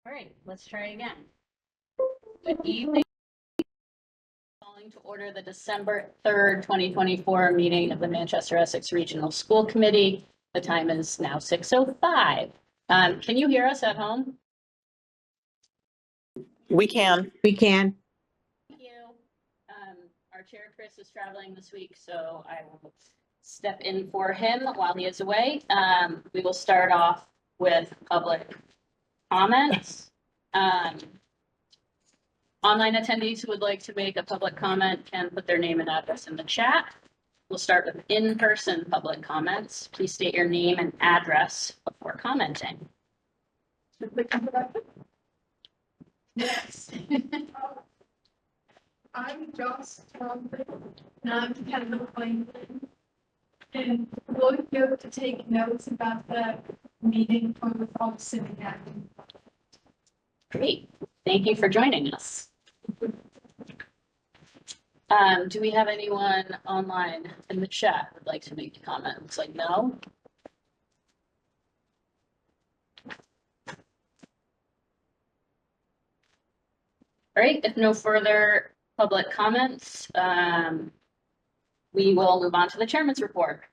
All right, let's try again. Good evening. Calling to order the December 3rd, 2024 meeting of the Manchester Essex Regional School Committee. The time is now 6:05. Can you hear us at home? We can. Thank you. Our chair, Chris, is traveling this week, so I will step in for him while he is away. We will start off with public comments. Online attendees who would like to make a public comment can put their name and address in the chat. We'll start with in-person public comments. Please state your name and address before commenting. Yes. I'm Joss Thompson, and I'm Kendall Franklin. And we'll be able to take notes about the meeting from all the city admin. Great. Thank you for joining us. Do we have anyone online in the chat who'd like to make a comment? Looks like no. All right, if no further public comments, we will move on to the chairman's report.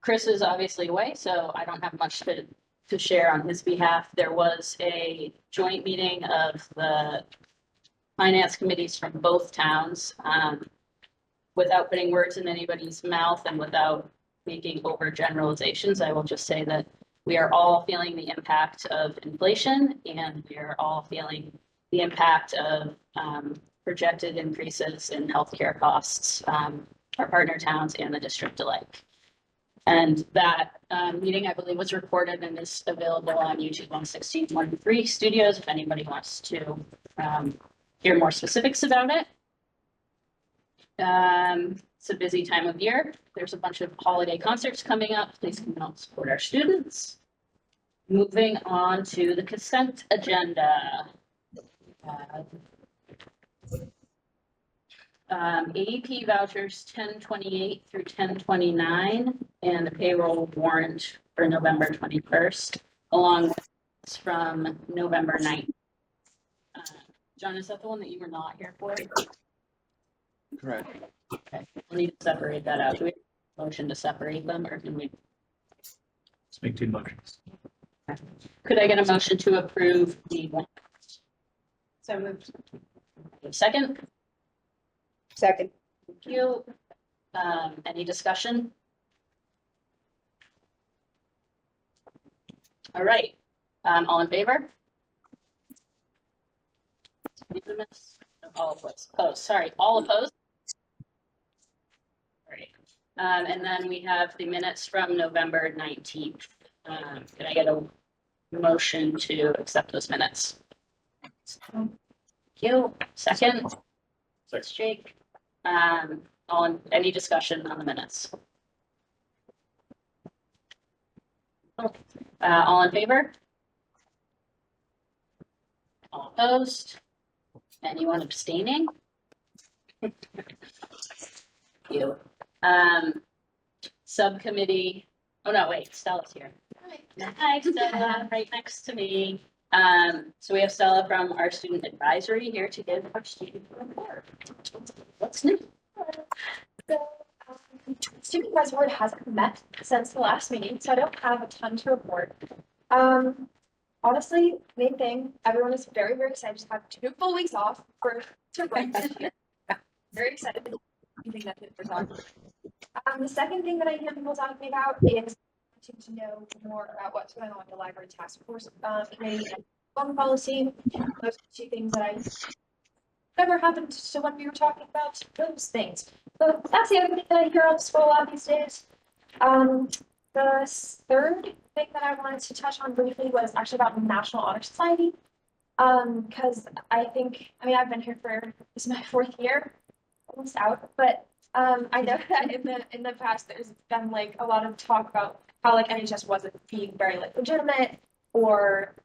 Chris is obviously away, so I don't have much to share on his behalf. There was a joint meeting of the finance committees from both towns. Without putting words in anybody's mouth and without making overgeneralizations, I will just say that we are all feeling the impact of inflation, and we are all feeling the impact of projected increases in healthcare costs, our partner towns and the district alike. And that meeting, I believe, was recorded and is available on YouTube on 1613 Studios if anybody wants to hear more specifics about it. It's a busy time of year. There's a bunch of holiday concerts coming up. Please come out and support our students. Moving on to the consent agenda. AEP vouchers 1028 through 1029 and the payroll warrant for November 21st, along with from November 9th. John, is that the one that you were not here for? Correct. Okay, we'll need to separate that out. Do we have a motion to separate them, or can we? Let's make two motions. Could I get a motion to approve the warrant? So moved. Second? Second. Thank you. Any discussion? All right, all in favor? Unanimous? All opposed. Oh, sorry, all opposed? All right, and then we have the minutes from November 19th. Can I get a motion to accept those minutes? Thank you. Second? Thanks, Jake. Any discussion on the minutes? All in favor? All opposed? Anyone abstaining? You. Subcommittee. Oh no, wait, Stella's here. Hi, Stella, right next to me. So we have Stella from our student advisory here to give our student report. What's new? So, student advisory board hasn't met since the last meeting, so I don't have a ton to report. Honestly, main thing, everyone is very, very excited to have 2 full weeks off to write this year. Very excited. I think that's it for talk. The second thing that I hear people talking about is to know more about what's going on with the library task force committee and phone policy. Those are 2 things that I never happened to when we were talking about those things. But that's the other thing that I hear on the school a lot these days. The third thing that I wanted to touch on briefly was actually about the National Honor Society. Because I've been here this is my 4th year, almost out, but I know that in the past there's been like a lot of talk about how like NHS wasn't being very like legitimate or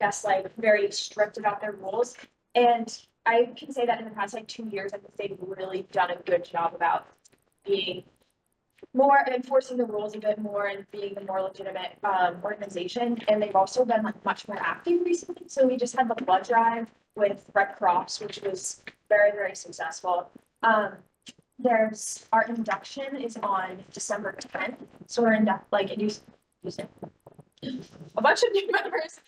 just like very strict about their rules. And I can say that in the past like 2 years, I think they've really done a good job about being more enforcing the rules a bit more and being a more legitimate organization. And they've also been like much more active recently. So we just had the blood drive with Red Cross, which was very, very successful. There's our induction is on December 10th. So we're a bunch of new members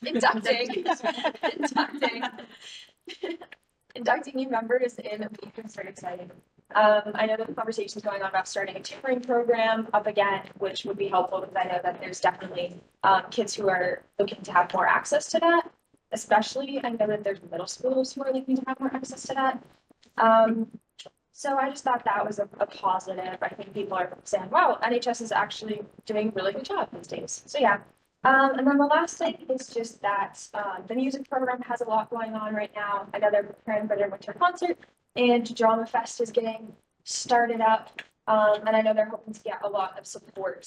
inducting inducting new members in a week is very exciting. I know that the conversation's going on about starting a tutoring program up again, which would be helpful because I know that there's definitely kids who are looking to have more access to that. Especially, I know that there's middle schools who are looking to have more access to that. So I just thought that was a positive. I think people are saying, wow, NHS is actually doing a really good job these days. So yeah. And then the last thing is just that the music program has a lot going on right now. I know they're preparing for their winter concert, and Drama Fest is getting started up. And I know they're hoping to get a lot of support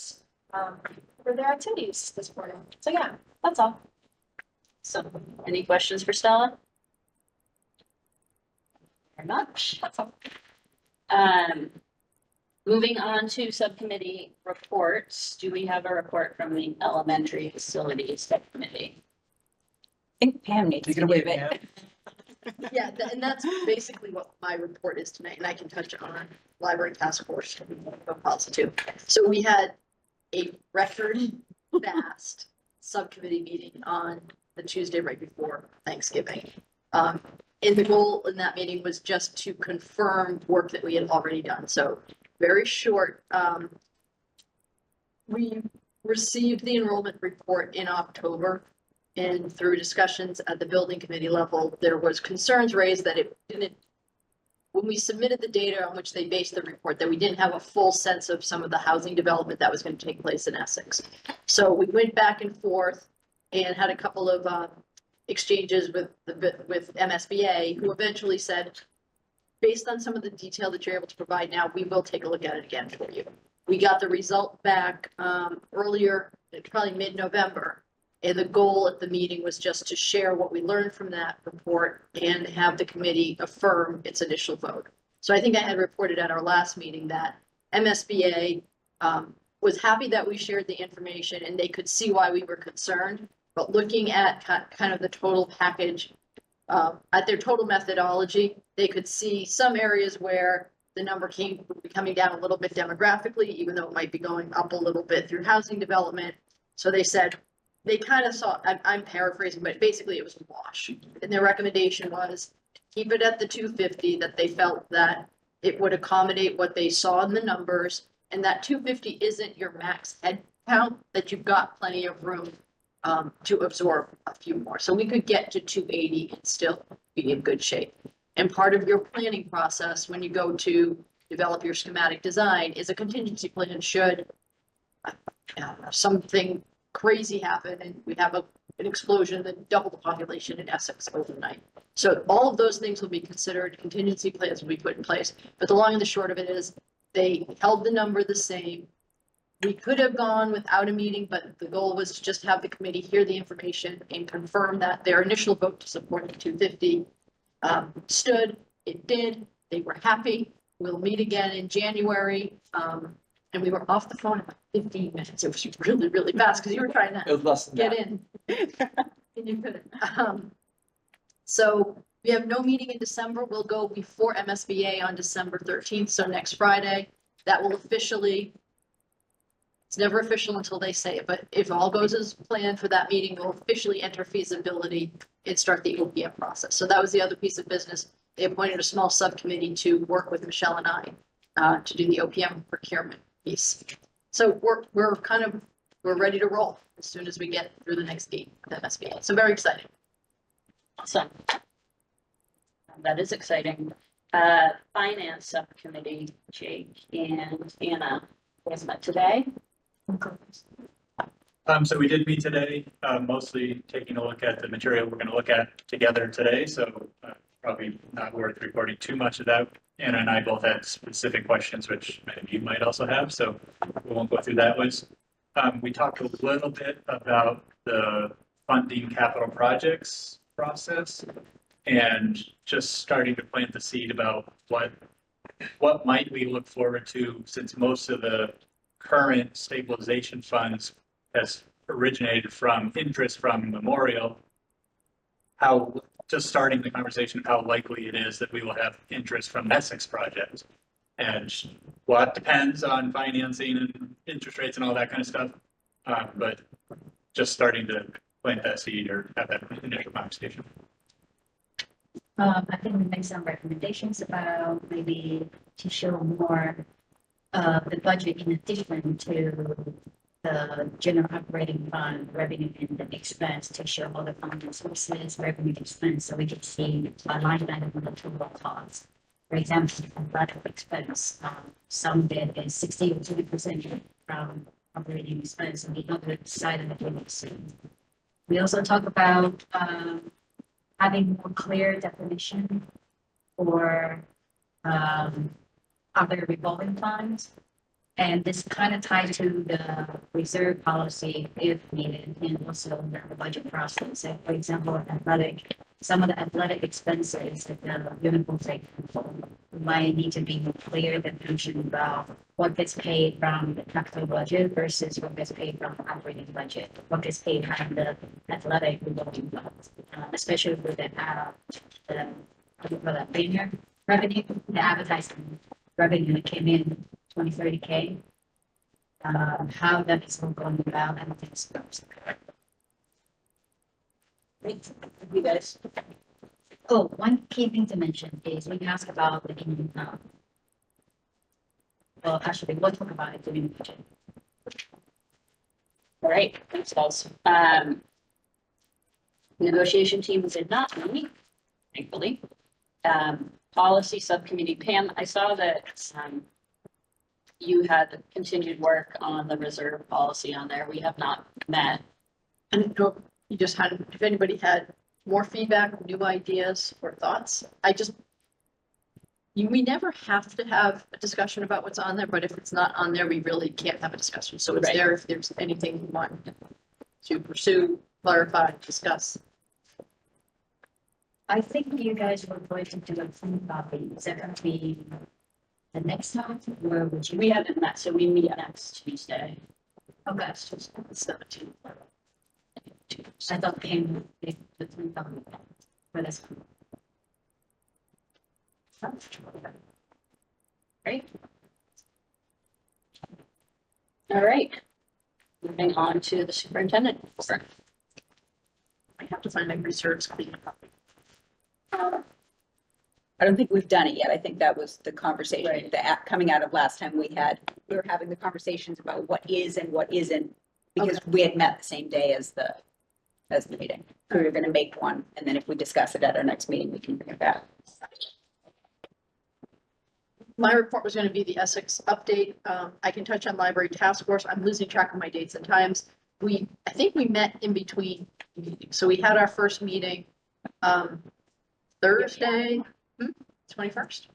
for their activities this morning. So yeah, that's all. So, any questions for Stella? Very much. That's all. Moving on to subcommittee reports, do we have a report from the elementary facilities subcommittee? I think Pam needs Take to it away, give it. Pam. Yeah, and that's basically what my report is tonight, and I can touch on library task force policy too. So we had a record fast subcommittee meeting on the Tuesday right before Thanksgiving. And the goal in that meeting was just to confirm work that we had already done. So very short. We received the enrollment report in October. And through discussions at the building committee level, there was concerns raised that it didn't, when we submitted the data on which they based the report, that we didn't have a full sense of some of the housing development that was going to take place in Essex. So we went back and forth and had a couple of exchanges with MSBA, who eventually said, based on some of the detail that you're able to provide now, we will take a look at it again for you. We got the result back earlier, probably mid-November. And the goal at the meeting was just to share what we learned from that report and have the committee affirm its initial vote. So I think I had reported at our last meeting that MSBA was happy that we shared the information and they could see why we were concerned. But looking at kind of the total package, at their total methodology, they could see some areas where the number coming down a little bit demographically, even though it might be going up a little bit through housing development. So they said, they kind of saw, I'm paraphrasing, but basically it was a wash. And their recommendation was keep it at the 250, that they felt that it would accommodate what they saw in the numbers. And that 250 isn't your max head count, that you've got plenty of room to absorb a few more. So we could get to 280 and still be in good shape. And part of your planning process when you go to develop your schematic design is a contingency plan should something crazy happen and we have an explosion that double the population in Essex overnight. So all of those things will be considered, contingency plans will be put in place. But the long and the short of it is they held the number the same. We could have gone without a meeting, but the goal was to just have the committee hear the information and confirm that their initial vote to support the 250 stood. It did. They were happy. We'll meet again in January. And we were off the phone in like 15 minutes. It was really, really fast because you were trying It to was less than get that. in. And you couldn't. So we have no meeting in December. We'll go before MSBA on December 13th. So next Friday, that will officially, it's never official until they say it, but if all goes as planned for that meeting, we'll officially enter feasibility and start the OPM process. So that was the other piece of business. They appointed a small subcommittee to work with Michelle and I to do the OPM procurement piece. So we're ready to roll as soon as we get through the next gate of MSBA. So very exciting. Awesome. That is exciting. Finance subcommittee, Jake and Anna, was met today. So we did meet today, mostly taking a look at the material we're going to look at together today. So probably not worth reporting too much of that. Anna and I both had specific questions, which many of you might also have. So we won't go through that list. We talked a little bit about the funding capital projects process and just starting to plant the seed about what what might we look forward to since most of the current stabilization funds has originated from interest from Memorial? How, just starting the conversation of how likely it is that we will have interest from Essex project. And what depends on financing and interest rates and all that kind of stuff. But just starting to plant that seed or have that initial conversation. I think we make some recommendations about maybe to show more the budget in addition to the general operating fund revenue and the expense to show all the funding sources, revenue expense, so we can see a line item on the total cost. For example, a lot of expense, some of it is 60 or 20% from operating expense, and the other side of it is. We also talk about having more clear definition for other revolving funds. And this kind of ties to the reserve policy if needed, and also the budget process. So for example, some of the athletic expenses that the uniform take might need to be more clear definition about what gets paid from the capital budget versus what gets paid from the operating budget, what gets paid from the athletic revolving funds, especially with the what do you call that, banner revenue, the advertising revenue that came in 20-30K. How that is all going about and things. Great, you guys. Oh, one key thing to mention is we asked about the well, actually, we'll talk about it during the budget. All right, thanks, guys. Negotiation team did not meet, thankfully. Policy subcommittee, Pam, I saw that, you had continued work on the reserve policy on there. We have not met. And you just had, if anybody had more feedback, new ideas or thoughts, we never have to have a discussion about what's on there, but if it's not on there, we really can't have a discussion. So it's Right. there if there's anything you want to pursue, clarify, discuss. I think you guys were going to do a clean copy. Is that going to be the next time, or would you? We haven't met, so we meet next Tuesday. Okay. 17. I thought Pam would be the clean copy for this one. Great. All right. Moving on to the superintendent report. I have to find my reserves clean copy. I don't think we've done it yet. I think that was the conversation, Right. coming out of last time we were having the conversations about what is and what isn't. Because we had met the same day as the meeting. We were gonna make one, and then if we discuss it at our next meeting, we can bring it back. My report was going to be the Essex update. I can touch on library task force. I'm losing track of my dates and times. I think we met in between meetings. So we had our first meeting, Thursday, 21st,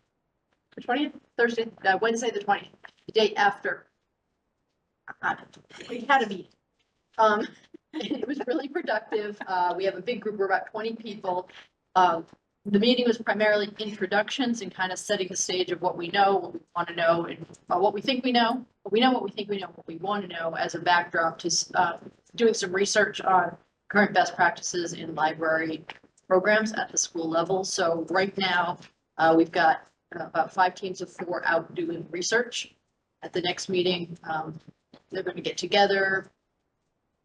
the 20th, Thursday, Wednesday, the 20th, the day after. We had a meeting. And it was really productive. We have a big group, we're about 20 people. The meeting was primarily introductions and kind of setting the stage of what we know, what we want to know, and what we think we know. What we know, what we think we know, what we want to know as a backdrop to doing some research on current best practices in library programs at the school level. So right now, we've got about 5 teams of 4 out doing research. At the next meeting, they're going to get together,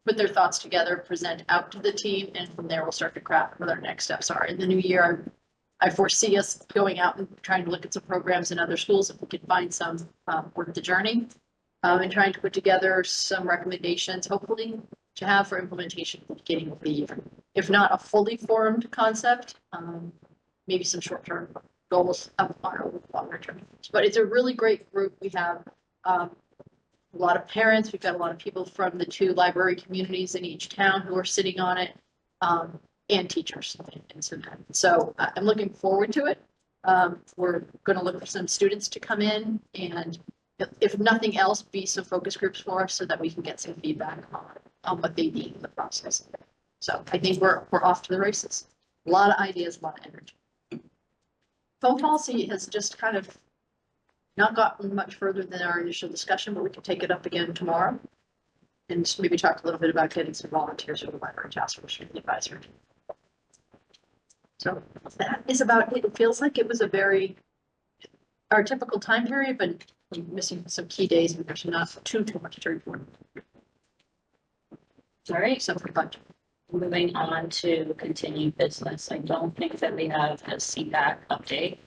put their thoughts together, present out to the team, and from there we'll start to craft what our next steps are. In the new year, I foresee us going out and trying to look at some programs in other schools if we can find some worth the journey, and trying to put together some recommendations, hopefully to have for implementation at the beginning of the year. If not a fully formed concept, maybe some short-term goals up on longer term. But it's a really great group. We have a lot of parents, we've got a lot of people from the 2 library communities in each town who are sitting on it, and teachers and students. So I'm looking forward to it. We're going to look for some students to come in and if nothing else, be some focus groups for us so that we can get some feedback on what they need in the process. So I think we're off to the races. A lot of ideas, a lot of energy. Phone policy has just kind of not gotten much further than our initial discussion, but we can take it up again tomorrow. And just maybe talk a little bit about getting some volunteers for the library task force from the advisory. So that is about it. It feels like it was our typical time period, but I'm missing some key days and there's not too much to report. All right, Except for the budget. moving on to continued business. I don't think that we have a CPAC update.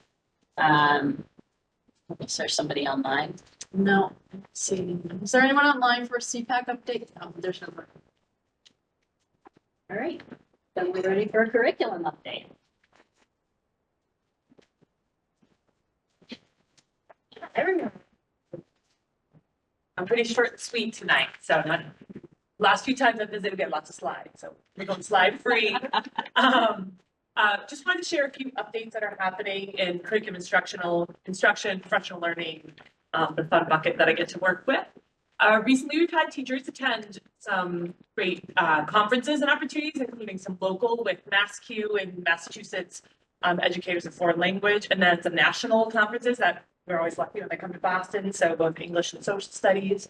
Is there somebody online? No, let's see. Is there anyone online for a CPAC update? No, there's no. All right, then we're ready for a curriculum update. I remember. I'm pretty short and sweet tonight, so last few times I've visited, we had lots of slides, so we're going slide free. Just wanted to share a few updates that are happening in curriculum instruction, professional learning, the fun bucket that I get to work with. Recently, we've had teachers attend some great conferences and opportunities, including some local with MassQ in Massachusetts, educators of foreign language, and then some national conferences that we're always lucky when they come to Boston, so both English and social studies.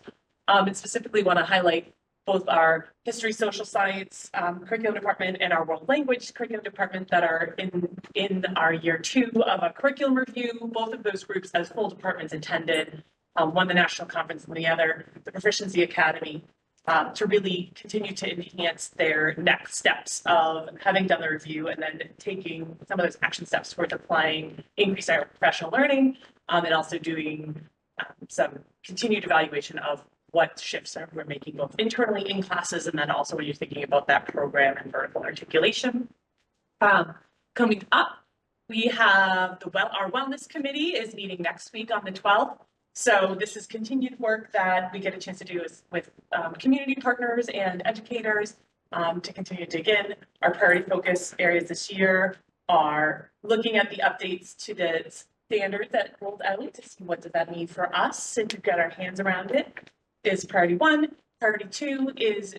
And specifically want to highlight both our history, social science curriculum department and our world language curriculum department that are in our year 2 of a curriculum review. Both of those groups as full departments attended, one the national conference and the other, the Proficiency Academy, to really continue to enhance their next steps of having done the review and then taking some of those action steps towards applying increased our professional learning, and also doing some continued evaluation of what shifts we're making both internally in classes and then also when you're thinking about that program and vertical articulation. Coming up, we have our wellness committee is meeting next week on the 12th. So this is continued work that we get a chance to do with community partners and educators to continue to dig in. Our priority focus areas this year are looking at the updates to the standards that rolled out to see what does that mean for us and to get our hands around it is priority 1. Priority 2 is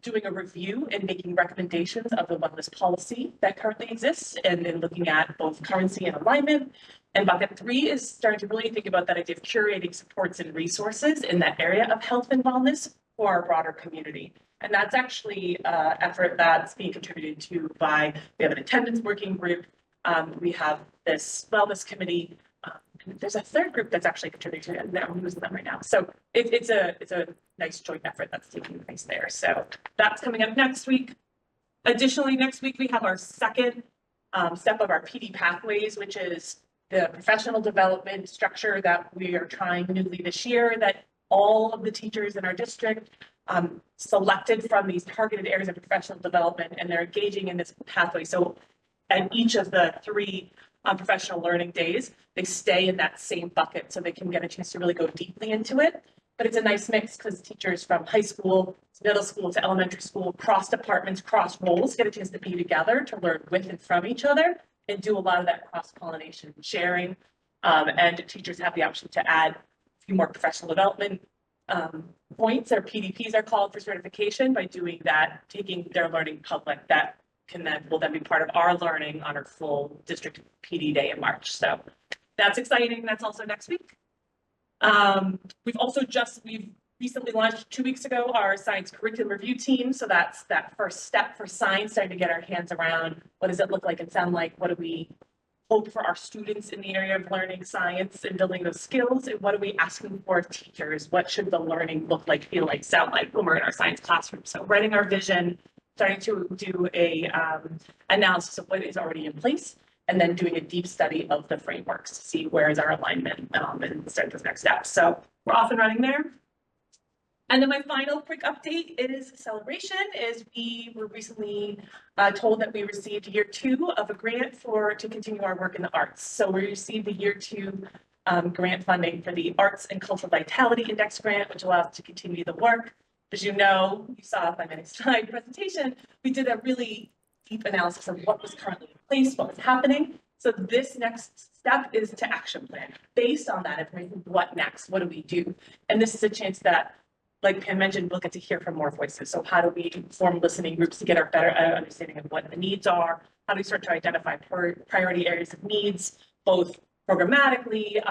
doing a review and making recommendations of the wellness policy that currently exists and then looking at both currency and alignment. And bucket 3 is starting to really think about that idea of curating supports and resources in that area of health and wellness for our broader community. And that's actually an effort that's being contributed to by, we have an attendance working group, we have this wellness committee, and there's a third group that's actually contributing to it, and I'm using them right now. So it's a nice joint effort that's taking place there. So that's coming up next week. Additionally, next week we have our second step of our PD pathways, which is the professional development structure that we are trying newly this year that all of the teachers in our district selected from these targeted areas of professional development, and they're engaging in this pathway. So at each of the 3 professional learning days, they stay in that same bucket so they can get a chance to really go deeply into it. But it's a nice mix because teachers from high school to middle school to elementary school, cross departments, cross roles, get a chance to be together to learn with and from each other and do a lot of that cross-pollination sharing. And teachers have the option to add a few more professional development points, or PDPs are called, for certification by doing that, taking their learning public that will then be part of our learning on our full district PD day in March. So that's exciting. That's also next week. We've recently launched 2 weeks ago our science curriculum review team. So that's that first step for science, starting to get our hands around what does it look like and sound like? What do we hope for our students in the area of learning science and building those skills? And what are we asking for of teachers? What should the learning look like, feel like, sound like when we're in our science classroom? So writing our vision, starting to do a analysis of what is already in place, and then doing a deep study of the frameworks to see where is our alignment and start those next steps. So we're off and running there. And then my final quick update is celebration is we were recently told that we received year 2 of a grant to continue our work in the arts. So we received the year 2 grant funding for the Arts and Cultural Vitality Index grant, which allows us to continue the work. As you know, you saw my many slide presentation, we did a really deep analysis of what was currently in place, what was happening. So this next step is to action plan. Based on that information, what next? What do we do? And this is a chance that, like Pam mentioned, we'll get to hear from more voices. So how do we form listening groups to get our better understanding of what the needs are? How do we start to identify priority areas of needs, both programmatically,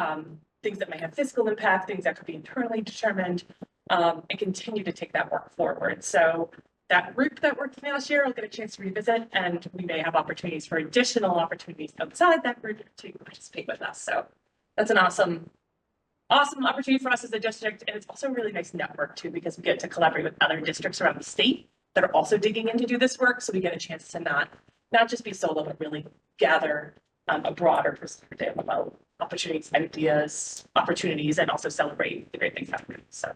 things that may have fiscal impact, things that could be internally determined, and continue to take that work forward. So that group that worked with me last year will get a chance to revisit, and we may have opportunities for additional opportunities outside that group to participate with us. So that's an awesome opportunity for us as a district. And it's also a really nice network too, because we get to collaborate with other districts around the state that are also digging in to do this work. So we get a chance to not just be solo, but really gather a broader perspective about opportunities, ideas, opportunities, and also celebrate the great things happening. So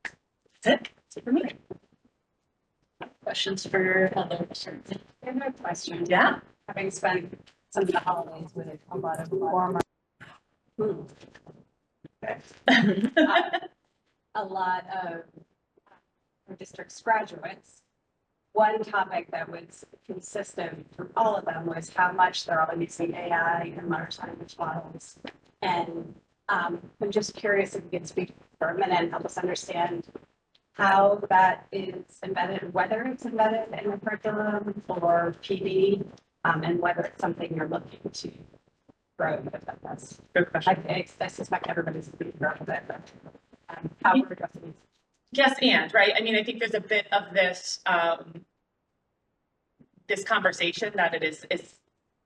that's it. That's it for me. Questions for others? I have a question. Yeah. Having spent some of the holidays with a lot of former, a lot of our district's graduates, one topic that was consistent for all of them was how much they're all using AI and large language models. And I'm just curious if you could speak for a minute and help us understand how that is embedded, whether it's embedded in the curriculum or PD, and whether it's something you're looking to grow with this. Good question. I suspect everybody's being grown with it, but how we're addressing these. Yes, and right. I mean, I think there's a bit of this this conversation that it is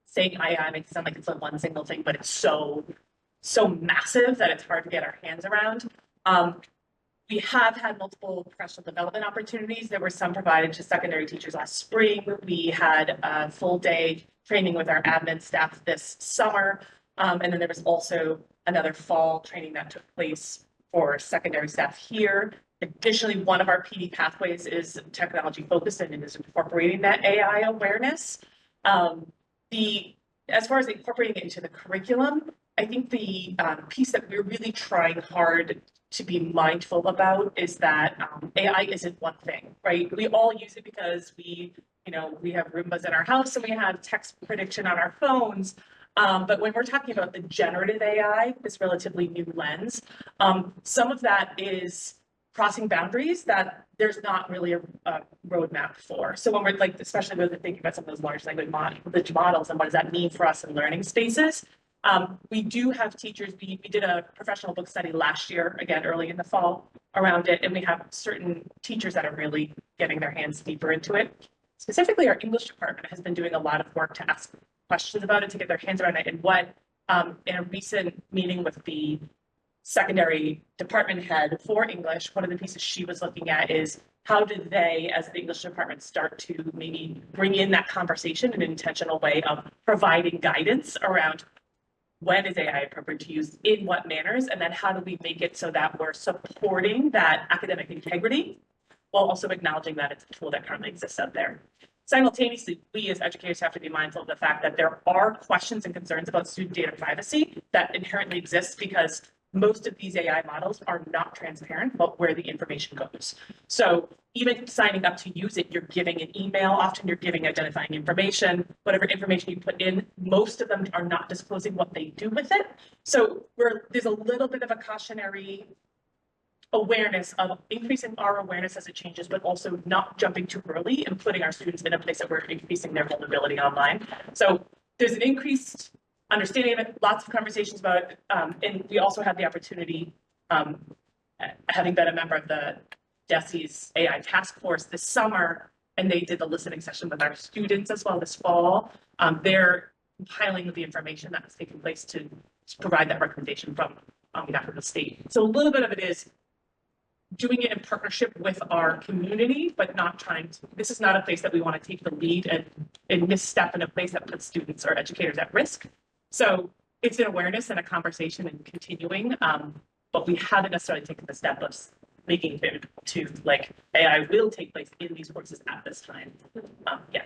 saying AI makes it sound like it's a one single thing, but it's so massive that it's hard to get our hands around. We have had multiple professional development opportunities. There were some provided to secondary teachers last spring. We had a full day training with our admin staff this summer. And then there was also another fall training that took place for secondary staff here. Additionally, one of our PD pathways is technology focused and is incorporating that AI awareness. As far as incorporating it into the curriculum, I think the piece that we're really trying hard to be mindful about is that AI isn't one thing, right? We all use it because we have Roombas in our house and we have text prediction on our phones. But when we're talking about the generative AI, this relatively new lens, some of that is crossing boundaries that there's not really a roadmap for. So when we're like, especially when we're thinking about some of those large language models and what does that mean for us in learning spaces, we do have teachers, we did a professional book study last year, again, early in the fall around it, and we have certain teachers that are really getting their hands deeper into it. Specifically, our English department has been doing a lot of work to ask questions about it, to get their hands around it. And what, in a recent meeting with the secondary department head for English, one of the pieces she was looking at is how did they, as the English department, start to maybe bring in that conversation in an intentional way of providing guidance around when is AI appropriate to use, in what manners, and then how do we make it so that we're supporting that academic integrity while also acknowledging that it's a tool that currently exists out there. Simultaneously, we as educators have to be mindful of the fact that there are questions and concerns about student data privacy that inherently exist because most of these AI models are not transparent about where the information goes. So even signing up to use it, you're giving an email, often you're giving identifying information, whatever information you put in, most of them are not disclosing what they do with it. So there's a little bit of a cautionary awareness of increasing our awareness as it changes, but also not jumping too early and putting our students in a place that we're increasing their vulnerability online. So there's an increased understanding of it, lots of conversations about it. And we also had the opportunity, having been a member of the DESE's AI task force this summer, and they did the listening session with our students as well this fall. They're compiling the information that's taking place to provide that recommendation from on behalf of the state. So a little bit of it is doing it in partnership with our community, but not trying to, this is not a place that we want to take the lead and misstep in a place that puts students or educators at risk. So it's an awareness and a conversation and continuing, but we haven't necessarily taken the step of making it to like AI will take place in these courses at this time. Yeah.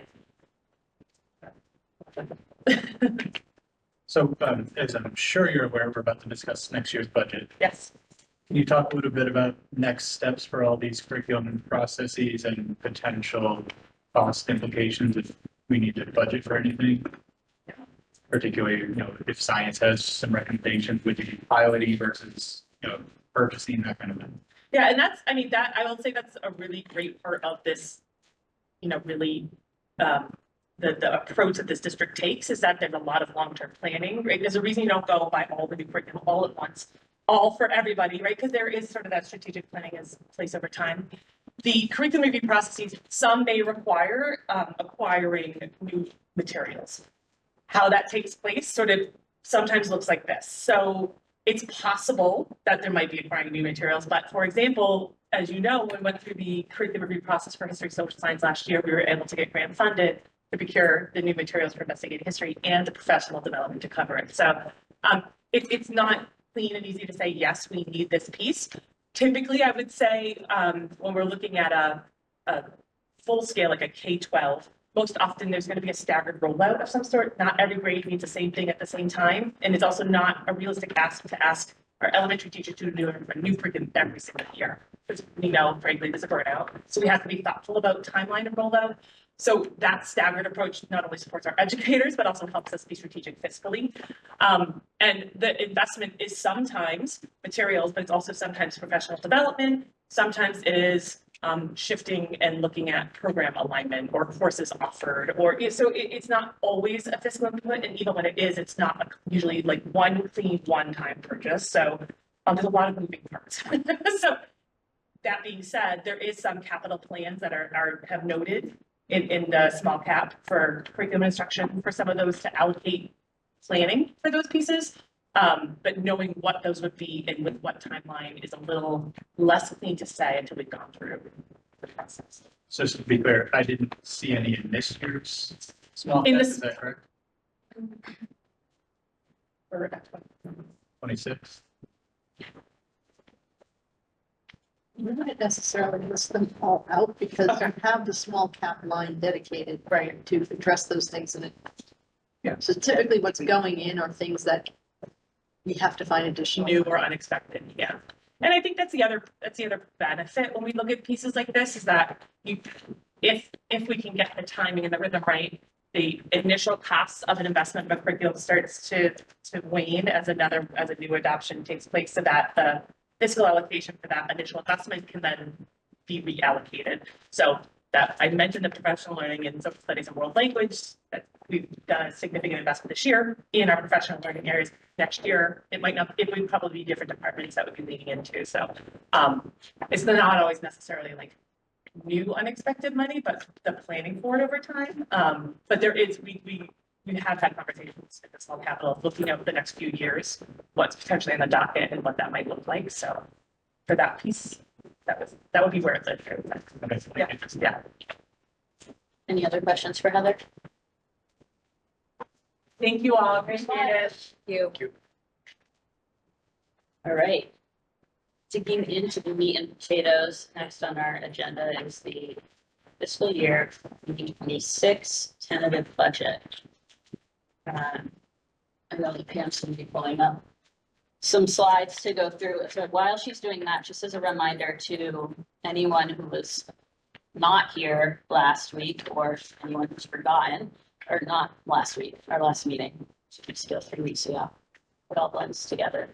So as I'm sure you're aware, we're about to discuss next year's budget. Yes. Can you talk a little bit about next steps for all these curriculum processes and potential cost implications if we need to budget for anything? Particularly, if science has some recommendations, would you be piloting versus, purchasing, that kind of thing? Yeah, and that's, I will say that's a really great part of this, really the approach that this district takes is that there's a lot of long-term planning, right? There's a reason you don't go by all the new curriculum all at once, all for everybody, right? Because there is sort of that strategic planning is place over time. The curriculum review processes, some may require acquiring new materials. How that takes place sort of sometimes looks like this. So it's possible that there might be acquiring new materials, but for example, as you know, when we went through the curriculum review process for history, social science last year, we were able to get grant funded to procure the new materials for investigating history and the professional development to cover it. So it's not clean and easy to say, yes, we need this piece. Typically, I would say when we're looking at a full scale, like a K-12, most often there's going to be a staggered rollout of some sort. Not every grade needs the same thing at the same time. And it's also not a realistic ask to ask our elementary teachers to do a new curriculum every single year. Because we know, frankly, there's a burnout. So we have to be thoughtful about timeline of rollout. So that staggered approach not only supports our educators, but also helps us be strategic fiscally. And the investment is sometimes materials, but it's also sometimes professional development. Sometimes it is shifting and looking at program alignment or courses offered, or so it's not always a fiscal input, and even when it is, it's not usually like one clean one-time purchase. So there's a lot of moving parts. So that being said, there is some capital plans that have noted in the small cap for curriculum instruction for some of those to allocate planning for those pieces. But knowing what those would be and with what timeline is a little less clean to say until we've gone through the process. So just to be clear, I didn't see any in this year's small In cap, this- is that correct? For 26? We wouldn't necessarily list them all out because you have the small cap line dedicated, right, to address those things in it. Yeah. So typically what's going in are things that we have to find additional. new or unexpected, yeah. And I think that's the other benefit when we look at pieces like this is that if we can get the timing and the rhythm right, the initial costs of an investment of a curriculum starts to wane as a new adoption takes place, so that the fiscal allocation for that initial investment can then be reallocated. So that I mentioned the professional learning in social studies and world language, that we've done a significant investment this year in our professional learning areas. Next year, it would probably be different departments that would be leaning into. So it's not always necessarily like new unexpected money, but the planning for it over time. But there is, we have had conversations at the small capital looking at the next few years, what's potentially in the docket and what that might look like. So for that piece, that would be where it's at. Okay, thank Yeah, you. yeah. Any other questions for Heather? Thank you all. Appreciate it. You. All right. Digging into the meat and potatoes, next on our agenda is the fiscal year 2026 tentative budget. I know that Pam's going to be pulling up some slides to go through. So while she's doing that, just as a reminder to anyone who was not here last week, or anyone who's forgotten, or not last week, our last meeting, it's still 3 weeks ago. It all blends together.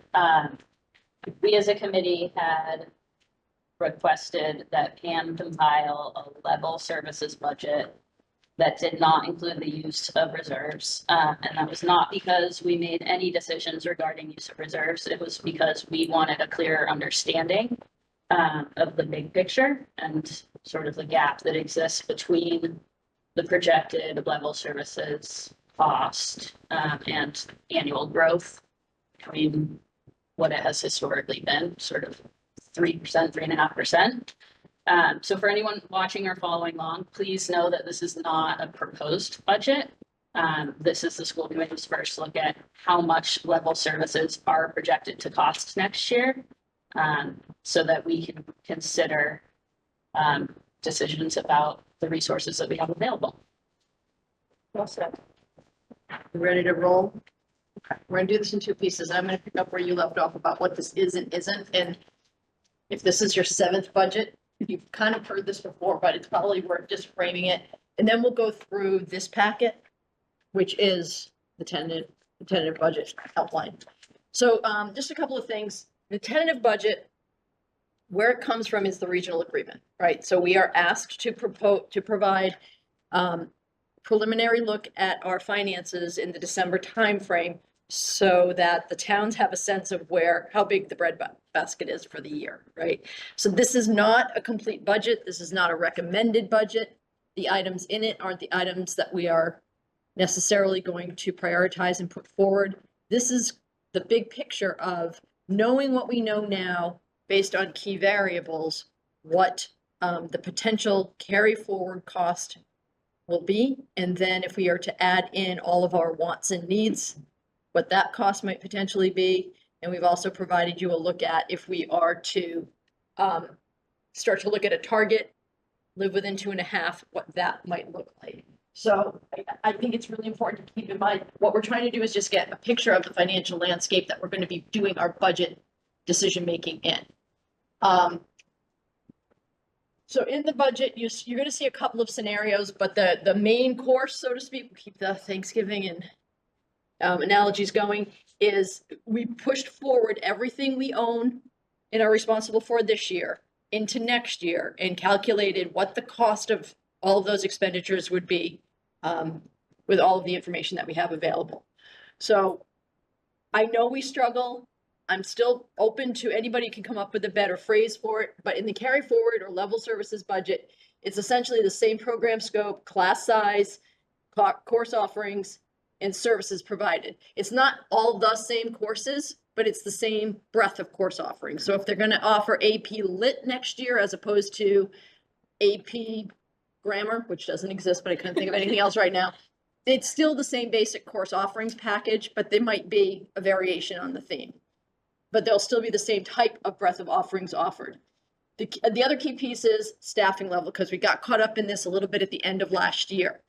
We as a committee had requested that Pam compile a level services budget that did not include the use of reserves. And that was not because we made any decisions regarding use of reserves. It was because we wanted a clearer understanding of the big picture and sort of the gap that exists between the projected level services cost and annual growth between what it has historically been, sort of 3%, 3.5%. So for anyone watching or following along, please know that this is not a proposed budget. This is the school committee's first look at how much level services are projected to cost next year, so that we can consider decisions about the resources that we have available. Well said. Ready to roll? Okay, we're gonna do this in two pieces. I'm gonna pick up where you left off about what this is and isn't. And if this is your 7th budget, you've kind of heard this before, but it's probably worth just framing it. And then we'll go through this packet, which is the tentative budget outline. So just a couple of things. The tentative budget, where it comes from is the regional agreement, right? So we are asked to provide preliminary look at our finances in the December timeframe so that the towns have a sense of how big the basket is for the year, right? So this is not a complete budget. This is not a recommended budget. The items in it aren't the items that we are necessarily going to prioritize and put forward. This is the big picture of knowing what we know now based on key variables, what the potential carry forward cost will be. And then if we are to add in all of our wants and needs, what that cost might potentially be. And we've also provided you a look at if we are to start to look at a target, live within 2.5, what that might look like. So I think it's really important to keep in mind, what we're trying to do is just get a picture of the financial landscape that we're going to be doing our budget decision-making in. So in the budget, you're going to see a couple of scenarios, but the main course, so to speak, we'll keep the Thanksgiving and analogies going, is we pushed forward everything we own and are responsible for this year into next year and calculated what the cost of all of those expenditures would be with all of the information that we have available. So I know we struggle. I'm still open to anybody can come up with a better phrase for it, but in the carry forward or level services budget, it's essentially the same program scope, class size, course offerings, and services provided. It's not all the same courses, but it's the same breadth of course offerings. So if they're going to offer AP Lit next year as opposed to AP Grammar, which doesn't exist, but I couldn't think of anything else right now, it's still the same basic course offerings package, but there might be a variation on the theme. But they'll still be the same type of breadth of offerings offered. The other key piece is staffing level, because we got caught up in this a little bit at the end of last year.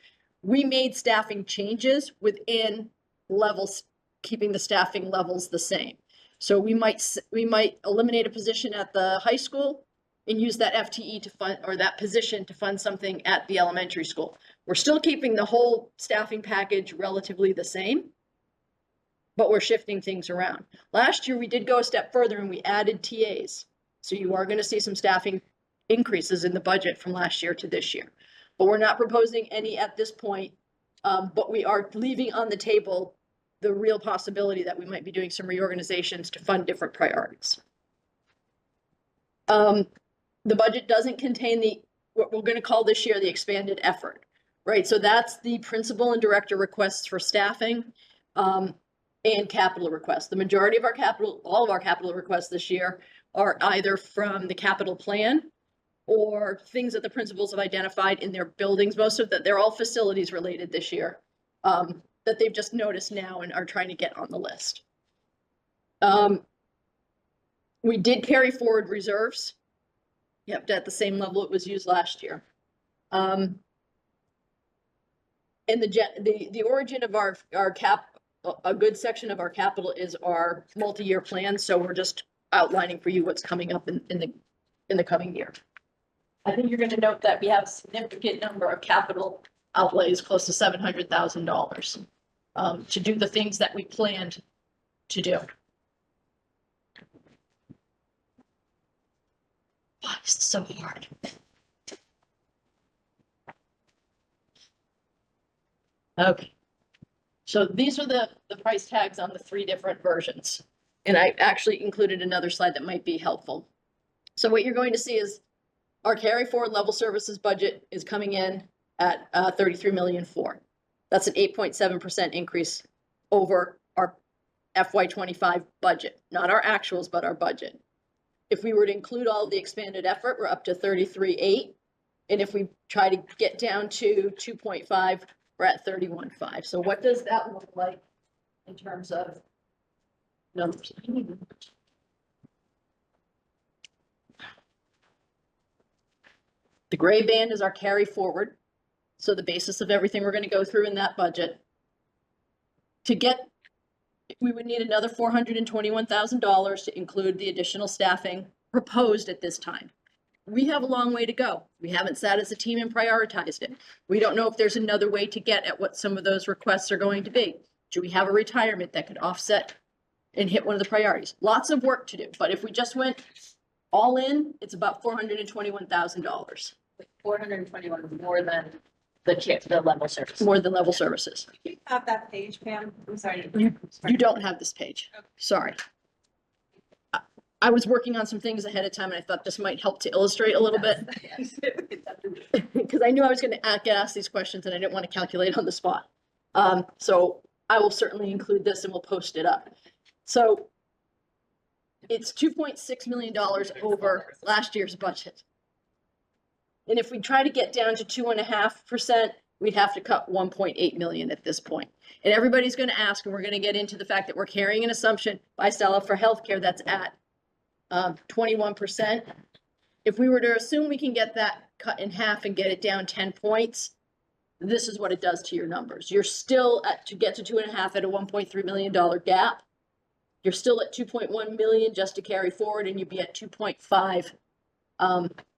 We made staffing changes within levels, keeping the staffing levels the same. So we might eliminate a position at the high school and use that FTE to fund, or that position to fund something at the elementary school. We're still keeping the whole staffing package relatively the same, but we're shifting things around. Last year, we did go a step further and we added TAs. So you are going to see some staffing increases in the budget from last year to this year. But we're not proposing any at this point, but we are leaving on the table the real possibility that we might be doing some reorganizations to fund different priorities. The budget doesn't contain what we're going to call this year the expanded effort, right? So that's the principal and director requests for staffing and capital requests. The majority of our all of our capital requests this year are either from the capital plan or things that the principals have identified in their buildings. Most of that, they're all facilities related this year that they've just noticed now and are trying to get on the list. We did carry forward reserves. Yep, at the same level it was used last year. And the origin of our a good section of our capital is our multi-year plan. So we're just outlining for you what's coming up in the coming year. I think you're going to note that we have a significant number of capital outlays, close to $700,000, to do the things that we planned to do. Why is this so hard? Okay. So these are the price tags on the 3 different versions. And I actually included another slide that might be helpful. So what you're going to see is our carry forward level services budget is coming in at $33.4 million. That's an 8.7% increase over our FY25 budget, not our actuals, but our budget. If we were to include all the expanded effort, we're up to 33.8. And if we try to get down to 2.5, we're at 31.5. So what does that look like in terms of numbers? The gray band is our carry forward. So the basis of everything we're going to go through in that budget. We would need another $421,000 to include the additional staffing proposed at this time. We have a long way to go. We haven't sat as a team and prioritized it. We don't know if there's another way to get at what some of those requests are going to be. Do we have a retirement that could offset and hit one of the priorities? Lots of work to do, but if we just went all in, it's about $421,000. 421 more than the level service. more than level services. You have that page, Pam? I'm sorry. You don't have this page. Sorry. I was working on some things ahead of time and I thought this might help to illustrate a little bit. Because I knew I was going to get asked these questions and I didn't want to calculate on the spot. So I will certainly include this and we'll post it up. So it's $2.6 million over last year's budget. And if we try to get down to 2.5%, we'd have to cut 1.8 million at this point. And everybody's going to ask, and we're going to get into the fact that we're carrying an assumption by Stella for healthcare that's at 21%. If we were to assume we can get that cut in half and get it down 10 points, this is what it does to your numbers. You're still at, to get to 2.5 at a $1.3 million gap. You're still at 2.1 million just to carry forward, and you'd be at 2.5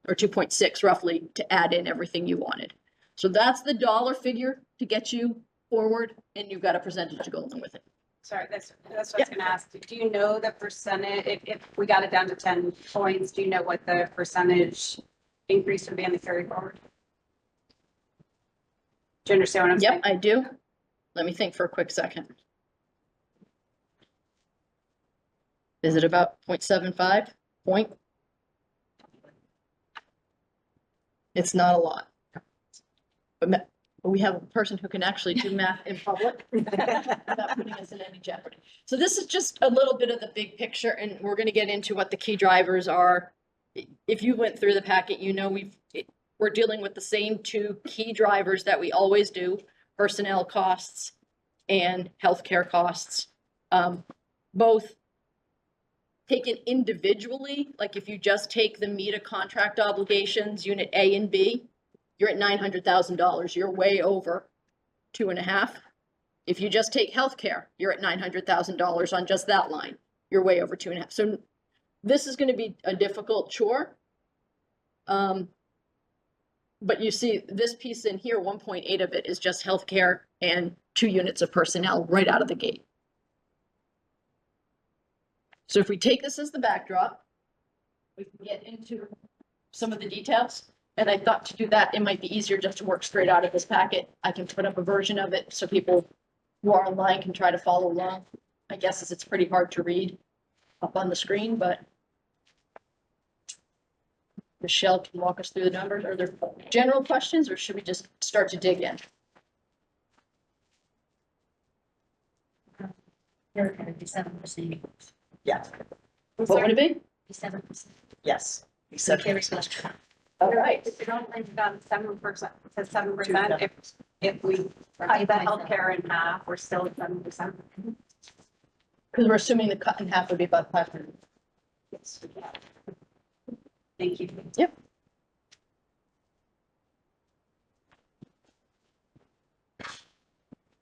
or 2.6 roughly to add in everything you wanted. So that's the dollar figure to get you forward, and you've got a percentage to go along with it. Sorry, that's what I was gonna ask. Do you know the percentage, if we got it down to 10 points, do you know what the percentage increase would be on the carry forward? Do you understand what I'm saying? Yep, I do. Let me think for a quick second. Is it about 0.75 point? It's not a lot. But we have a person who can actually do math in public without putting us in any jeopardy. So this is just a little bit of the big picture, and we're going to get into what the key drivers are. If you went through the packet, you know we're dealing with the same two key drivers that we always do: personnel costs and healthcare costs. Both taken individually, like if you just take the META contract obligations, unit A and B, you're at $900,000. You're way over 2.5. If you just take healthcare, you're at $900,000 on just that line. You're way over 2.5. So this is going to be a difficult chore. But you see this piece in here, 1.8 of it is just healthcare and 2 units of personnel right out of the gate. So if we take this as the backdrop, we can get into some of the details. And I thought to do that, it might be easier just to work straight out of this packet. I can put up a version of it so people who are online can try to follow along. My guess is it's pretty hard to read up on the screen, but Michelle can walk us through the numbers. Are there general questions or should we just start to dig in? You're gonna be 7%. Yes, What would it be? 7%. yes. So carries less. All right. If you don't think about 7%, to 7%, if we cut the healthcare in half, we're still at 7%. Because we're assuming the cut in half would be about 500. Yes. Thank you. Yep.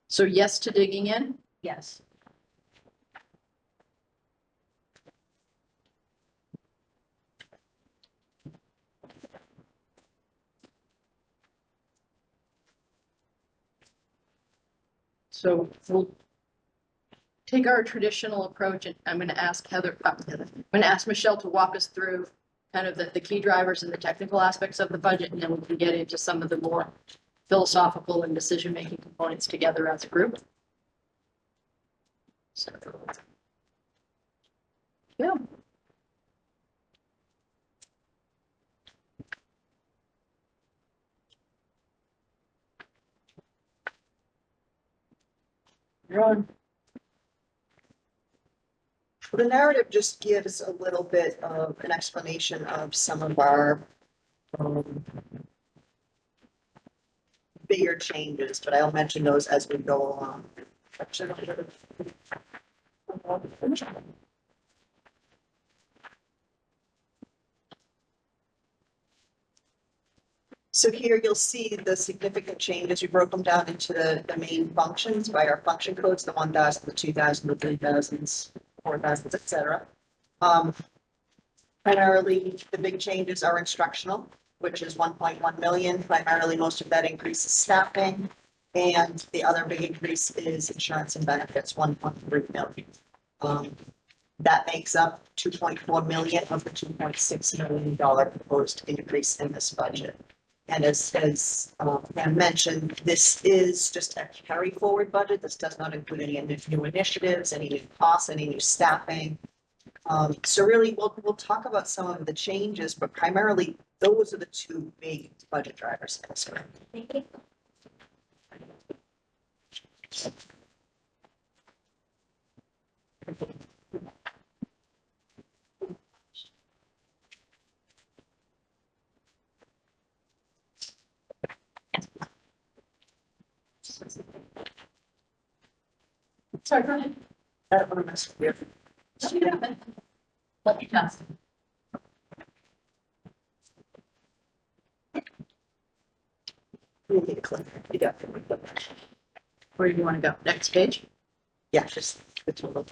So yes to digging in? Yes. So we'll take our traditional approach, and I'm going to ask I'm going to ask Michelle to walk us through kind of the key drivers and the technical aspects of the budget, and then we can get into some of the more philosophical and decision-making components together as a group. So, yeah. You're on. The narrative just gives a little bit of an explanation of some of our bigger changes, but I'll mention those as we go along. So here you'll see the significant changes. We broke them down into the main functions by our function codes, the 1,000, the 2,000, the 3,000s, 4,000s, et cetera. Primarily, the big changes are instructional, which is 1.1 million. Primarily, most of that increase is staffing. And the other big increase is insurance and benefits, 1.3 million. That makes up 2.4 million of the $2.6 million proposed increase in this budget. And as Pam mentioned, this is just a carry forward budget. This does not include any new initiatives, any new costs, any new staffing. So really, we'll talk about some of the changes, but primarily those are the two big budget drivers. Thank you. Sorry, go ahead. I don't want to mess with you. Let me know. You need a clicker. You got it. Where do you want to go? Next page? Yeah, just the total.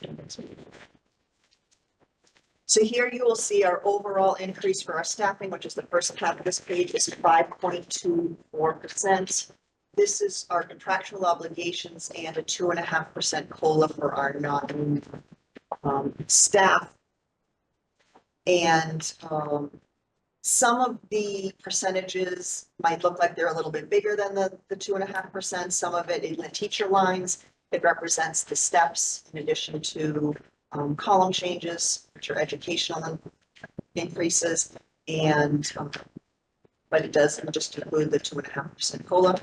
So here you will see our overall increase for our staffing, which is the first half of this page, is 5.24%. This is our contractual obligations and a 2.5% COLA for our non staff. And some of the percentages might look like they're a little bit bigger than the 2.5%. Some of it in the teacher lines, it represents the steps in addition to column changes, which are educational increases. And but it does just include the 2.5% COLA,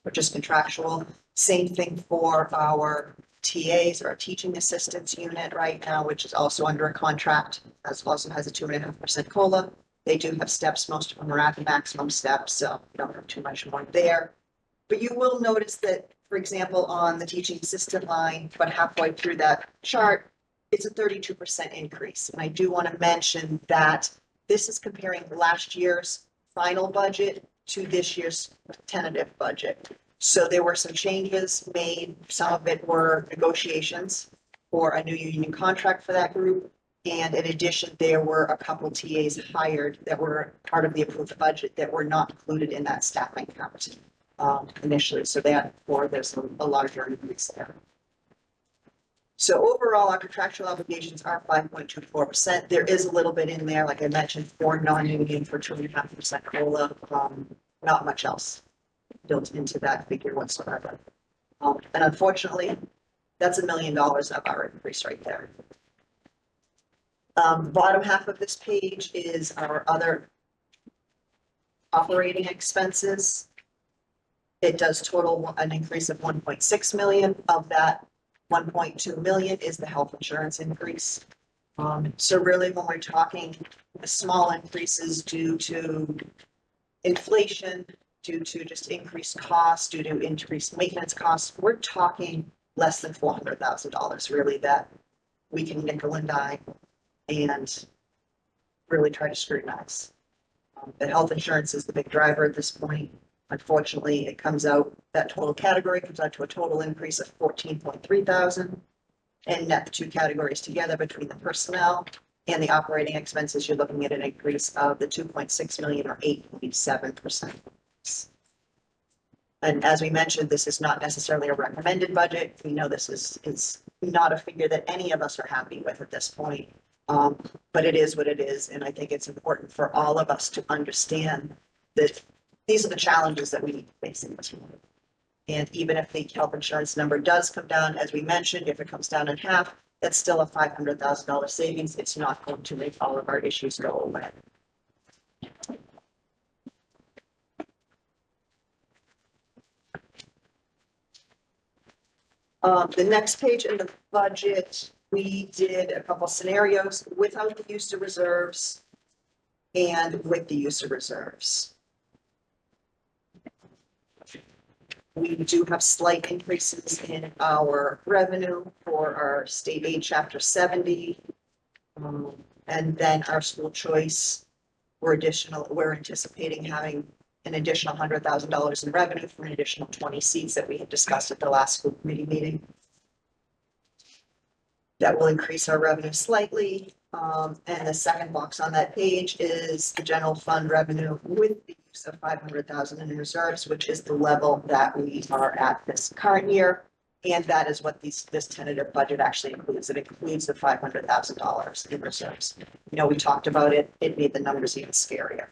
which is contractual. Same thing for our TAs, or our teaching assistants unit right now, which is also under a contract, also has a 2.5% COLA. They do have steps. Most of them are at the maximum steps, so we don't have too much more there. But you will notice that, for example, on the teaching assistant line, about halfway through that chart, it's a 32% increase. And I do want to mention that this is comparing last year's final budget to this year's tentative budget. So there were some changes made. Some of it were negotiations for a new union contract for that group. And in addition, there were a couple TAs hired that were part of the approved budget that were not included in that staffing count initially. So therefore, there's a larger increase there. So overall, our contractual obligations are 5.24%. There is a little bit in there, like I mentioned, for non-union for 2.5% COLA, not much else built into that figure whatsoever. And unfortunately, that's $1 million of our increase right there. Bottom half of this page is our other operating expenses. It does total an increase of 1.6 million. Of that, 1.2 million is the health insurance increase. So really, when we're talking the small increases due to inflation, due to just increased costs, due to increased maintenance costs, we're talking less than $400,000 really that we can nickel and dime and really try to scrutinize. The health insurance is the big driver at this point. Unfortunately, it comes out, that total category comes out to a total increase of 14.3 thousand. And net the two categories together between the personnel and the operating expenses, you're looking at an increase of the 2.6 million or 8.7%. And as we mentioned, this is not necessarily a recommended budget. We know this is not a figure that any of us are happy with at this point. But it is what it is. And I think it's important for all of us to understand that these are the challenges that we need to face in this moment. And even if the health insurance number does come down, as we mentioned, if it comes down in half, that's still a $500,000 savings. It's not going to make all of our issues go away. The next page in the budget, we did a couple scenarios without the use of reserves and with the use of reserves. We do have slight increases in our revenue for our state aid chapter 70. And then our school choice, we're anticipating having an additional $100,000 in revenue from an additional 20 seats that we had discussed at the last school committee meeting. That will increase our revenue slightly. And the second box on that page is the general fund revenue with the use of 500,000 in reserves, which is the level that we are at this current year. And that is what this tentative budget actually includes. It includes the $500,000 in reserves. You know, we talked about it. It made the numbers even scarier.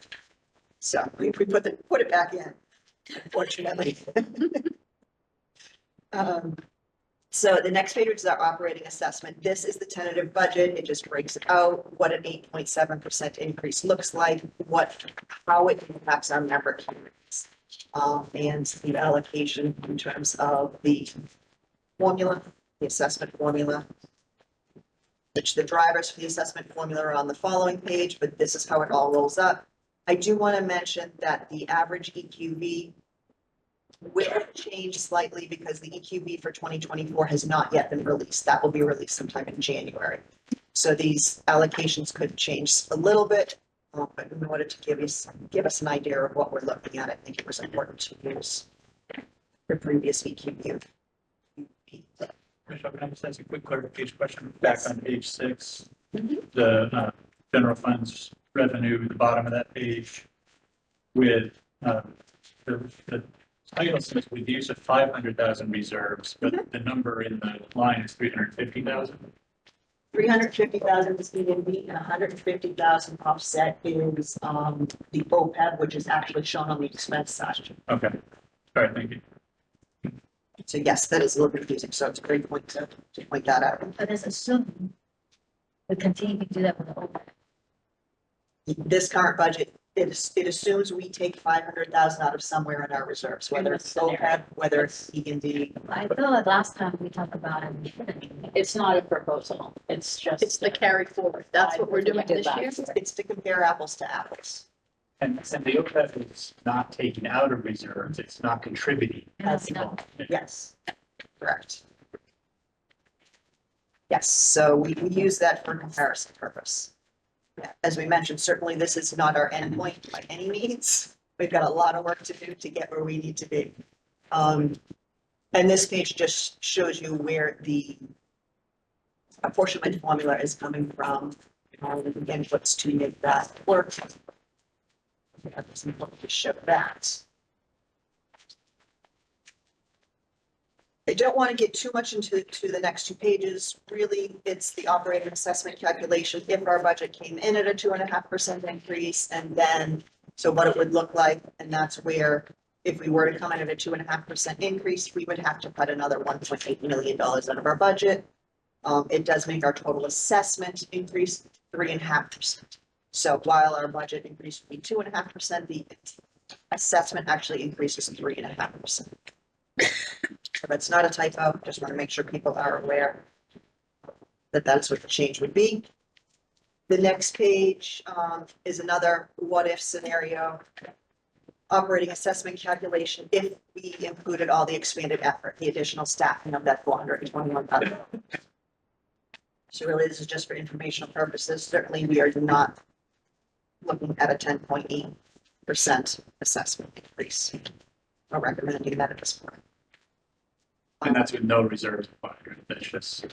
So we put it back in, unfortunately. So the next page is our operating assessment. This is the tentative budget. It just breaks out what an 8.7% increase looks like, how it impacts our member communities. And the allocation in terms of the formula, the assessment formula, which the drivers for the assessment formula are on the following page, but this is how it all rolls up. I do want to mention that the average EQV will change slightly because the EQV for 2024 has not yet been released. That will be released sometime in January. So these allocations could change a little bit, but in order to give us an idea of what we're looking at, I think it was important to use the previous EQV. Michelle, can I just ask a quick clarification question? Back Yes. on page 6, Mhm. the general funds revenue, at the bottom of that page with the title says with use of 500,000 reserves, but the number in the line is 350,000. 350,000 is EMV and 150,000 offset is the OPEB, which is actually shown on the expense side. Okay. All right, thank you. So yes, that is a little confusing. So it's a great point to point that out. But it's assuming we continue to do that with the OPEB. This current budget, it assumes we take 500,000 out of somewhere in our reserves, whether it's OPEB, whether it's EMD. I thought last time we talked about it, we shouldn't. It's not a proposal. It's just. It's the carry forward. That's what we're doing this year. It's to compare apples to apples. And the OPEB is not taken out of reserves, it's not contributing. That's not. Yes, correct. Yes, so we use that for comparison purpose. As we mentioned, certainly this is not our endpoint by any means. We've got a lot of work to do to get where we need to be. And this page just shows you where the apportionment formula is coming from. And again, what's to make that work. It's important to show that. I don't want to get too much into the next 2 pages. Really, it's the operating assessment calculation. If our budget came in at a 2.5% increase, and then, so what it would look like, and that's where, if we were to come in at a 2.5% increase, we would have to cut another $1.8 million out of our budget. It does make our total assessment increase 3.5%. So while our budget increase would be 2.5%, the assessment actually increases 3.5%. So that's not a typo. Just want to make sure people are aware that that's what the change would be. The next page is another what if scenario. Operating assessment calculation if we included all the expanded effort, the additional staffing of that 421,000. So really, this is just for informational purposes. Certainly, we are not looking at a 10.8% assessment increase. Or recommending that at this point. And that's with no reserves of 500, that's just.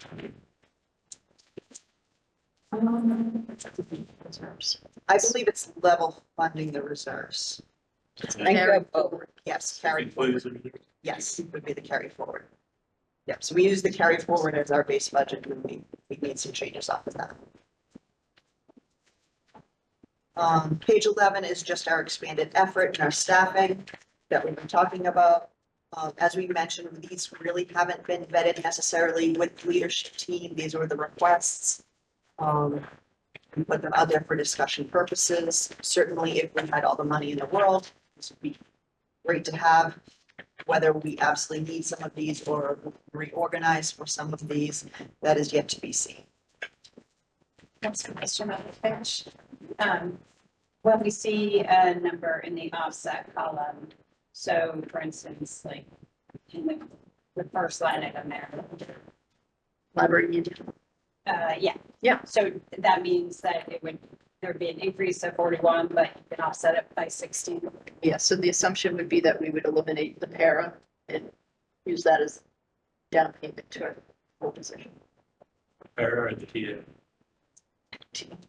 I believe it's level funding the reserves. Carry forward. Yes, carry Includes forward. the reserves. Yes, would be the carry forward. Yep, so we use the carry forward as our base budget and we made some changes off of that. Page 11 is just our expanded effort and our staffing that we've been talking about. As we mentioned, these really haven't been vetted necessarily with leadership team. These were the requests. We put them out there for discussion purposes. Certainly, if we had all the money in the world, this would be great to have. Whether we absolutely need some of these or reorganize for some of these, that is yet to be seen. That's a question on the page. When we see a number in the offset column, so for instance, like in the first line item there. Library media. Yeah. Yeah. So that means that there'd be an increase of 41, but you can offset it by 16. Yeah, so the assumption would be that we would eliminate the para and use that as down payment to our full position. Or the TA.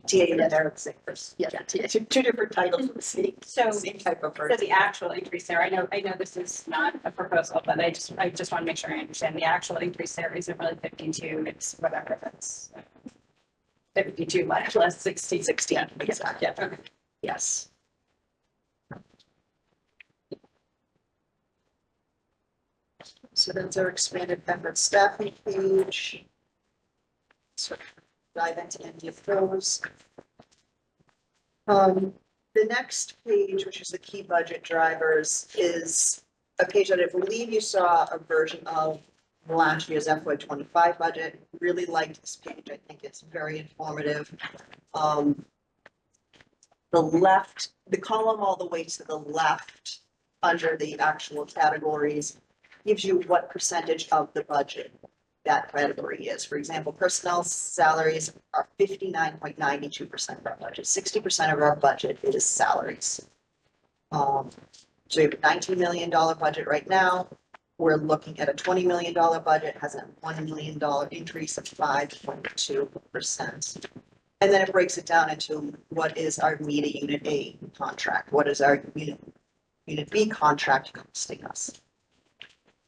TA and Eric Sickers. Yeah. Two different titles for the same, So same type of for person. the actual increase there, I know this is not a proposal, but I just want to make sure I understand the actual increase there isn't really 52, it's whatever, that's 52 less 60. 16, exactly. Yeah, okay. Yes. So that's our expanded effort staffing page. So dive into any of those. The next page, which is the key budget drivers, is a page that I believe you saw a version of last year's FY25 budget. Really liked this page. I think it's very informative. The left, the column all the way to the left, under the actual categories, gives you what percentage of the budget that category is. For example, personnel salaries are 59.92% of our budget. 60% of our budget is salaries. So we have a $19 million budget right now. We're looking at a $20 million budget, has a $1 million increase of 5.2%. And then it breaks it down into what is our media unit A contract? What is our unit B contract costing us?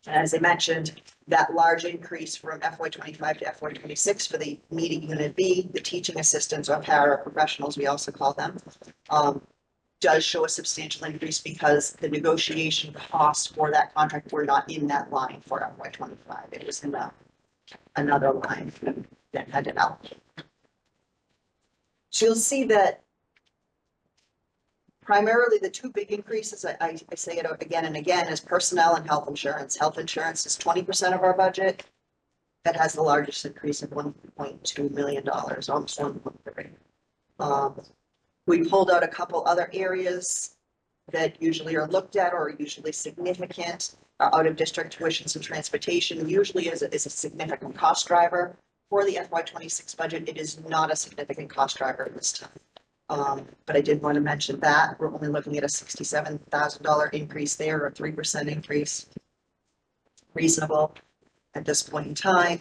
And as I mentioned, that large increase from FY25 to FY26 for the media unit B, the teaching assistants or paraprofessionals, we also call them, does show a substantial increase because the negotiation costs for that contract were not in that line for FY25. It was in another line that had it allocated. So you'll see that primarily the two big increases, I say it again and again, is personnel and health insurance. Health insurance is 20% of our budget. That has the largest increase of $1.2 million, almost 1.3. We pulled out a couple other areas that usually are looked at or are usually significant. Out of district tuitions and transportation usually is a significant cost driver. For the FY26 budget, it is not a significant cost driver this time. But I did want to mention that we're only looking at a $67,000 increase there, or a 3% increase. Reasonable at this point in time.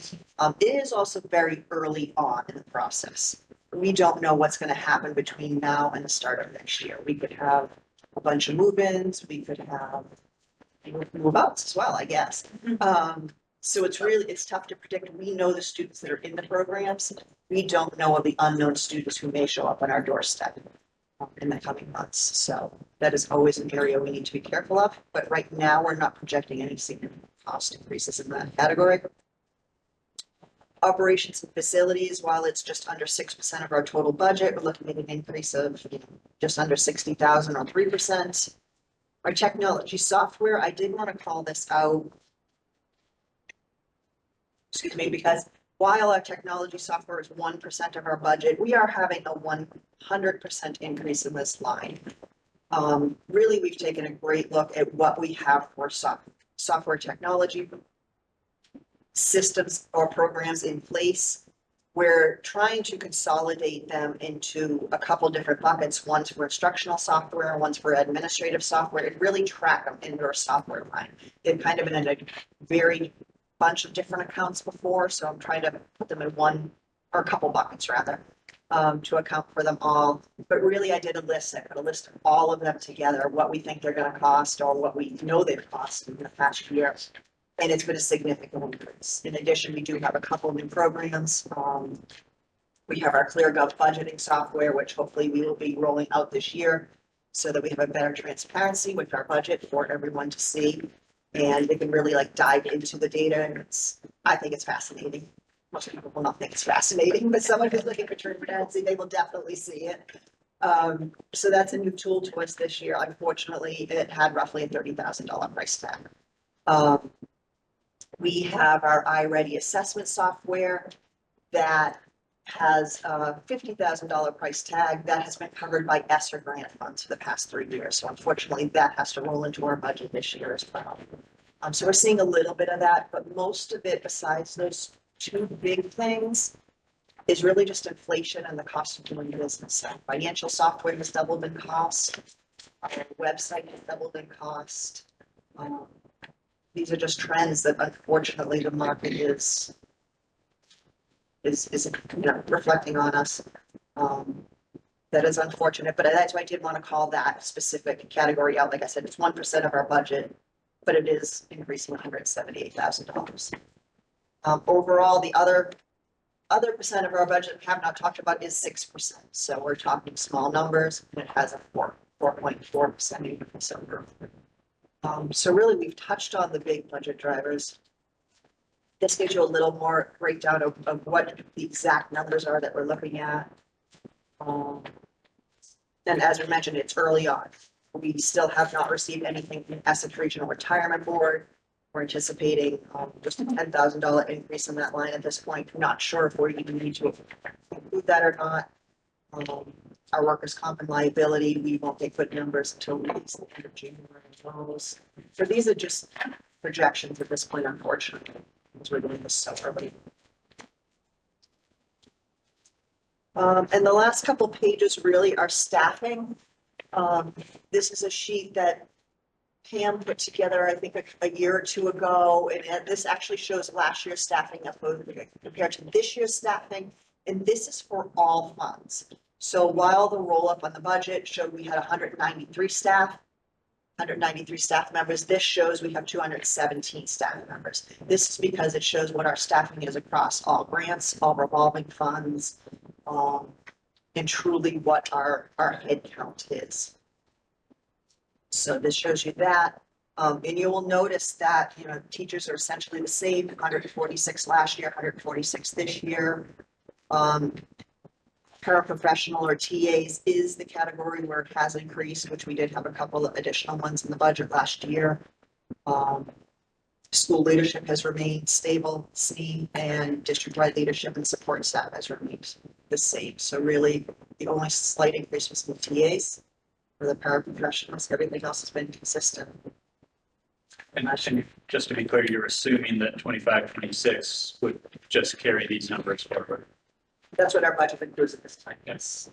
It is also very early on in the process. We don't know what's going to happen between now and the start of next year. We could have a bunch of move-ins, we could have move-outs as well, I guess. So it's tough to predict. We know the students that are in the programs. We don't know of the unknown students who may show up on our doorstep in the coming months. So that is always an area we need to be careful of. But right now, we're not projecting any significant cost increases in that category. Operations and facilities, while it's just under 6% of our total budget, we're looking at an increase of just under 60,000 or 3%. Our technology software, I did want to call this out. Excuse me, because while our technology software is 1% of our budget, we are having a 100% increase in this line. Really, we've taken a great look at what we have for software technology systems or programs in place. We're trying to consolidate them into a couple different buckets. One's for instructional software, one's for administrative software, and really track them in your software line. They've kind of been in a very bunch of different accounts before, so I'm trying to put them in one or a couple buckets rather, to account for them all. But really, I did a list. I put a list of all of them together, what we think they're going to cost or what we know they've cost in the past year. And it's been a significant increase. In addition, we do have a couple new programs. We have our ClearGov budgeting software, which hopefully we will be rolling out this year so that we have a better transparency with our budget for everyone to see. And they can really dive into the data, and I think it's fascinating. Most people will not think it's fascinating, but someone who's looking for transparency, they will definitely see it. So that's a new tool to us this year. Unfortunately, it had roughly a $30,000 price tag. We have our iReady assessment software that has a $50,000 price tag that has been covered by ESSER grant funds for the past 3 years. So unfortunately, that has to roll into our budget this year as well. So we're seeing a little bit of that, but most of it, besides those two big things, is really just inflation and the cost of doing business. So financial software has doubled in cost. Our website has doubled in cost. These are just trends that unfortunately the market is reflecting on us. That is unfortunate, but that's why I did want to call that specific category out. Like I said, it's 1% of our budget, but it is increasing $178,000. Overall, the other percent of our budget we have not talked about is 6%. So we're talking small numbers, and it has a 4.4% increase over So really, we've touched on the big budget drivers. This gives you a little more breakdown of what the exact numbers are that we're looking at. And as we mentioned, it's early on. We still have not received anything from Essex Regional Retirement Board. We're anticipating just a $10,000 increase in that line at this point. Not sure if we even need to include that or not. Our workers' comp and liability, we won't get good numbers until we release the end of January. So these are just projections at this point, unfortunately, because we're doing this so early. And the last couple pages really are staffing. This is a sheet that Pam put together, I think, a year or two ago, and this actually shows last year's staffing compared to this year's staffing, and this is for all funds. So while the roll-up on the budget showed we had 193 staff members, this shows we have 217 staff members. This is because it shows what our staffing is across all grants, all revolving funds, and truly what our head count is. So this shows you that. And you will notice that, you know, teachers are essentially the same, 146 last year, 146 this year. Paraprofessional or TAs is the category where it has increased, which we did have a couple of additional ones in the budget last year. School leadership has remained stable, SNE, and district-wide leadership and support staff has remained the same. So really, the only slight increase was in the TAs. For the paraprofessionals, everything else has been consistent. And just to be clear, you're assuming that 25, 26 would just carry these numbers forward. That's what our budget includes at this time. Yes.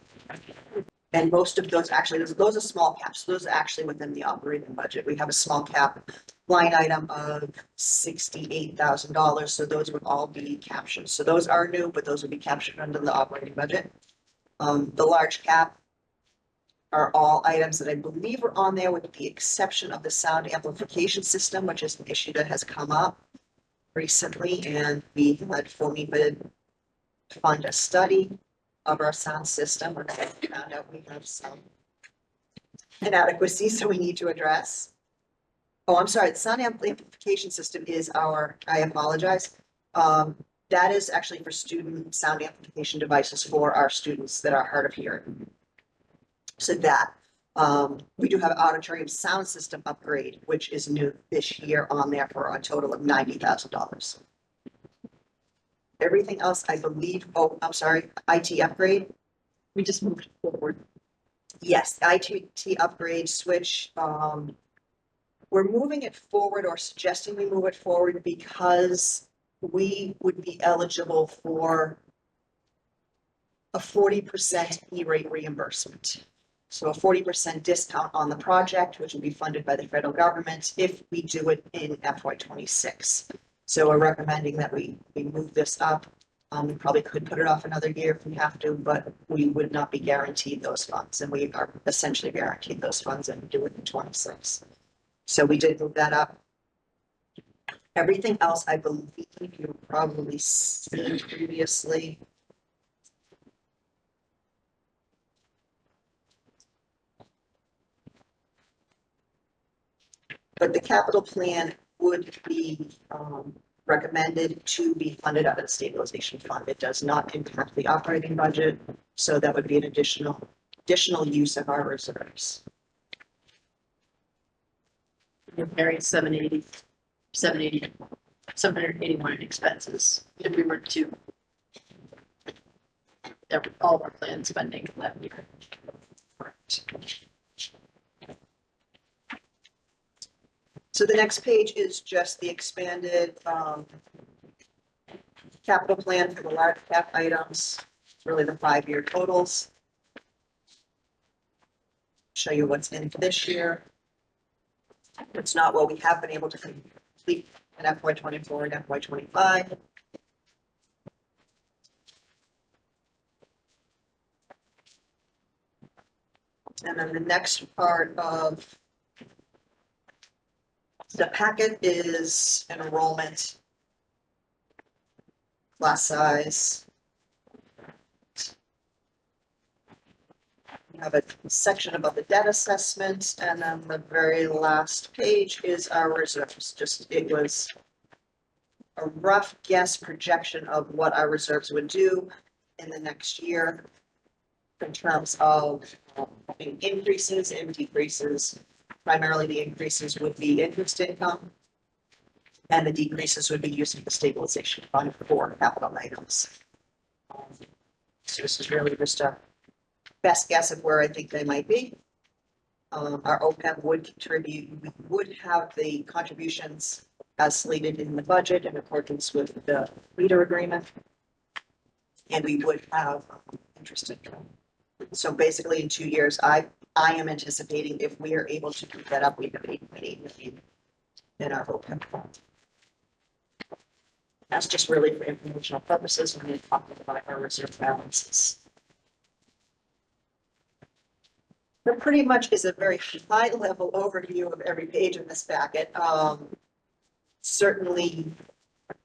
And most of those actually, those are small caps. Those are actually within the operating budget. We have a small cap line item of $68,000. So those would all be captured. So those are new, but those would be captured under the operating budget. The large cap are all items that I believe are on there with the exception of the sound amplification system, which is an issue that has come up recently. And we had FOMEPA fund a study of our sound system, and I found out we have some inadequacies that we need to address. Oh, I'm sorry, the sound amplification system is I apologize. That is actually for student sound amplification devices for our students that are hard of hearing. So that, we do have an auditorium sound system upgrade, which is new this year on there for a total of $90,000. Everything else, I believe, oh, I'm sorry, IT upgrade. We just moved forward. Yes, IT upgrade switch. We're moving it forward or suggesting we move it forward because we would be eligible for a 40% E-rate reimbursement. So a 40% discount on the project, which will be funded by the federal government if we do it in FY26. So we're recommending that we move this up. We probably could put it off another year if we have to, but we would not be guaranteed those funds, and we are essentially guaranteed those funds and do it in 26. So we did move that up. Everything else, I believe you've probably seen previously. But the capital plan would be recommended to be funded out of the stabilization fund. It does not impact the operating budget, so that would be an additional use of our reserves. We're carrying 781 in expenses if we were to all of our planned spending that year. So the next page is just the expanded capital plan for the large cap items. It's really the 5-year totals. Show you what's in for this year. It's not what we have been able to complete in FY24 and FY25. And then the next part of the packet is enrollment, class size, have a section about the debt assessment, and then the very last page is our reserves. It was a rough guess projection of what our reserves would do in the next year in terms of increases and decreases. Primarily, the increases would be interest income, and the decreases would be used for the stabilization fund for capital items. So this is really just a best guess of where I think they might be. Our OPEB would contribute, we would have the contributions as slated in the budget in accordance with the leader agreement. And we would have interest income. So basically in 2 years, I am anticipating if we are able to keep that up, we have 8.8 million in our OPEB fund. That's just really for informational purposes when we talk about our reserve balances. There pretty much is a very high level overview of every page in this packet. Certainly,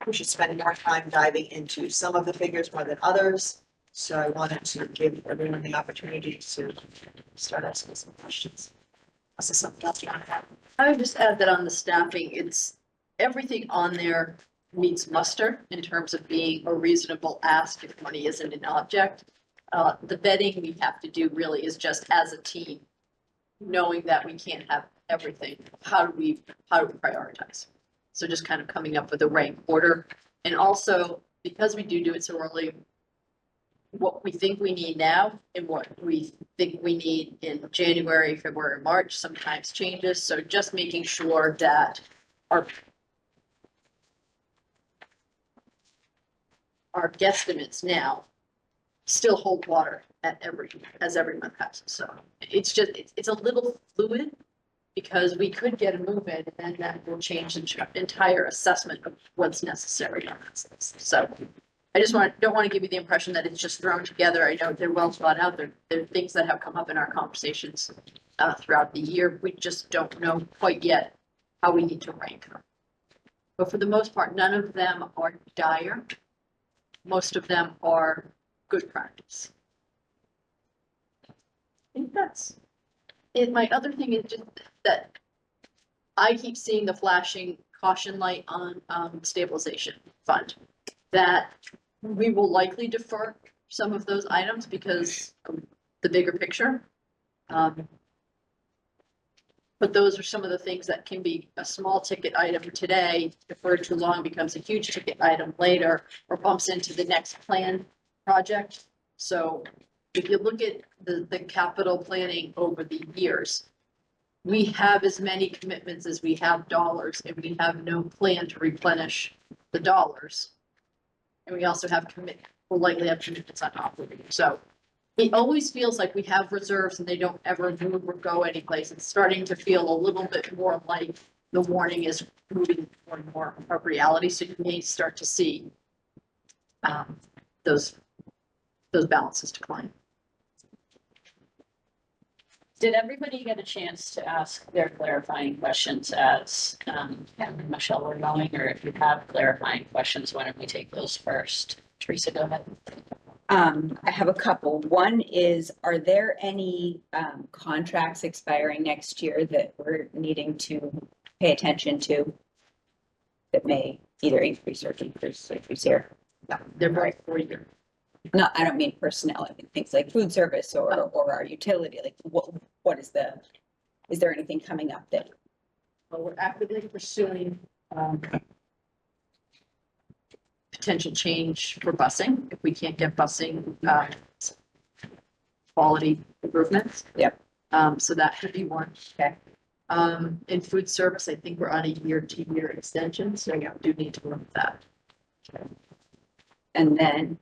we should spend more time diving into some of the figures more than others. So I wanted to give everyone the opportunity to start asking some questions. This is something else you want to have. I would just add that on the staffing, it's, everything on there meets muster in terms of being a reasonable ask if money isn't an object. The vetting we have to do really is just as a team, knowing that we can't have everything. How do we prioritize? So just kind of coming up with a rank order. And also, because we do it so early, what we think we need now and what we think we need in January, February, March sometimes changes. So just making sure that our guesstimates now still hold water as every month passes. So it's a little fluid because we could get a move in and then that will change the entire assessment of what's necessary on this list. So I just don't want to give you the impression that it's just thrown together. I know they're well thought out. There are things that have come up in our conversations throughout the year. We just don't know quite yet how we need to rank them. But for the most part, none of them are dire. Most of them are good practice. I think that's it. My other thing is just that I keep seeing the flashing caution light on stabilization fund, that we will likely defer some of those items because of the bigger picture. But those are some of the things that can be a small ticket item today, deferred too long becomes a huge ticket item later, or bumps into the next plan project. So if you look at the capital planning over the years, we have as many commitments as we have dollars, and we have no plan to replenish the dollars. And we also have we'll likely have commitments on operating. So it always feels like we have reserves and they don't ever move or go anyplace. It's starting to feel a little bit more like the warning is moving more and more of reality. So you may start to see those balances decline. Did everybody get a chance to ask their clarifying questions as Pam and Michelle were going, or if you have clarifying questions, why don't we take those first? Teresa, go ahead. I have a couple. One is, are there any contracts expiring next year that we're needing to pay attention to that may either increase or decrease here? No, they're very 4-year. No, I don't mean personnel. I mean things like food service or our utility. Like what is there anything coming up that? Well, we're actively pursuing potential change for busing if we can't get busing quality improvements. Yep. So that could be one. Okay. In food service, I think we're on a year-to-year extension, so we do need to look at that. And then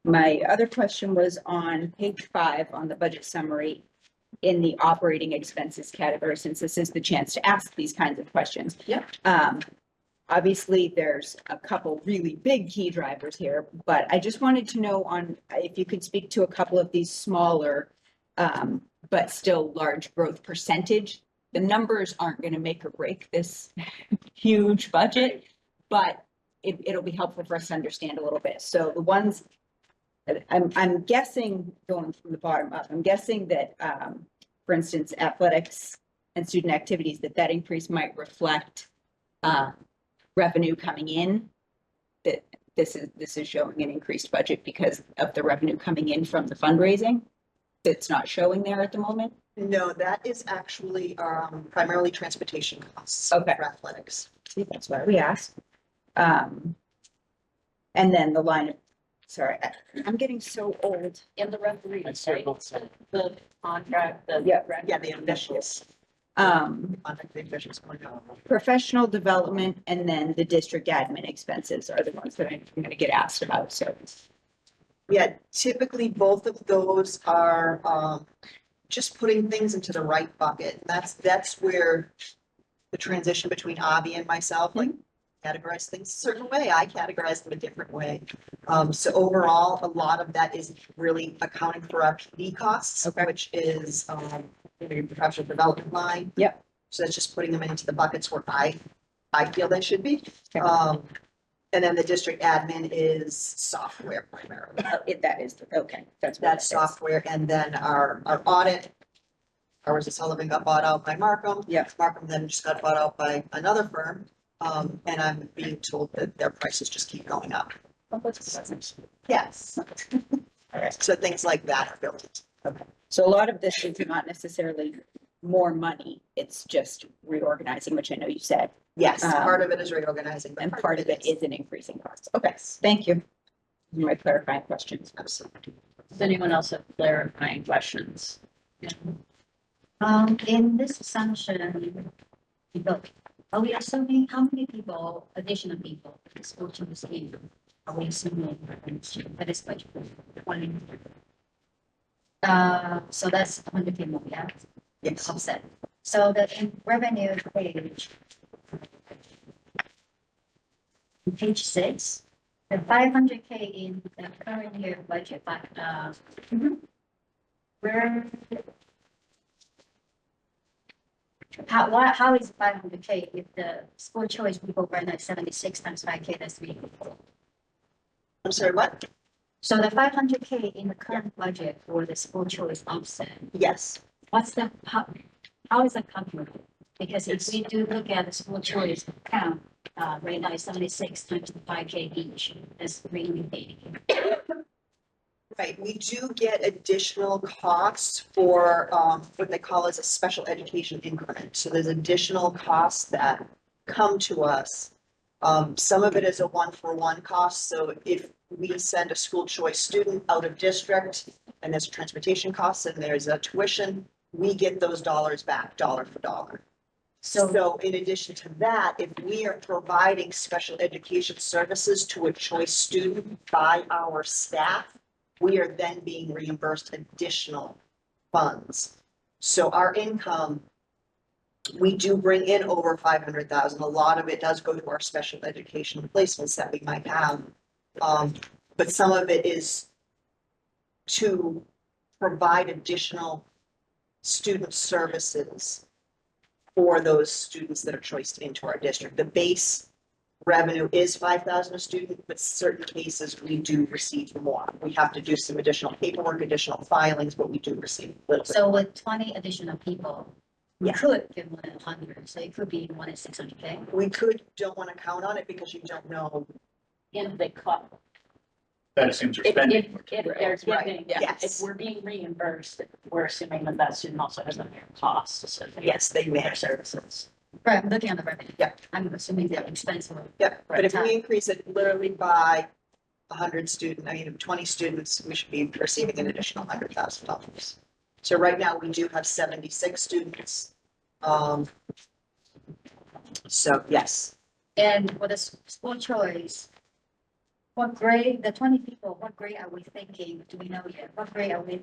my other question was on page 5 on the budget summary in the operating expenses category, since this is the chance to ask these kinds of questions. Yeah. Obviously, there's a couple really big key drivers here, but I just wanted to know if you could speak to a couple of these smaller, but still large growth percentage. The numbers aren't going to make or break this huge budget, but it'll be helpful for us to understand a little bit. So the ones I'm guessing, going from the bottom up, I'm guessing that, for instance, athletics and student activities, that increase might reflect revenue coming in. That this is showing an increased budget because of the revenue coming in from the fundraising. That's not showing there at the moment. No, that is actually primarily transportation costs. Okay. For athletics. See, that's why we asked. And then the line, sorry, I'm getting so old. In the referees, right? The contract, the. Yeah. Yeah, the officials. Contact the officials going on. Professional development and then the district admin expenses are the ones that I'm gonna get asked about, so. Yeah, typically both of those are just putting things into the right bucket. That's where the transition between Avi and myself, like categorize things a certain way. I categorize them a different way. So overall, a lot of that is really accounting for our PD costs, which is your professional development line. Yep. So that's just putting them into the buckets where I feel they should be. Okay. And then the district admin is software primarily. That is, okay, that's. what That's it is. software, and then our audit. Ours is Sullivan got bought out by Markham. Yeah. Markham then just got bought out by another firm. And I'm being told that their prices just keep going up. Yes. So things like that are built. So a lot of this is not necessarily more money, it's just reorganizing, which I know you said, Yes, part of it is reorganizing. but and part of it is an increasing cost. Okay, Yes, thank you. My clarifying questions. absolutely. Does anyone else have clarifying questions? In this assumption, people, are we assuming how many people, additional people, is coaching the scheme? Are we assuming that is budget? 20? So that's 100 people, yeah, Yes. offset. So the revenue page, page 6, the 500K in the current year budget, but where? How is 500K if the school choice people right now is 76 times 5K, that's 3. I'm sorry, what? So the 500K in the current budget for the school choice offset, Yes. what's the, how is that calculated? Because if we do look at the school choice count, right now it's 76 times the 5K each, that's 380. Right, we do get additional costs for what they call as a special education increment. So there's additional costs that come to us. Some of it is a one-for-one cost. So if we send a school choice student out of district and there's transportation costs and there's a tuition, we get those dollars back, dollar for dollar. So in addition to that, if we are providing special education services to a choice student by our staff, we are then being reimbursed additional funds. So our income, we do bring in over 500,000. A lot of it does go to our special education placements that we might have. But some of it is to provide additional student services for those students that are choiced into our district. The base revenue is 5,000 a student, but certain cases we do receive more. We have to do some additional paperwork, additional filings, but we do receive a little bit. So with 20 additional people, we Yeah. could give more than 100, so it could be more than 600K. We don't want to count on it because you don't know. If they cut, That assumes we're if spending. more. they're Right, giving, yes. if we're being reimbursed, we're assuming that that student also has a higher cost associated Yes, they with may. their services. Right, I'm looking at the revenue. Yeah. I'm assuming the expense will. Yep, but if Right. we increase it literally by 100 students, 20 students, we should be receiving an additional $100,000. So right now, we do have 76 students. So yes, And for the school choice, what grade, the 20 people, what grade are we thinking? Do we know yet? What grade are we?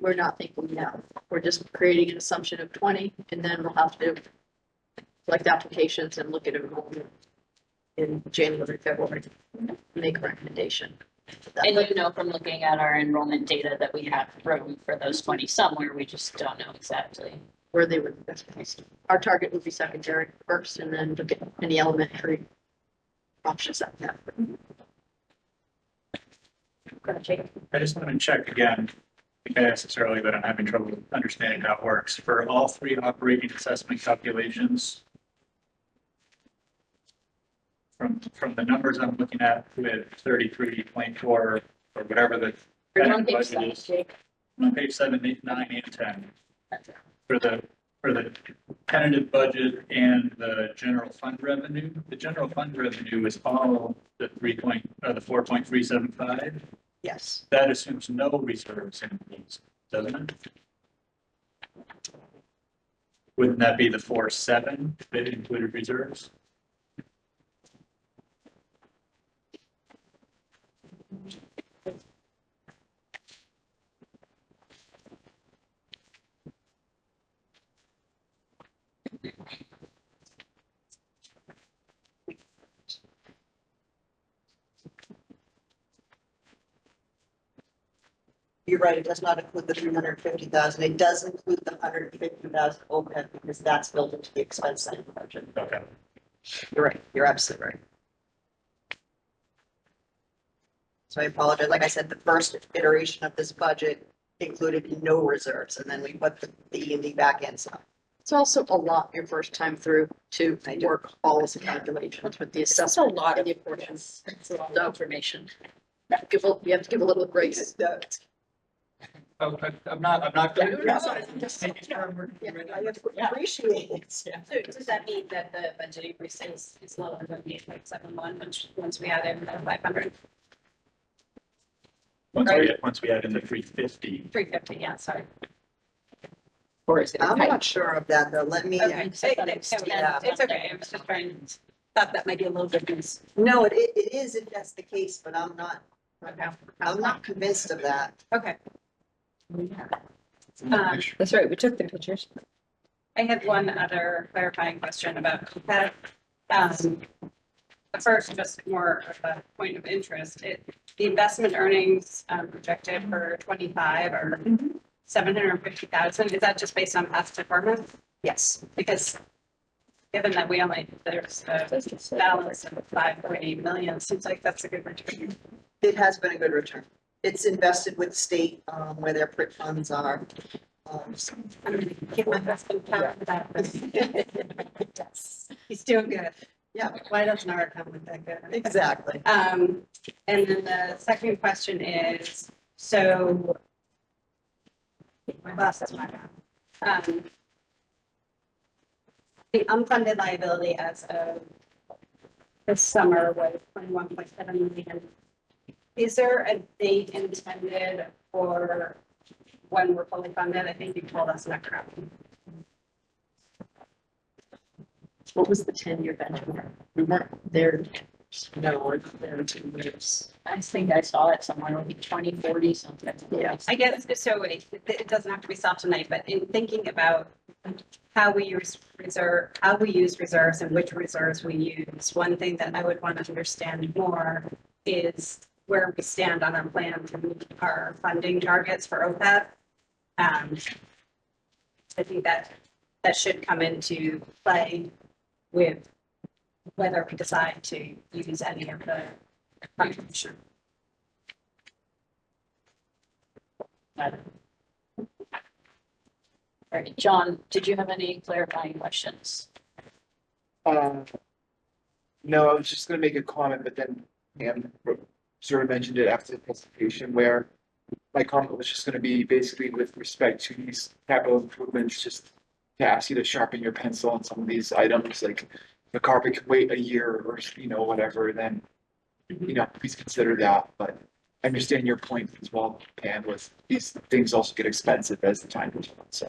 We're not thinking now. We're just creating an assumption of 20, and then we'll have to collect applications and look at enrollment in January, February, make a recommendation. And you know from looking at our enrollment data that we have room for those 20 somewhere, we just don't know exactly. Where they would be best placed. Our target would be secondary first, and then look at any elementary options that we have. I just want to check again. I think I asked this earlier, but I'm having trouble understanding how it works. For all three operating assessment calculations, from the numbers I'm looking at with 33.4 or whatever the Are you on tentative page budget seven, is, Jake? on page 7, 8, 9, and 10. For the tentative budget and the general fund revenue, the general fund revenue is all the 4.375. Yes. That assumes no reserves in these, doesn't it? Wouldn't that be the 4.7 that included reserves? You're right, it does not include the 350,000. It does include the 150,000 OPEB because that's built into the expense side of the budget. Okay. You're right. You're absolutely right. So I apologize. Like I said, the first iteration of this budget included no reserves, and then we put the E and D back in. So It's also a lot your first time through to work all of the calculations with the assessment. It's a lot and of- the apportions. It's a lot of information. You have to give a little grace. Oh, I'm not. Yeah. Just making sure I'm working right I now. appreciate it. So does that mean that the budget increase is lower than the 8.71 once we add in the 500? Once we add in the 350. 350, yeah, sorry. Or is it? I'm not sure of that though. Let me. Okay, so that it's- Yeah. it's okay, I was just trying, thought that might be a little difference. No, it is if that's the case, but I'm not Okay. convinced of that. Okay. That's right, we took the pictures. I had one other clarifying question about that. First, just more of a point of interest, the investment earnings projected for 25 are 750,000. Is that just based on past performance? Yes. Because given that there's a balance of 5.8 million, seems like that's a good return. It has been a good return. It's invested with the state, where their PRIT funds are. I'm gonna give my husband pound for that. He's doing good. Yeah, Why doesn't our come with that good? exactly. And then the second question is, so. My boss is my bad. The unfunded liability as of this summer was 21.7 million. Is there a date intended for when we're fully funded? I think you told us that correctly. What was the 10-year benchmark? We weren't there. No, we're not there in 2 years. I think I saw it somewhere, like 2040 something. Yeah. I guess, so it doesn't have to be solved tonight, but in thinking about how we use reserves and which reserves we use, one thing that I would want to understand more is where we stand on our plan to meet our funding targets for OPEB. I think that should come into play with whether we decide to use any of the contribution. All right, John, did you have any clarifying questions? No, I was just gonna make a comment, but then Pam sort of mentioned it after the presentation where my comment was just gonna be basically with respect to these capital improvements, just to ask you to sharpen your pencil on some of these items, like the carpet can wait a year or, whatever, then, please consider that, but I understand your point as well, Pam, with these things also get expensive as the time goes on, so.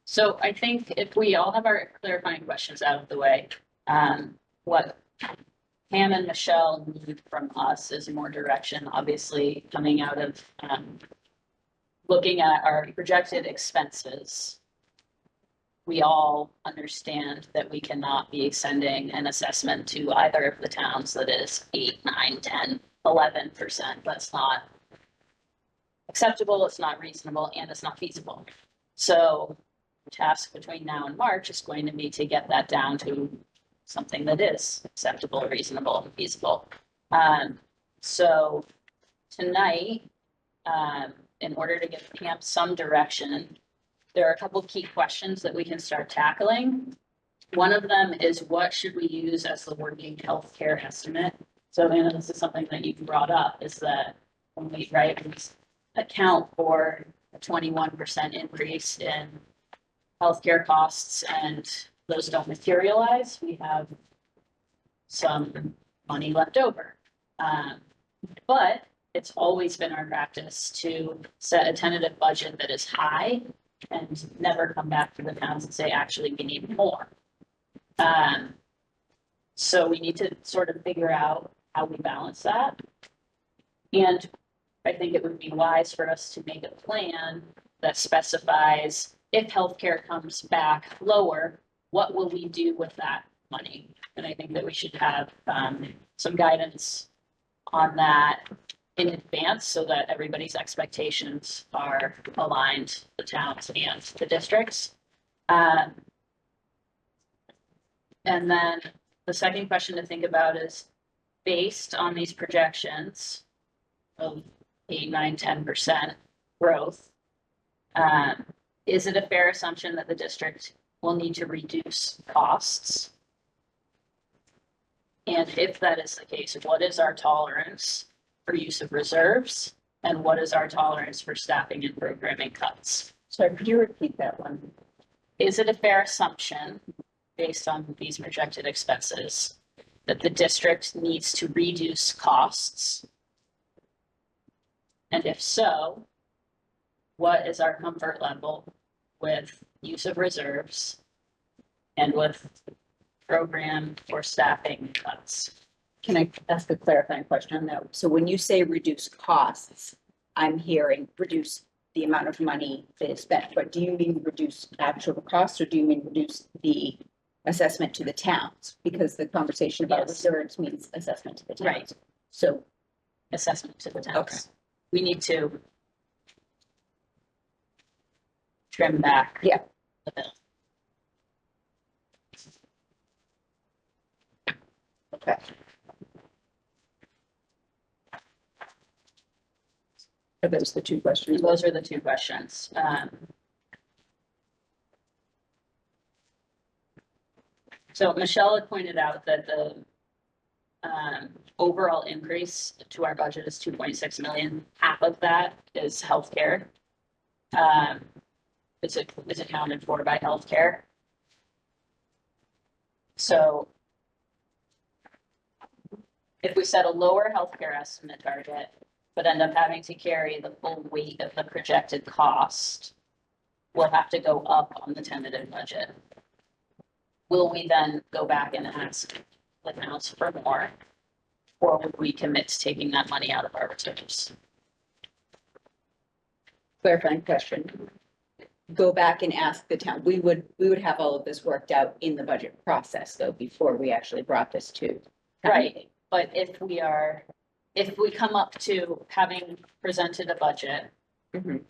So I think if we all have our clarifying questions out of the way, what Pam and Michelle need from us is more direction, obviously coming out of looking at our projected expenses. We all understand that we cannot be sending an assessment to either of the towns that is 8, 9, 10, 11%. That's not acceptable, it's not reasonable, and it's not feasible. So the task between now and March is going to be to get that down to something that is acceptable, reasonable, and feasible. So tonight, in order to give Pam some direction, there are a couple of key questions that we can start tackling. One of them is what should we use as the working healthcare estimate? So Anna, this is something that you've brought up, is that when we, right, we account for a 21% increase in healthcare costs and those don't materialize, we have some money left over. But it's always been our practice to set a tentative budget that is high and never come back to the towns and say, actually, we need more. So we need to sort of figure out how we balance that. And I think it would be wise for us to make a plan that specifies if healthcare comes back lower, what will we do with that money? And I think that we should have some guidance on that in advance so that everybody's expectations are aligned, the towns and the districts. And then the second question to think about is, based on these projections of 8, 9, 10% growth, is it a fair assumption that the district will need to reduce costs? And if that is the case, what is our tolerance for use of reserves? And what is our tolerance for staffing and programming cuts? Sorry, could you repeat that one? Is it a fair assumption, based on these projected expenses, that the district needs to reduce costs? And if so, what is our comfort level with use of reserves and with program or staffing cuts? Can I ask a clarifying question on that? So when you say reduce costs, I'm hearing reduce the amount of money that is spent, but do you mean reduce actual costs or do you mean reduce the assessment to the towns? Because the conversation about Yes. reserves means assessment to the towns. Right. So, Assessment to the towns. Okay. We need to trim back. Yeah. The bill. okay. Are those the two questions? Those are the two questions. So Michelle had pointed out that the overall increase to our budget is 2.6 million. Half of that is healthcare. It's accounted for by healthcare. So if we set a lower healthcare estimate target, but end up having to carry the full weight of the projected cost, we'll have to go up on the tentative budget. Will we then go back and ask the towns for more? Or would we commit to taking that money out of our reserves? Clarifying question. Go back and ask the town. We would have all of this worked out in the budget process though, before we actually brought this to. town Right. meeting. But if we come up to having presented a budget Mhm.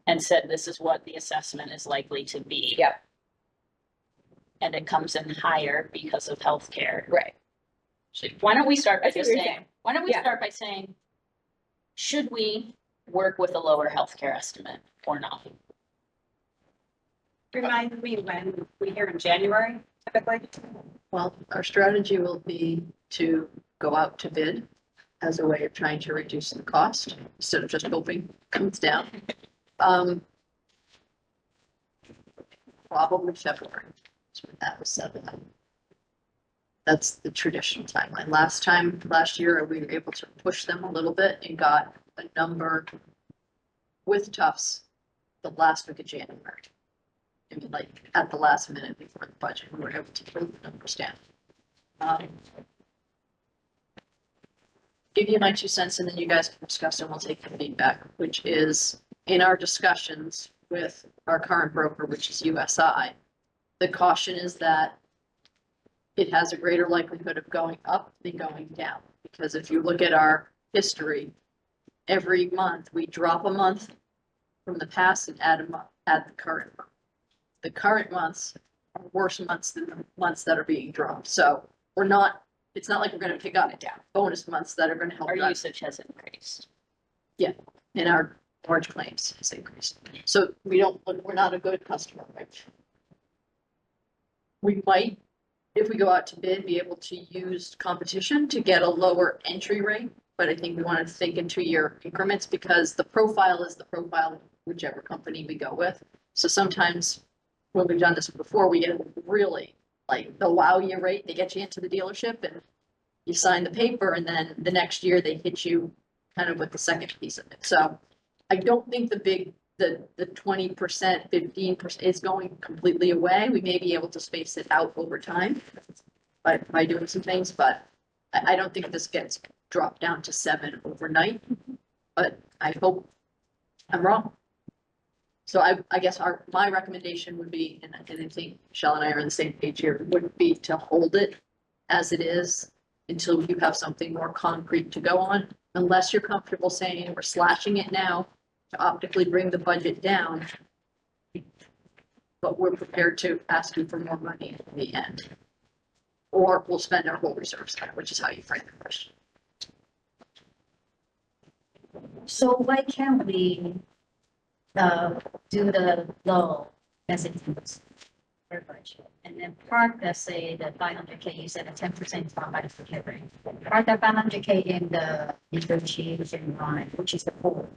and said this is what the assessment is likely to be. Yep. And it comes in higher because of healthcare. Right. Why don't we start by I see just what you're saying, saying. why don't we Yeah. start by saying, should we work with a lower healthcare estimate or not? Remind me when we hear in January, typically. Well, our strategy will be to go out to bid as a way of trying to reduce the cost instead of just hoping it comes down. Probably February. So that was 7. That's the traditional timeline. Last year, we were able to push them a little bit and got a number with Tufts the last week of January. I mean, like at the last minute before the budget, we were able to pull the numbers down. Give you my 2 cents and then you guys can discuss and we'll take the feedback, which is in our discussions with our current broker, which is USI. The caution is that it has a greater likelihood of going up than going down. Because if you look at our history, every month we drop a month from the past and add a month, add the current month. The current months are worse months than the months that are being dropped. So it's not like we're gonna pick up bonus months that are gonna help Our us. usage has increased. And our large claims has increased. So we're not a good customer, right? We might, if we go out to bid, be able to use competition to get a lower entry rate. But I think we want to think in 2-year increments because the profile is the profile, whichever company we go with. So sometimes when we've done this before, we get really like the wow year rate, they get you into the dealership and you sign the paper and then the next year they hit you kind of with the second piece of it. So I don't think the 20%, 15% is going completely away. We may be able to space it out over time by doing some things, but I don't think this gets dropped down to 7 overnight. But I hope I'm wrong. So I guess my recommendation would be, and I think Michelle and I are on the same page here, would be to hold it as it is until you have something more concrete to go on, unless you're comfortable saying we're slashing it now to optically bring the budget down. But we're prepared to ask you for more money in the end. Or we'll spend our whole reserves, which is how you frame the question. So why can't we do the low as it is per budget? And then park, let's say the 500K, you said a 10% is not by the procurement. Park that 500K in the negotiation line, which is the pool,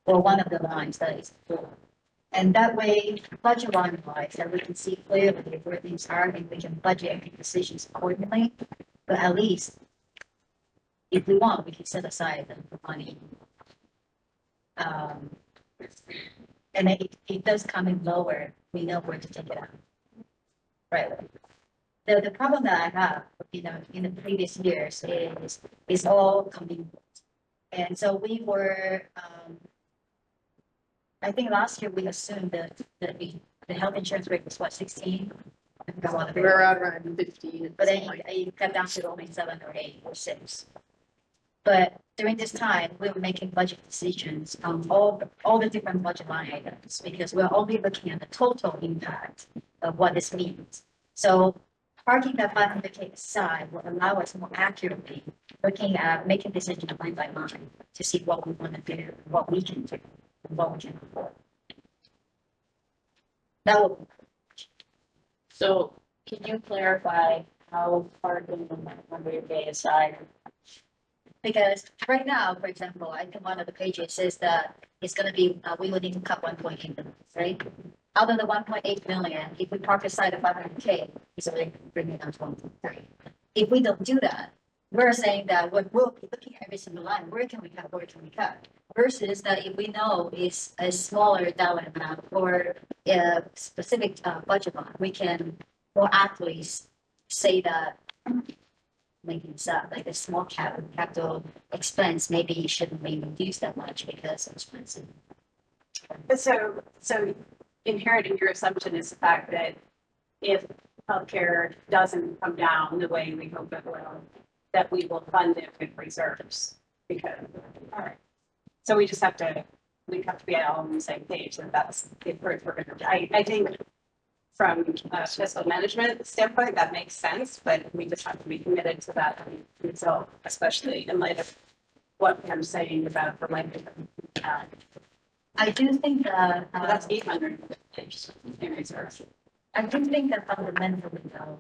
or one of the lines that is the pool. And that way, budget line wise, that we can see clearly where things are and we can budget and make decisions accordingly. But at least, if we want, we can set aside the money. And it does come in lower, we know where to take it out. Right. The problem that I have, in the previous years is all coming. And so we were, I think last year we assumed that the health insurance rate was what, 16? We're out around 15. But then it got down to only 7 or 8 or 6. But during this time, we were making budget decisions on all the different budget line items because we're only looking at the total impact of what this means. So parking that 500K aside will allow us more accurately looking at making decisions line by line to see what we want to do, what we can do, and what we can afford. That will. So can you clarify how parking the 500K aside? Because right now, for example, I think one of the pages says that it's gonna be, we will need to cut 1.8 million, right? Out of the 1.8 million, if we park aside the 500K, it's already bringing it down to 1.3. If we don't do that, we're saying that we'll be looking at every single line, where can we cut, where can we cut? Versus that if we know it's a smaller dollar amount or a specific budget line, we can more aptly say that making this up, like a small capital expense, maybe you shouldn't be reduced that much because it's expensive. But so inherent in your assumption is the fact that if healthcare doesn't come down the way we hope it will, that we will fund it with reserves. Because, all right. So we have to be all on the same page that that's the approach we're gonna do. I think from a fiscal management standpoint, that makes sense, but we just have to be committed to that result, especially in light of what I'm saying about the length of I do think that That's 800 in reserve. I do think that fundamentally though,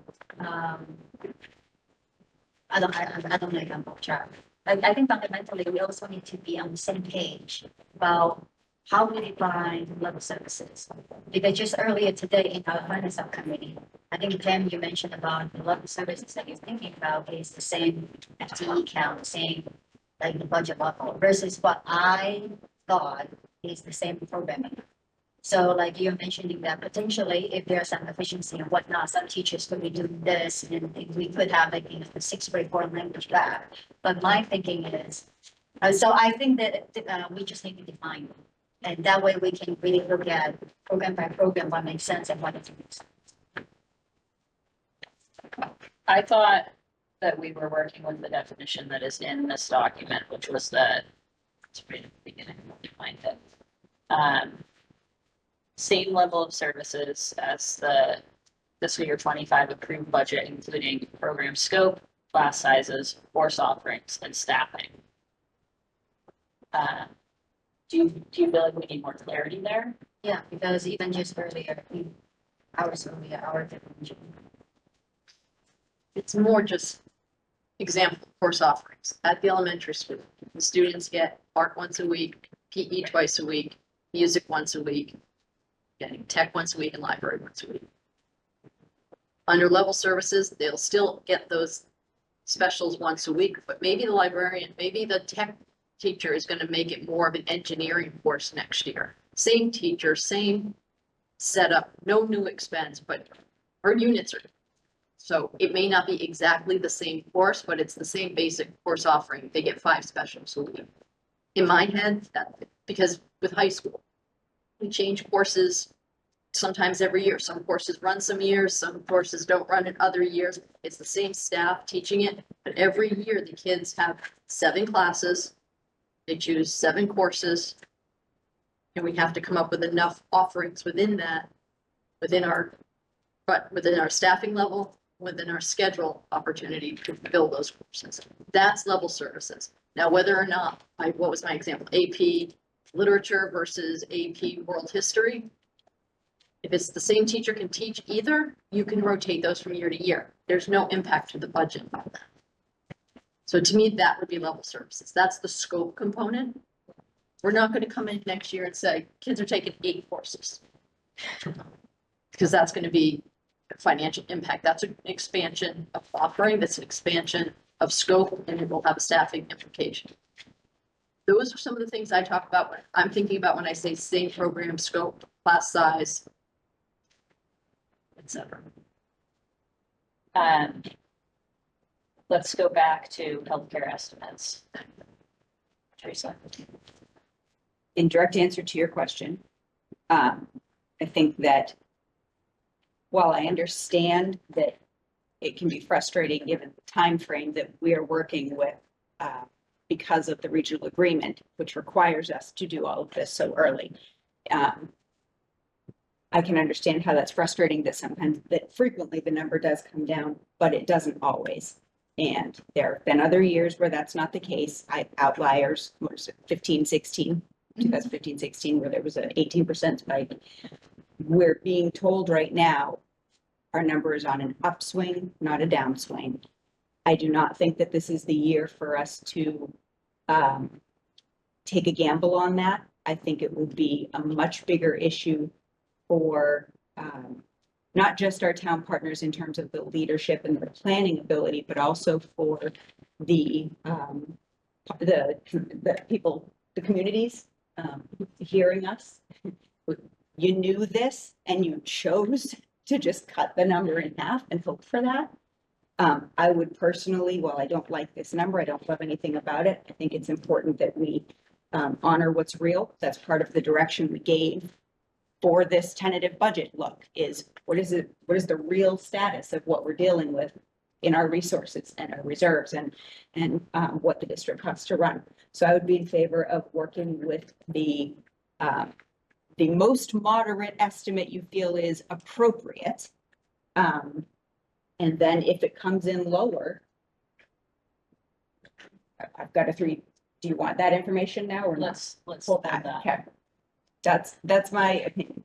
I don't know if I'm off track. I think fundamentally we also need to be on the same page about how we define level services. Because just earlier today in our finance subcommittee, I think Pam, you mentioned about the level services that you're thinking about is the same FTE count, same like the budget level versus what I thought is the same programming. So like you're mentioning that potentially if there's some efficiency and whatnot, some teachers could be doing this and we could have like, the 6th grade foreign language back. But my thinking is, so I think that we just need to define them. And that way we can really look at program by program, what makes sense and what doesn't make sense. I thought that we were working with the definition that is in this document, which was that, it's right at the beginning, let me find it. Same level of services as the fiscal year 25 approved budget, including program scope, class sizes, course offerings, and staffing. Do you feel like we need more clarity there? Yeah, because even just earlier, hours earlier, our definition. It's more just example course offerings. At the elementary school, the students get art once a week, PE twice a week, music once a week, getting tech once a week, and library once a week. Under level services, they'll still get those specials once a week, but maybe the librarian, maybe the tech teacher is going to make it more of an engineering course next year. Same teacher, same setup, no new expense, but her units are. So it may not be exactly the same course, but it's the same basic course offering. They get 5 specials a week. In my head, because with high school, we change courses sometimes every year. Some courses run some years, some courses don't run in other years. It's the same staff teaching it, but every year the kids have 7 classes. They choose 7 courses. And we have to come up with enough offerings within that, within our staffing level, within our schedule opportunity to fill those courses. That's level services. Now, whether or not, what was my example? AP literature versus AP world history. If it's the same teacher can teach either, you can rotate those from year to year. There's no impact to the budget on that. So to me, that would be level services. That's the scope component. We're not going to come in next year and say, kids are taking 8 courses. Because that's going to be a financial impact. That's an expansion of offering, that's an expansion of scope, and it will have a staffing implication. Those are some of the things I talk about when I'm thinking about when I say same program, scope, class size, etc. Let's go back to healthcare estimates. Teresa. In direct answer to your question, I think that while I understand that it can be frustrating given the time frame that we are working with because of the regional agreement, which requires us to do all of this so early. I can understand how that's frustrating that frequently the number does come down, but it doesn't always. And there have been other years where that's not the case. Outliers, what is it, 2015, 16, where there was an 18% spike. We're being told right now, our number is on an upswing, not a downswing. I do not think that this is the year for us to take a gamble on that. I think it would be a much bigger issue for not just our town partners in terms of the leadership and the planning ability, but also for the people, the communities hearing us. You knew this and you chose to just cut the number in half and hope for that. I would personally, while I don't like this number, I don't love anything about it. I think it's important that we honor what's real. That's part of the direction we gave for this tentative budget look is what is the real status of what we're dealing with in our resources and our reserves and what the district has to run. So I would be in favor of working with the most moderate estimate you feel is appropriate. And then if it comes in lower, I've got a 3. Do you want that information now or not? Let's Pull pull that. that. Okay. That's my opinion.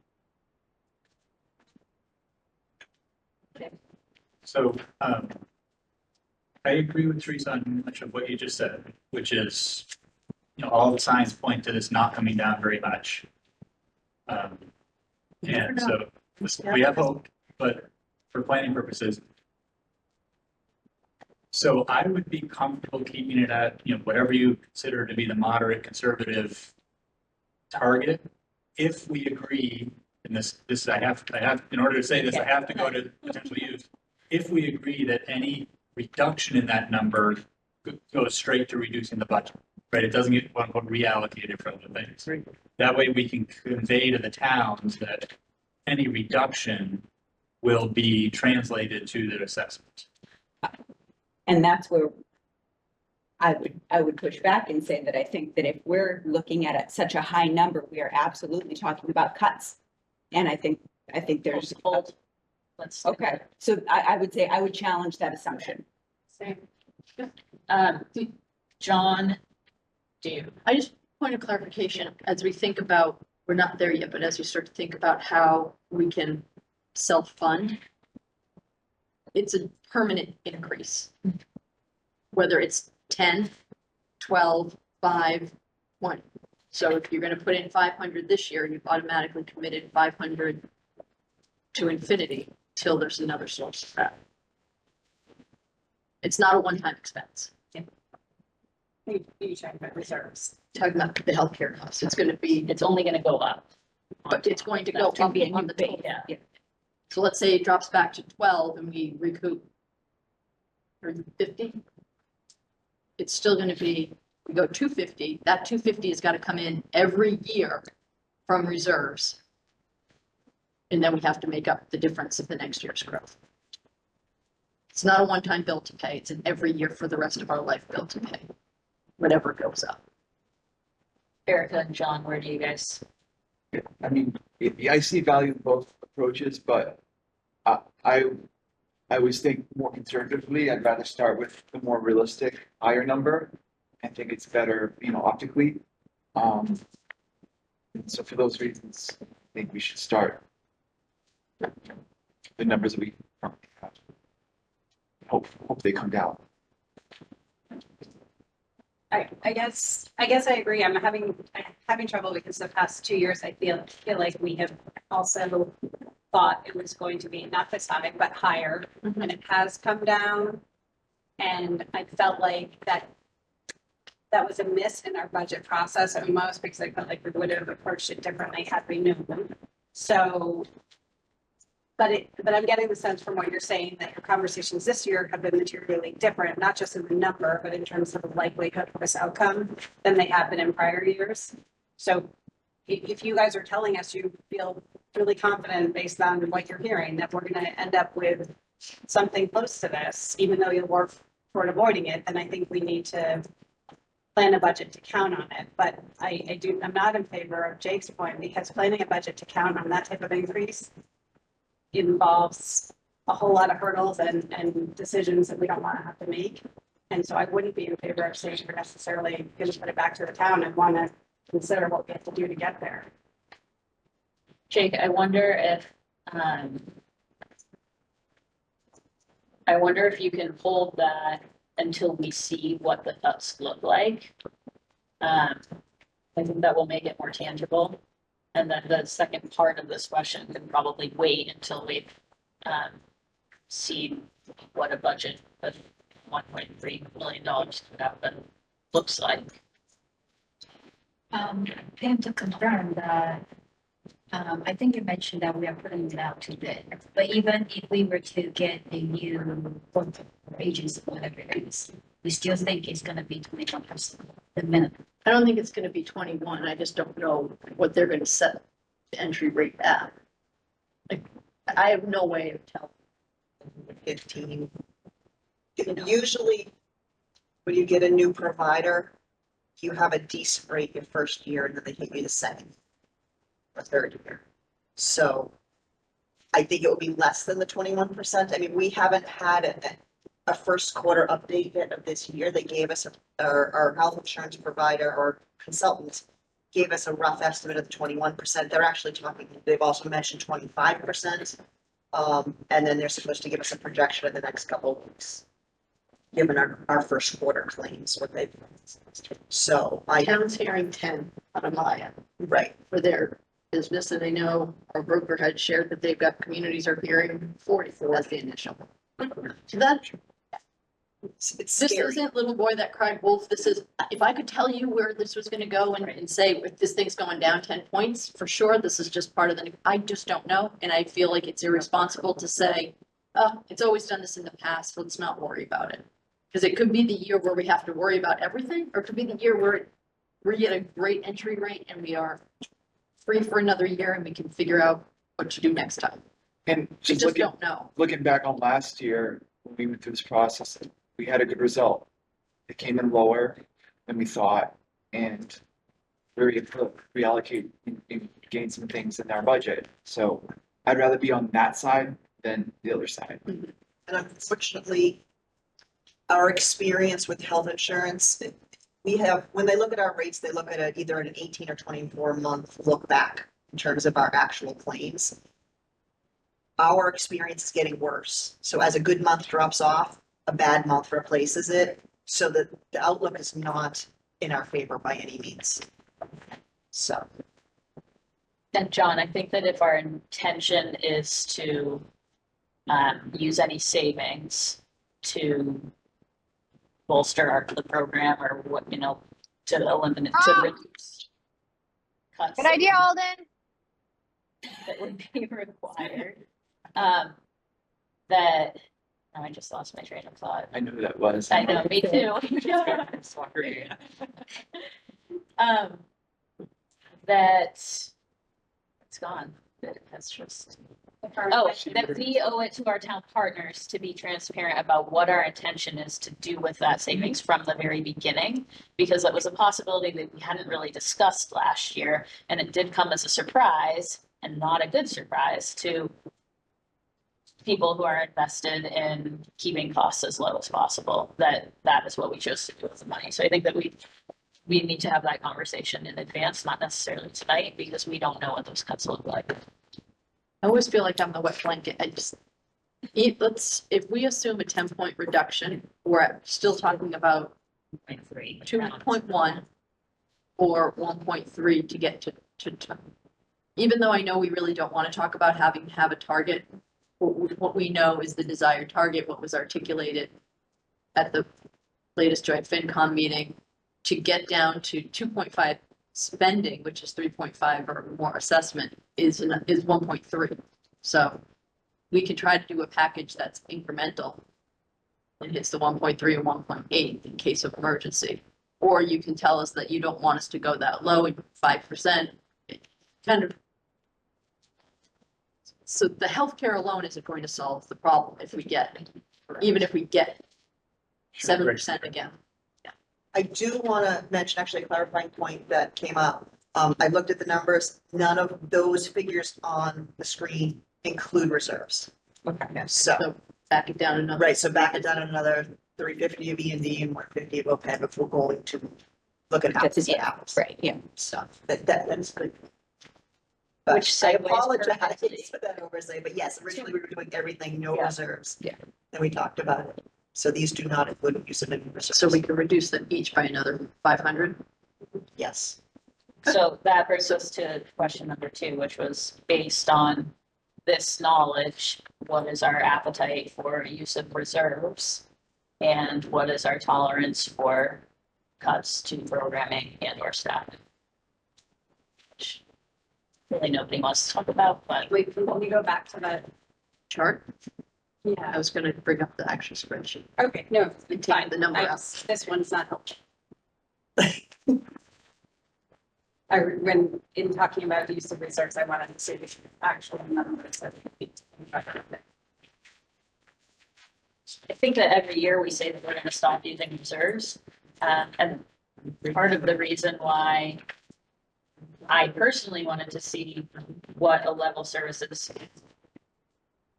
So, I agree with Teresa on much of what you just said, which is, all the signs point to this not coming down very much. And so we have hope, but for planning purposes. So I would be comfortable keeping it at, whatever you consider to be the moderate conservative target. If we agree, and this I have, in order to say this, I have to go to potential use. If we agree that any reduction in that number goes straight to reducing the budget, right? It doesn't get reallocated from the things. That way we can convey to the towns that any reduction will be translated to the assessment. And that's where I would push back and say that I think that if we're looking at such a high number, we are absolutely talking about cuts. And I think there's. Hold. Let's. Okay, so I would say I would challenge that assumption. Same. John, do you? Point of clarification, as we think about, we're not there yet, but as we start to think about how we can self-fund, it's a permanent increase. Whether it's 10, 12, 5, 1. So if you're gonna put in 500 this year, you've automatically committed 500 to infinity till there's another source of that. It's not a one-time expense. You talking about reserves. Talking about the healthcare costs, it's gonna be, It's only gonna go up. but it's going to go That's gonna up be a on new the total. base, yeah. So let's say it drops back to 12 and we recoup or 50. It's still gonna be, we go 250, that 250 has gotta come in every year from reserves. And then we have to make up the difference of the next year's growth. It's not a one-time bill to pay, it's an every year for the rest of our life bill to pay, whatever goes up. Erica and John, where do you guys? I mean, I see value in both approaches, but I always think more conservatively. I'd rather start with the more realistic higher number. I think it's better, optically. So for those reasons, I think we should start the numbers that we currently have. Hope they come down. I guess I agree. I'm having trouble because the past 2 years, I feel like we have also thought it was going to be not this high, but higher, and it has come down. And I felt like that was a miss in our budget process at most, because I felt like we would have approached it differently had we known. So, but I'm getting the sense from what you're saying that your conversations this year have been materially different, not just in the number, but in terms of the likelihood of this outcome than they have been in prior years. So if you guys are telling us you feel really confident based on what you're hearing, that we're gonna end up with something close to this, even though you'll work toward avoiding it, then I think we need to plan a budget to count on it. But I'm not in favor of Jake's point, because planning a budget to count on that type of increase involves a whole lot of hurdles and decisions that we don't want to have to make. And so I wouldn't be in favor of saying we're necessarily going to put it back to the town and want to consider what we have to do to get there. Jake, I wonder if you can hold that until we see what the cuts look like. I think that will make it more tangible. And then the second part of this question can probably wait until we've seen what a budget of $1.3 million could happen looks like. Pam, to confirm that, I think you mentioned that we are putting it out to bid, but even if we were to get a new agency, whatever it is, we still think it's gonna be 21%, the minimum. I don't think it's gonna be 21, I just don't know what they're gonna set the entry rate at. Like, I have no way of telling. 15. You know. Usually, when you get a new provider, you have a decent rate your first year, and then they give you the second or third year. So I think it would be less than the 21%. I mean, we haven't had a first quarter update yet of this year. They gave us, our health insurance provider or consultant gave us a rough estimate of the 21%. They're actually talking, they've also mentioned 25%. And then they're supposed to give us a projection in the next couple of weeks, given our first quarter claims, what they've. So Town's hearing 10 out of Maya right, for their business, and I know our broker had shared that they've got communities are hearing 44 as the initial. So that, it's this scary. isn't little boy that cried wolf, this is, if I could tell you where this was gonna go and say, if this thing's going down 10 points, for sure, this is just part of I just don't know, and I feel like it's irresponsible to say, oh, it's always done this in the past, let's not worry about it. Because it could be the year where we have to worry about everything, or it could be the year where we get a great entry rate and we are free for another year and we can figure out what to do next time. And We just just don't know. looking back on last year, when we went through this process, we had a good result. It came in lower than we thought, and we were able to reallocate and gain some things in our budget. So I'd rather be on that side than the other side. And unfortunately, our experience with health insurance, we have, when they look at our rates, they look at either an 18 or 24-month look back in terms of our actual claims. Our experience is getting worse. So as a good month drops off, a bad month replaces it. So that the outlook is not in our favor by any means. So, And John, I think that if our intention is to use any savings to bolster the program or what, to eliminate, to reduce cuts. Good idea, Alden. That would be required. That, I just lost my train of thought. I knew who that was. I know, me too. Sorry. That it's gone. That's just. Oh, that we owe it to our town partners to be transparent about what our intention is to do with that savings from the very beginning. Because it was a possibility that we hadn't really discussed last year, and it did come as a surprise, and not a good surprise, to people who are invested in keeping costs as low as possible, that is what we chose to do with the money. So I think that we need to have that conversation in advance, not necessarily tonight, because we don't know what those cuts look like. I always feel like I'm the wet blanket. If we assume a 10-point reduction, we're still talking about 2.1 or 1.3 to get to. Even though I know we really don't want to talk about having to have a target, what we know is the desired target, what was articulated at the latest joint FinCom meeting, to get down to 2.5 spending, which is 3.5 or more assessment, is 1.3. So we can try to do a package that's incremental and hits the 1.3 or 1.8 in case of emergency. Or you can tell us that you don't want us to go that low, 5%. Kind of. So the healthcare alone isn't going to solve the problem even if we get 7% again. I do want to mention actually a clarifying point that came up. I looked at the numbers. None of those figures on the screen include reserves. Okay. So, Back it down another. right, so back it down another 350 of E&D and 150 of OPEB if we're going to look at apples to apples. Right, yeah. So that's good. But Which I segues apologize perfectly. for that oversight, but yes, originally we were doing everything, no Yeah. reserves. Yeah. And we talked about it. So these do not include use of any reserves. So we can reduce them each by another 500. Yes. So that brings us to question number 2, which was based on this knowledge, what is our appetite for use of reserves? And what is our tolerance for cuts to programming and or staff? Which really nobody wants to talk about, but Wait, can you go back to the, Chart. I yeah, was going to bring up the actual spreadsheet. okay, no, And fine. take the number out. This one's not helpful. When in talking about use of reserves, I wanted to see the actual numbers that we. I think that every year we say that we're gonna stop using reserves. And part of the reason why I personally wanted to see what a level services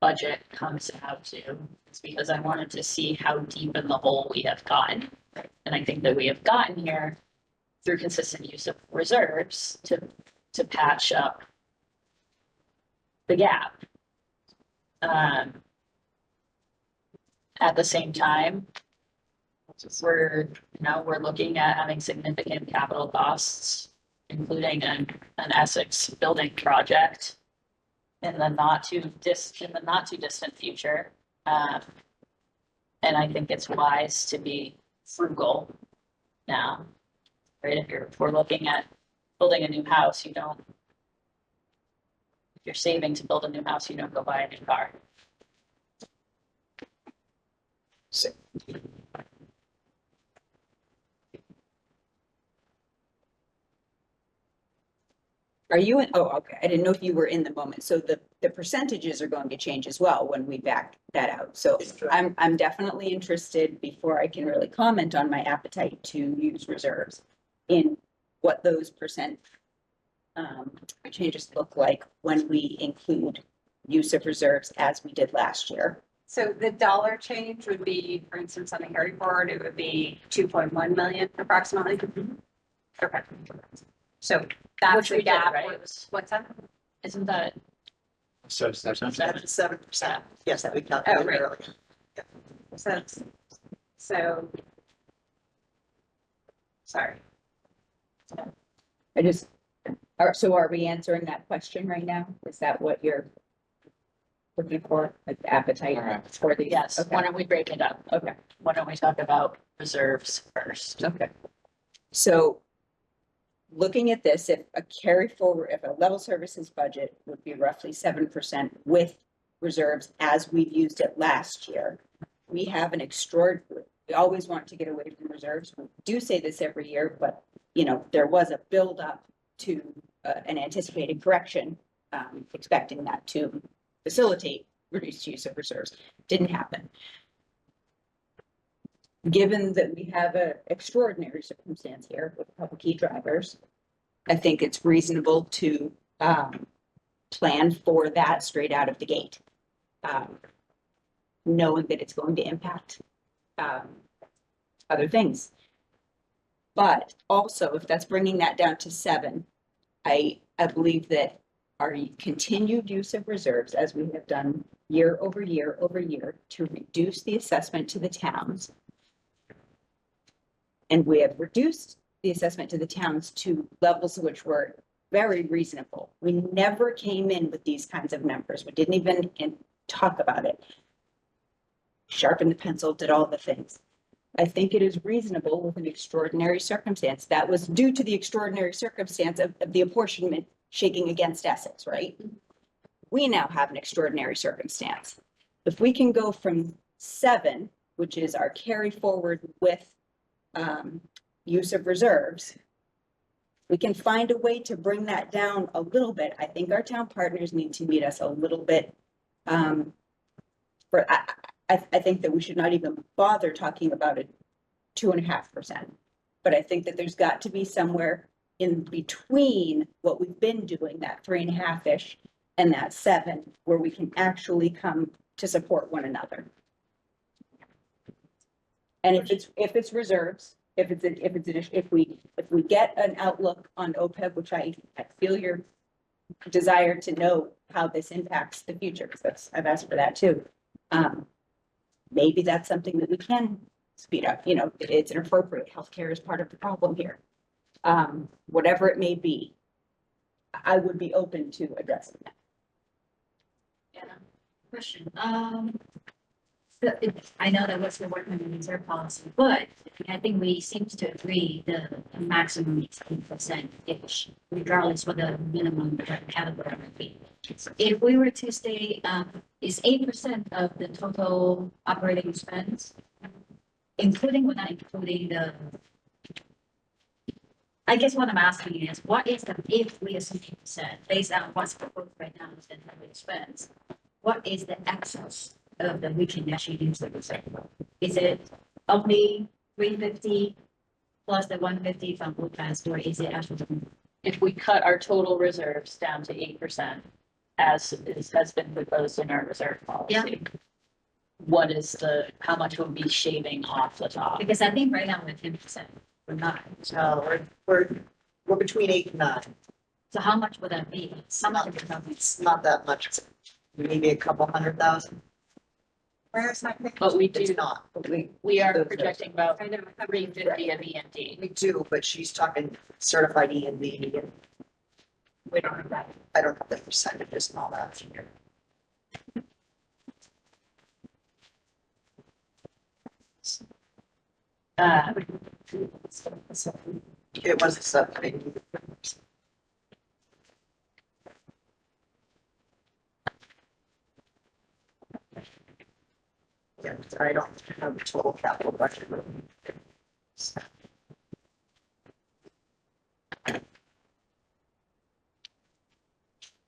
budget comes out to is because I wanted to see how deep in the hole we have gotten. And I think that we have gotten here through consistent use of reserves to patch up the gap. At the same time, we're looking at having significant capital costs, including an Essex building project in the not too distant future. And I think it's wise to be frugal now. Right, if we're looking at building a new house, if you're saving to build a new house, you don't go buy a new car. Are you in, oh, okay, I didn't know if you were in the moment, so the percentages are going to change as well when we back that out, so I'm definitely interested, before I can really comment on my appetite to use reserves, in what those percent changes look like when we include use of reserves as we did last year. So the dollar change would be, for instance, on the carry forward, it would be 2.1 million approximately. Okay. So that's Which the we did, gap. right? It was- What's that? Isn't that? So, That's 7%. Yes, that we calculated right. earlier. So, so. Sorry. So are we answering that question right now? Is that what you're looking for, like the appetite for the? Yes, Okay. why don't we break it up? Okay. Why don't we talk about reserves first? Okay. So looking at this, if a level services budget would be roughly 7% with reserves as we've used it last year, we have an extraordinary, we always want to get away from reserves. We do say this every year, but there was a buildup to an anticipated correction, expecting that to facilitate reduced use of reserves. Didn't happen. Given that we have an extraordinary circumstance here with a couple key drivers, I think it's reasonable to plan for that straight out of the gate, knowing that it's going to impact other things. But also, if that's bringing that down to 7, I believe that our continued use of reserves, as we have done year over year over year, to reduce the assessment to the towns. And we have reduced the assessment to the towns to levels which were very reasonable. We never came in with these kinds of numbers. We didn't even talk about it. Sharpened the pencil, did all the things. I think it is reasonable with an extraordinary circumstance. That was due to the extraordinary circumstance of the apportionment shaking against Essex, right? We now have an extraordinary circumstance. If we can go from 7, which is our carry forward with use of reserves, we can find a way to bring that down a little bit. I think our town partners need to meet us a little bit. I think that we should not even bother talking about it 2.5%. But I think that there's got to be somewhere in between what we've been doing, that 3.5-ish, and that 7, where we can actually come to support one another. And if it's reserves, if we get an outlook on OPEB, which I feel your desire to know how this impacts the future, because I've asked for that too. Maybe that's something that we can speed up. It's an appropriate. Healthcare is part of the problem here. Whatever it may be, I would be open to addressing that. Yeah. Question. I know that was the working on the reserve policy, but I think we seem to agree the maximum is 8%-ish, regardless what the minimum category would be. If we were to stay, is 8% of the total operating expense, including but not including the. I guess what I'm asking is, what is if we assume 8%, based on what's proposed right now as the total expense, what is the excess of the we can actually use the reserve? Is it only 350 plus the 150 from food transfer, or is it actually? If we cut our total reserves down to 8%, as has been proposed in our reserve policy. How much would be shaving off the top? Because I think right now we're 10%, we're not. So we're between 8 and 9. So how much would that be? How much of the company? It's not that much. It's maybe a couple 100,000. Where's my? But we It's do, not. we are projecting about I know. 350 of E&D. We do, but she's talking certified E and D. We don't have that. I don't have the percentages and all that. It was a subcommittee. Yeah, I don't have the total capital budget.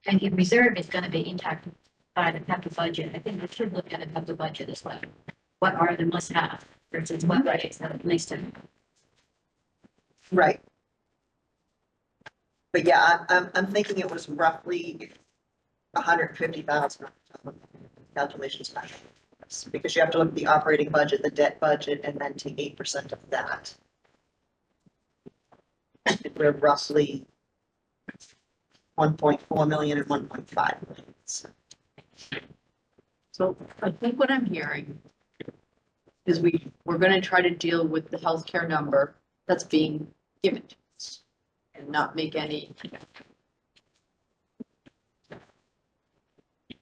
And if reserve is gonna be impacted by the capital budget, I think we should look at the capital budget as well. What are the must-have versus what is the nice to? Right. But yeah, I'm thinking it was roughly 150,000 calculations. this, because you have to look at the operating budget, the debt budget, and then take 8% of that. We're roughly 1.4 million and 1.5 million. So I think what I'm hearing is we're gonna try to deal with the healthcare number that's being given to us and not make any.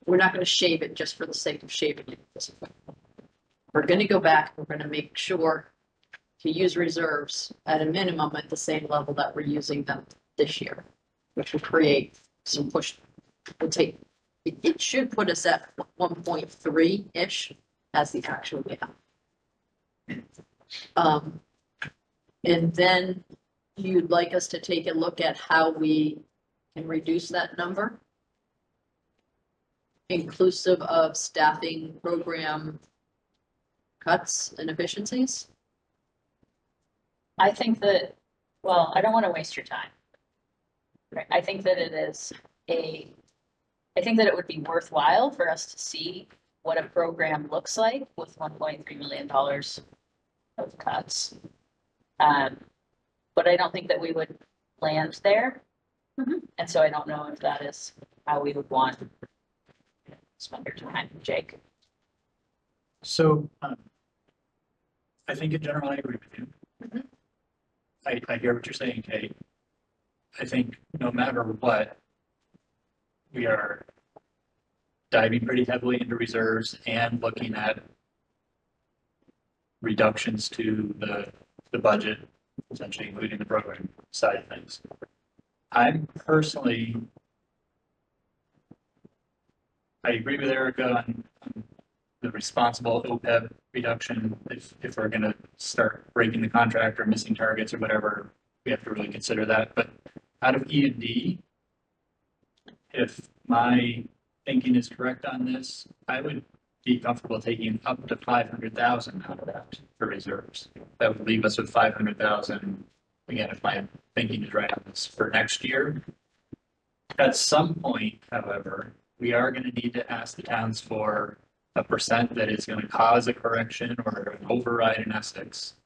We're not gonna shave it just for the sake of shaving it. We're gonna go back, we're gonna make sure to use reserves at a minimum at the same level that we're using them this year, which will create some push. We'll take, it should put us at 1.3-ish as the actual gap. And then you'd like us to take a look at how we can reduce that number, inclusive of staffing program cuts and efficiencies? I think that, well, I don't want to waste your time. Right, I think that I think that it would be worthwhile for us to see what a program looks like with $1.3 million of cuts. But I don't think that we would land there. And so I don't know if that is how we would want to spend your time, Jake. So, I think in general, I agree with you. Mhm. I hear what you're saying, Kate. I think no matter what, we are diving pretty heavily into reserves and looking at reductions to the budget, essentially including the program side of things. I'm personally, I agree with Erica on the responsible OPEB reduction. If we're gonna start breaking the contract or missing targets or whatever, we have to really consider that. But out of E&D, if my thinking is correct on this, I would be comfortable taking up to 500,000 out of that for reserves. That would leave us with 500,000. Again, if my thinking is right on this for next year. At some point, however, we are going to need to ask the towns for a percent that is going to cause a correction or an override in Essex.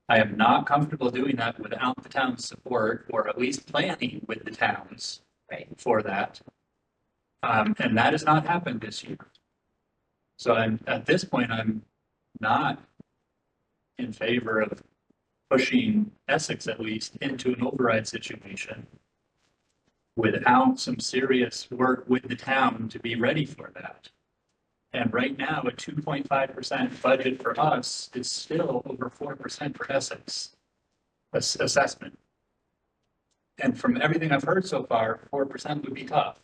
I am not comfortable doing that without the town's support, or at least planning with the towns for that. And that has not happened this year. So at this point, I'm not in favor of pushing Essex at least into an override situation without some serious work with the town to be ready for that. And right now, a 2.5% budget for us is still over 4% for Essex assessment. And from everything I've heard so far, 4% would be tough.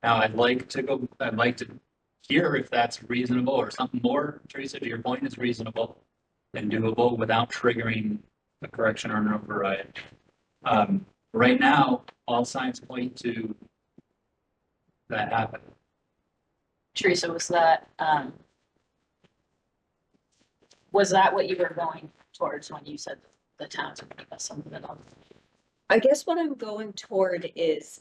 Now, I'd like to hear if that's reasonable or something more, Teresa, to your point, is reasonable and doable without triggering a correction or an override. Right now, all signs point to that happening. Teresa, was that what you were going towards when you said the towns are going to give us some of it on? I guess what I'm going toward is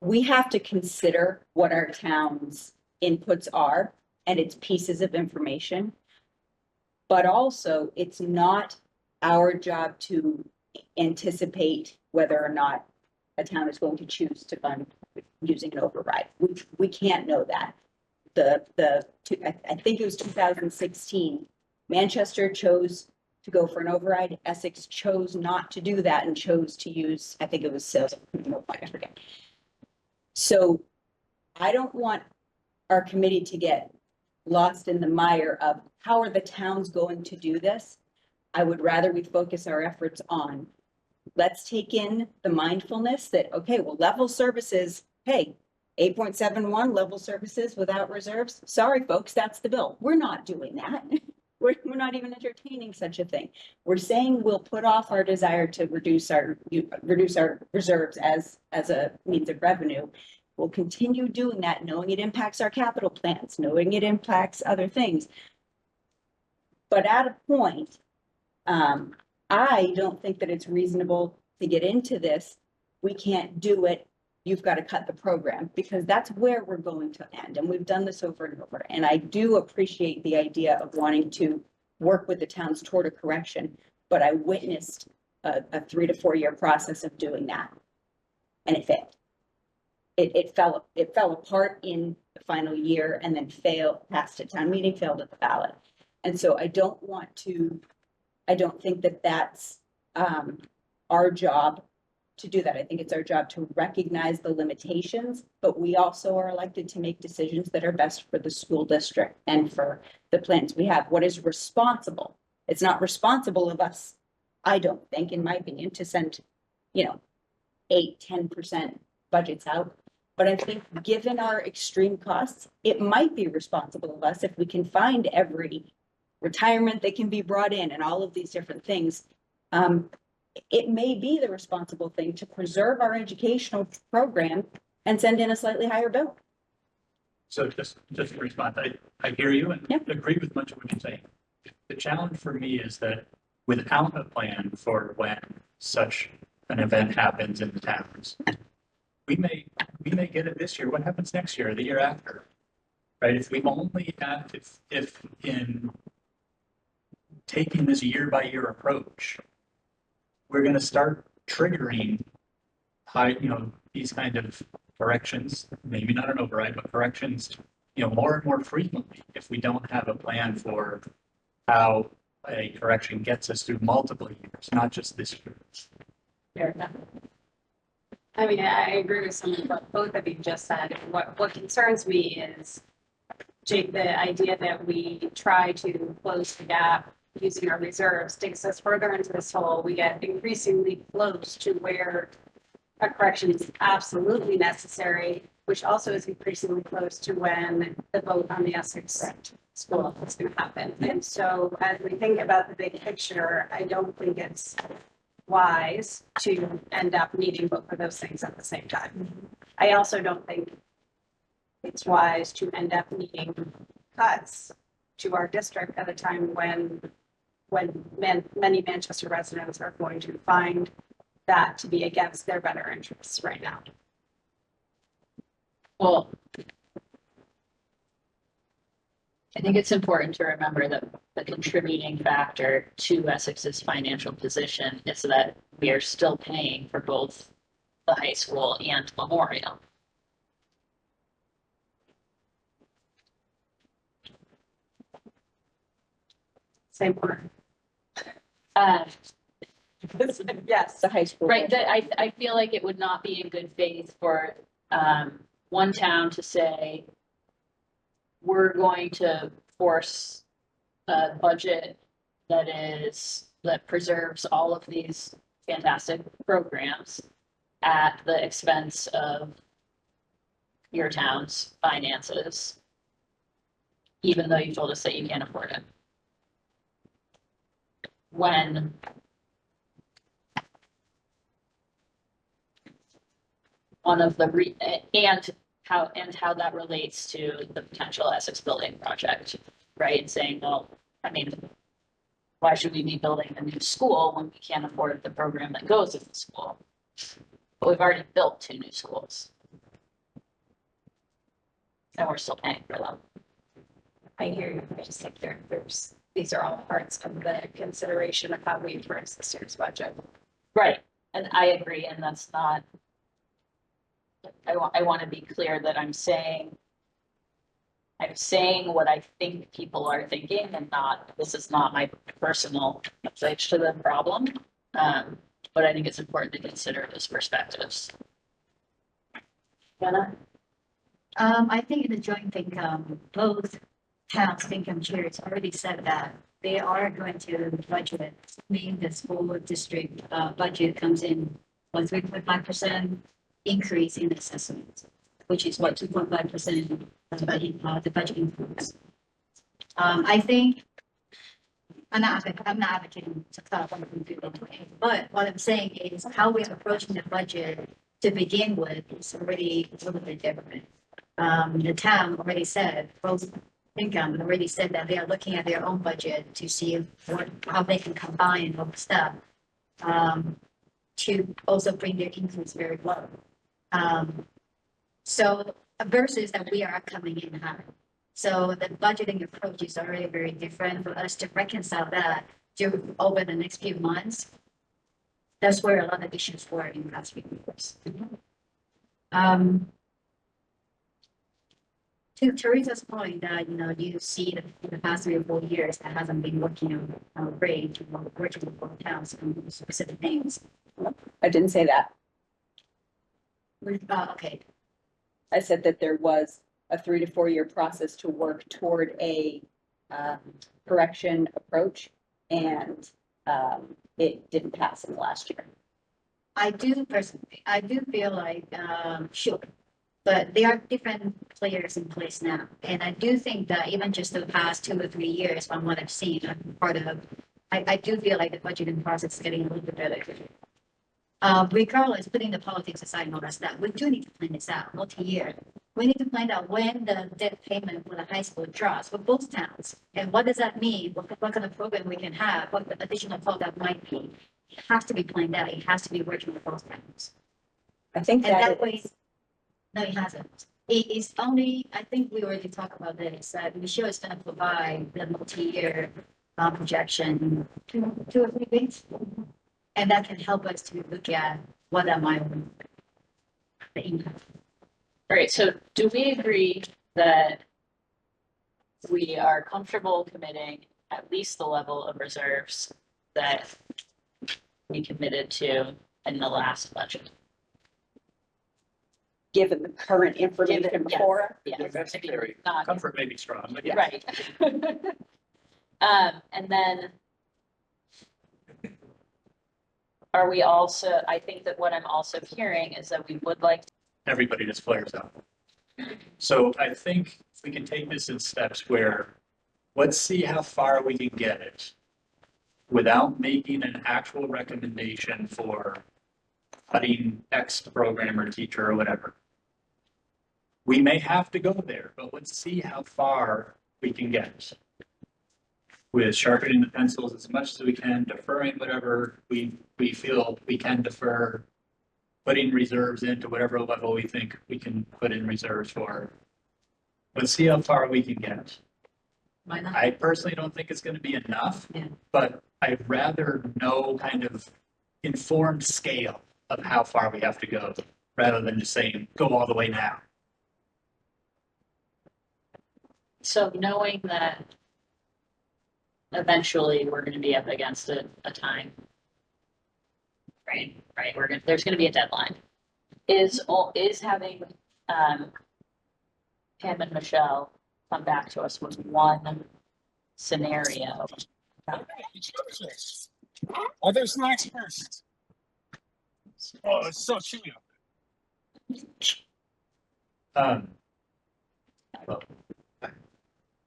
we have to consider what our town's inputs are and its pieces of information. But also, it's not our job to anticipate whether or not a town is going to choose to fund using an override. We can't know that. I think it was 2016, Manchester chose to go for an override. Essex chose not to do that and chose to use, I think it was sales. I forget. So I don't want our committee to get lost in the mire of how are the towns going to do this. I would rather we focus our efforts on, let's take in the mindfulness that, okay, well, level services, hey, 8.71 level services without reserves. Sorry, folks, that's the bill. We're not doing that. We're not even entertaining such a thing. We're saying we'll put off our desire to reduce our reserves as a means of revenue. We'll continue doing that, knowing it impacts our capital plans, knowing it impacts other things. But at a point, I don't think that it's reasonable to get into this. We can't do it you've got to cut the program, because that's where we're going to end. And we've done this over and over. And I do appreciate the idea of wanting to work with the towns toward a correction, but I witnessed a 3 to 4 year process of doing that. And it failed. It fell apart in the final year and then passed at town meeting, failed at the ballot. And so I don't think that that's our job to do that. I think it's our job to recognize the limitations, but we also are elected to make decisions that are best for the school district and for the plans we have. What is responsible? It's not responsible of us, I don't think, in my opinion, to send, 8-10% budgets out. But I think given our extreme costs, it might be responsible of us if we can find every retirement that can be brought in and all of these different things. It may be the responsible thing to preserve our educational program and send in a slightly higher bill. So just to respond, I hear you and Yeah. agree with much of what you're saying. The challenge for me is that without a plan for when such an event happens in the towns, we may get it this year. What happens next year or the year after? Right? If we only have, if in taking this year by year approach, we're going to start triggering these kind of corrections, maybe not an override, but corrections, more and more frequently if we don't have a plan for how a correction gets us through multiple years, not just this year. Fair enough. I mean, I agree with some of what both of you just said. What concerns me is, Jake, the idea that we try to close the gap using our reserves takes us further into this hole. We get increasingly close to where a correction is absolutely necessary, which also is increasingly close to when the vote on the Essex school is going to happen. And so as we think about the big picture, I don't think it's wise to end up needing both of those things at the same time. I also don't think it's wise to end up needing cuts to our district at a time when many Manchester residents are going to find that to be against their better interests right now. Well, I think it's important to remember that the contributing factor to Essex's financial position is that we are still paying for both the high school and Memorial. Same word. Yes, the high school. Right, that I feel like it would not be in good faith for one town to say, we're going to force a budget that preserves all of these fantastic programs at the expense of your town's finances, even though you told us that you can't afford it. When one of the and how that relates to the potential Essex building project, right? Saying, well, I mean, why should we be building a new school when we can't afford the program that goes with the school? But we've already built 2 new schools. And we're still paying for them. I hear you. I just think these are all parts of the consideration of how we approach this year's budget. Right, and I agree, and that's not. I want to be clear that I'm saying what I think people are thinking, and this is not my personal approach to the problem. But I think it's important to consider those perspectives. Jenna? I think in the joint income, both towns, income chairs already said that they are going to budget, meaning the school district budget comes in 3.5% increase in assessment, which is what 2.5% the budget increase. I think I'm not advocating to cut one from 2.8, but what I'm saying is how we're approaching the budget to begin with is already a little bit different. The town already said, both income already said that they are looking at their own budget to see how they can combine all the stuff to also bring their increase very low. So versus that we are coming in high. So the budgeting approach is already very different for us to reconcile that over the next few months. That's where a lot of issues were in the past few years. To Teresa's point that, you see that in the past 3 or 4 years, that hasn't been working out great, working with both towns on specific things. I didn't say that. Okay, I said that there was a 3 to 4 year process to work toward a correction approach, and it didn't pass in the last year. I do feel like, sure, but there are different players in place now. And I do think that even just the past 2 or 3 years, from what I've seen, I'm part of, I do feel like the budgeting process is getting a little bit better. Regardless, putting the politics aside and all that stuff, we do need to plan this out multi-year. We need to plan out when the debt payment for the high school drops for both towns. And what does that mean? What kind of program we can have, what the additional cost that might be. It has to be planned out. It has to be working with both towns. I think And that that way, no, it hasn't. It is only, I think we already talked about this, that Michelle is gonna provide the multi-year projection two or 3 weeks. And that can help us to look at what that might be, the impact. All right, so do we agree that we are comfortable committing at least the level of reserves that we committed to in the last budget? given the current information Given- yes. before us. Yes, If necessary. not- Comfort may be strong, but yeah. Right. And then are we also, I think that what I'm also hearing is that we would like Everybody just flares out. So I think we can take this in steps where, let's see how far we can get it without making an actual recommendation for cutting X program or teacher or whatever. We may have to go there, but let's see how far we can get. With sharpening the pencils as much as we can, deferring whatever we feel we can defer, putting reserves into whatever level we think we can put in reserves for. Let's see how far we can get. Why not? I personally don't think it's gonna be enough. Yeah. But I'd rather know kind of informed scale of how far we have to go, rather than just saying, go all the way now. So knowing that eventually we're gonna be up against a time. Right, there's gonna be a deadline. Is having, Pam and Michelle come back to us with one scenario. Are there snacks first? Oh, it's so chilly. Go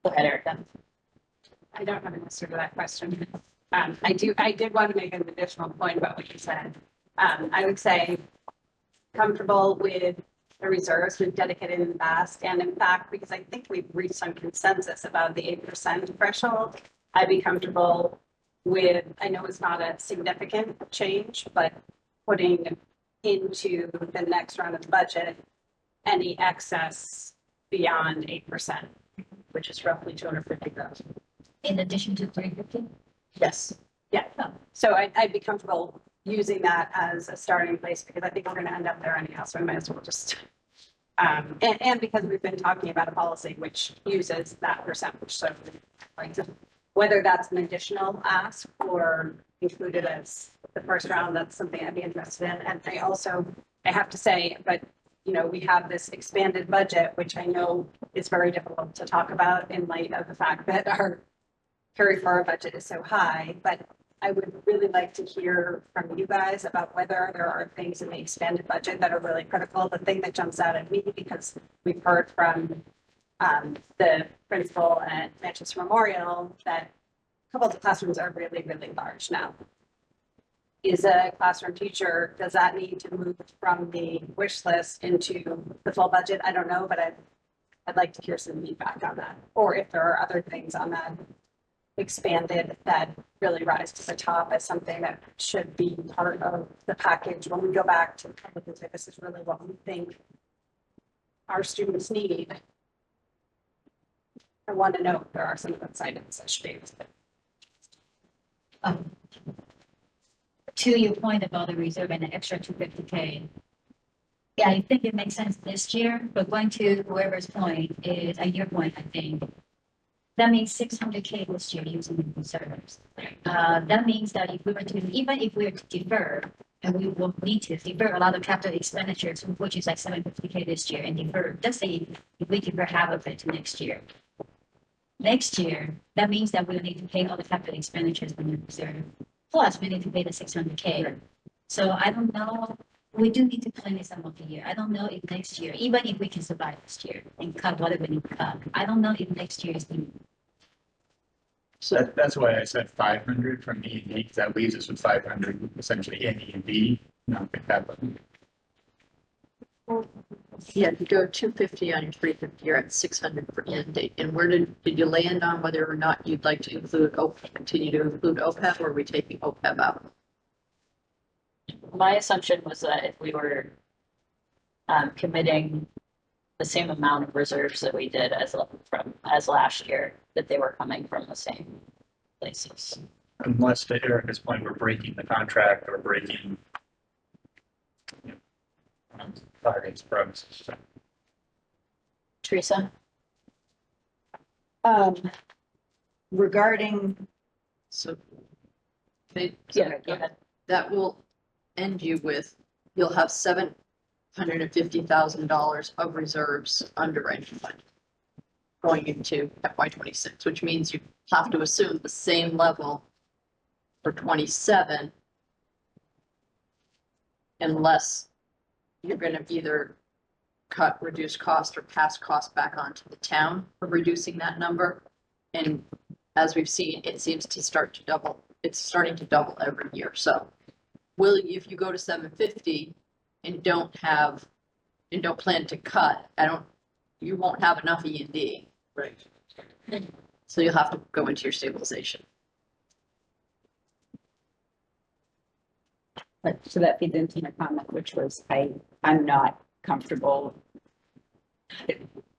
ahead, Erica. I don't have an answer to that question. I did want to make an additional point about what you said. I would say comfortable with the reserves we've dedicated in the past. And in fact, because I think we've reached some consensus about the 8% threshold, I'd be comfortable with, I know it's not a significant change, but putting into the next round of the budget, any excess beyond 8%, which is roughly 250,000. In addition to 350? Yes. Yeah, so I'd be comfortable using that as a starting place because I think we're gonna end up there anyhow, so I might as well just. And because we've been talking about a policy which uses that percentage, so like, whether that's an additional ask or included as the first round, that's something I'd be interested in. And I have to say, but we have this expanded budget, which I know is very difficult to talk about in light of the fact that our carry forward budget is so high, but I would really like to hear from you guys about whether there are things in the expanded budget that are really critical. The thing that jumps out at me, because we've heard from the principal at Manchester Memorial that a couple of the classrooms are really, really large now. Is a classroom teacher, does that need to move from the wish list into the full budget? I don't know, but I'd like to hear some feedback on that. Or if there are other things on that expanded that really rise to the top as something that should be part of the package when we go back to the public and say, this is really what we think our students need. I want to know if there are some of those items that should be listed. To your point about the reserve and the extra 250K. Yeah, I think it makes sense this year, but going to whoever's point is, at your point, I think, that means 600K this year using the reserves. That means that if we were to, even if we were to defer, and we will need to defer a lot of capital expenditures, which is like 750K this year, and defer, let's say if we defer half of it to next year. Next year, that means that we'll need to pay all the capital expenditures in the reserve. Plus, we need to pay the 600K. So I don't know, we do need to plan this out of the year. I don't know if next year, even if we can survive this year and cut whatever we need to cut, I don't know if next year is the. That's why I said 500 from E and D, because that leaves us with 500 essentially in E and D, not with that one. Yeah, if you go 250 on your 350, you're at 600 for end date. And where did you land on whether or not you'd like to include, continue to include OPEB, or are we taking OPEB out? My assumption was that if we were committing the same amount of reserves that we did as last year, that they were coming from the same places. Unless to Erica's point, we're breaking the contract or breaking targets, programs. Teresa? Regarding, So. Okay, Yeah, go ahead. that will end you with, you'll have $750,000 of reserves underwriting fund going into FY26, which means you have to assume the same level for 27 unless you're going to either cut, reduce cost, or pass cost back onto the town for reducing that number. And as we've seen, it seems to start to double. It's starting to double every year. So if you go to 750 and don't plan to cut, you won't have enough E&D. Right. So you'll have to go into your stabilization. so that feeds into my comment, which was, I'm not comfortable.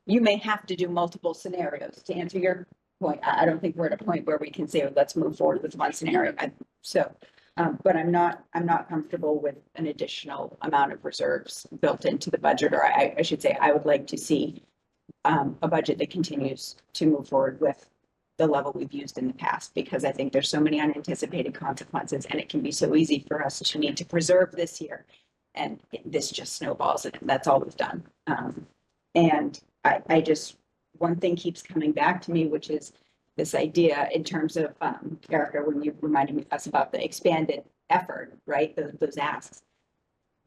You may have to do multiple scenarios to answer your point. I don't think we're at a point where we can say, oh, let's move forward with one scenario. But I'm not comfortable with an additional amount of reserves built into the budget, or I should say, I would like to see a budget that continues to move forward with the level we've used in the past, because I think there's so many unanticipated consequences, and it can be so easy for us to need to preserve this year. And this just snowballs, and that's all we've done. And I just, one thing keeps coming back to me, which is this idea in terms of, Erica, when you reminded us about the expanded effort, right? Those asks.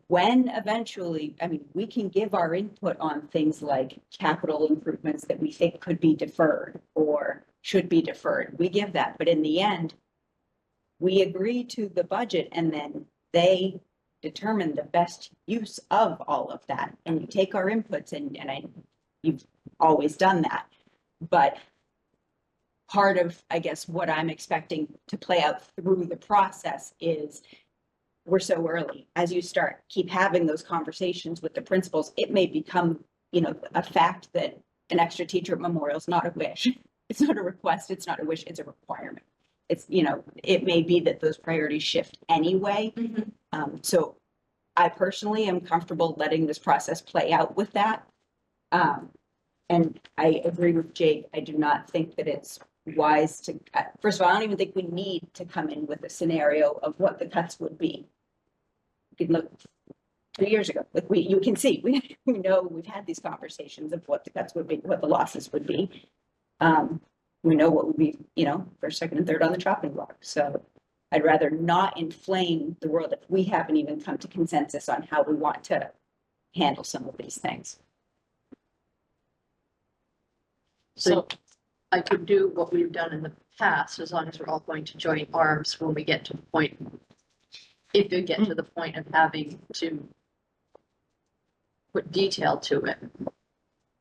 When eventually, I mean, we can give our input on things like capital improvements that we think could be deferred or should be deferred. We give that, but in the end, we agree to the budget, and then they determine the best use of all of that. And you take our inputs, and you've always done that. But part of, I guess, what I'm expecting to play out through the process is we're so early. As you keep having those conversations with the principals, it may become, a fact that an extra teacher at Memorial is not a wish. It's not a request. It's not a wish. It's a requirement. It's, it may be that those priorities shift anyway. So I personally am comfortable letting this process play out with that. And I agree with Jake. I do not think that it's wise to, first of all, I don't even think we need to come in with a scenario of what the cuts would be. You can look 2 years ago, like you can see, we know, we've had these conversations of what the cuts would be, what the losses would be. We know what would be, first, second, and third on the chopping block. So I'd rather not inflame the world if we haven't even come to consensus on how we want to handle some of these things. So I could do what we've done in the past, as long as we're all going to join arms when we get to the point, if we get to the point of having to put detail to it,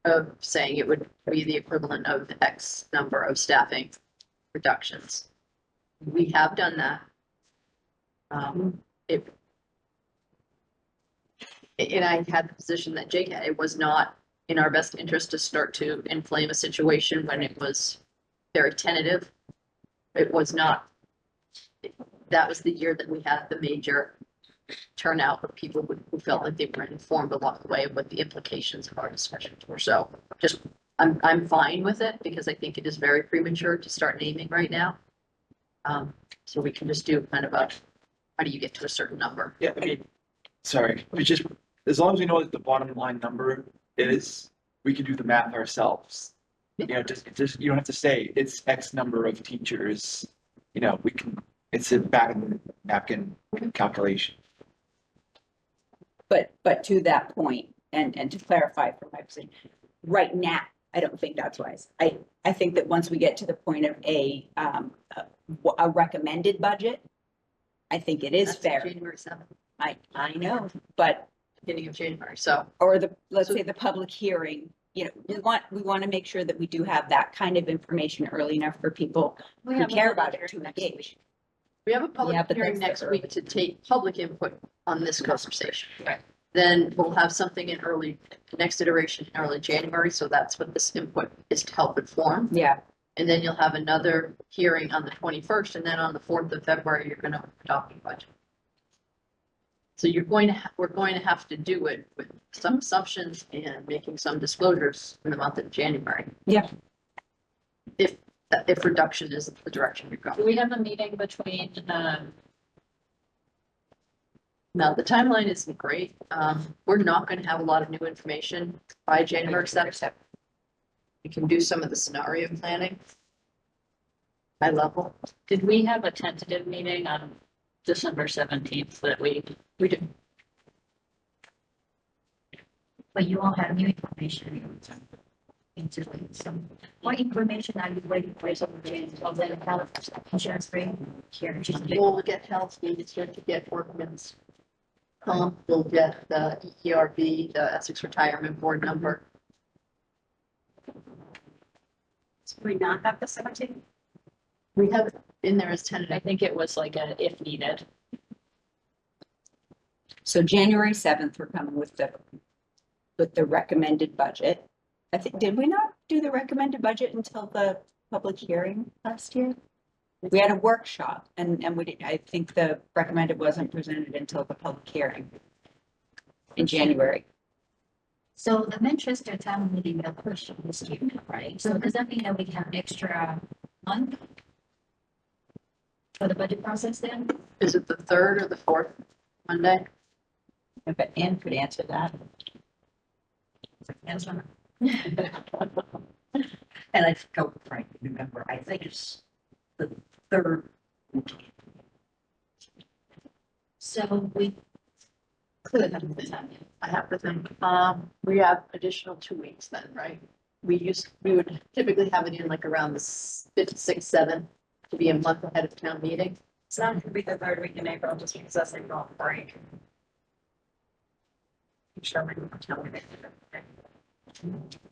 of saying it would be the equivalent of X number of staffing reductions. We have done that. It. And I had the position that Jake had, it was not in our best interest to start to inflame a situation when it was very tentative. It was not, that was the year that we had the major turnout of people who felt like they weren't informed along the way of what the implications of our discussions were. So just, I'm fine with it because I think it is very premature to start naming right now. So we can just do kind of a, how do you get to a certain number? Yeah, I mean, sorry, we just, as long as we know what the bottom line number is, we can do the math ourselves. You know, just, you don't have to say it's X number of teachers, you know, we can, it's a back of the napkin calculation. But to that point, and to clarify from my position, right now, I don't think that's wise. I think that once we get to the point of a recommended budget, I think it is That's fair. January 7th, I know, but, beginning of January. So or let's say the public hearing, you know, we want to make sure that we do have that kind of information early enough for people We who have a care public about it to hearing next engage. we have a public Yeah, but hearing that's next week to take public input on this conversation. Right. Then we'll have something in next iteration, in early January. So that's what this input is to help inform. Yeah, And then you'll have another hearing on the 21st, and then on the 4th of February, you're gonna adopt your budget. So you're going to, we're going to have to do it with some assumptions and making some disclosures in the month of January. Yeah. If reduction is the direction you're Do going. we have a meeting between, Now, the timeline isn't great. We're not gonna have a lot of new information by January 7th. We can do some of the scenario planning. High level. did we have a tentative meeting on December 17th that we We do. But you all have new information. Into some, what information are you waiting for? Some change of the health insurance rate? Here, just. We'll get health, we start to get workman's comp, we'll get the ERB, the Essex Retirement Board number. We not have the 17th? We have it in there as I tentative. think it was like a if needed. so January 7th, we're coming with the recommended budget. I think, did we not do the recommended budget until the public hearing last year? We had a workshop and we did, I think the recommended wasn't presented until the public hearing in January. So the Manchester town meeting will push this year, right? So does that mean that we have extra month for the budget process then? Is it the 3rd or the 4th Monday? But Ann could answer that. That's one. And I don't frankly remember, I think it's the 3rd. So we could have the time. I have to think, we have additional 2 weeks then, right? We would typically have it in like around the 5th, 6th, 7th to be a month ahead of town meeting. It's not gonna be the 3rd week in April, just because that's April break. Sure, we can tell me.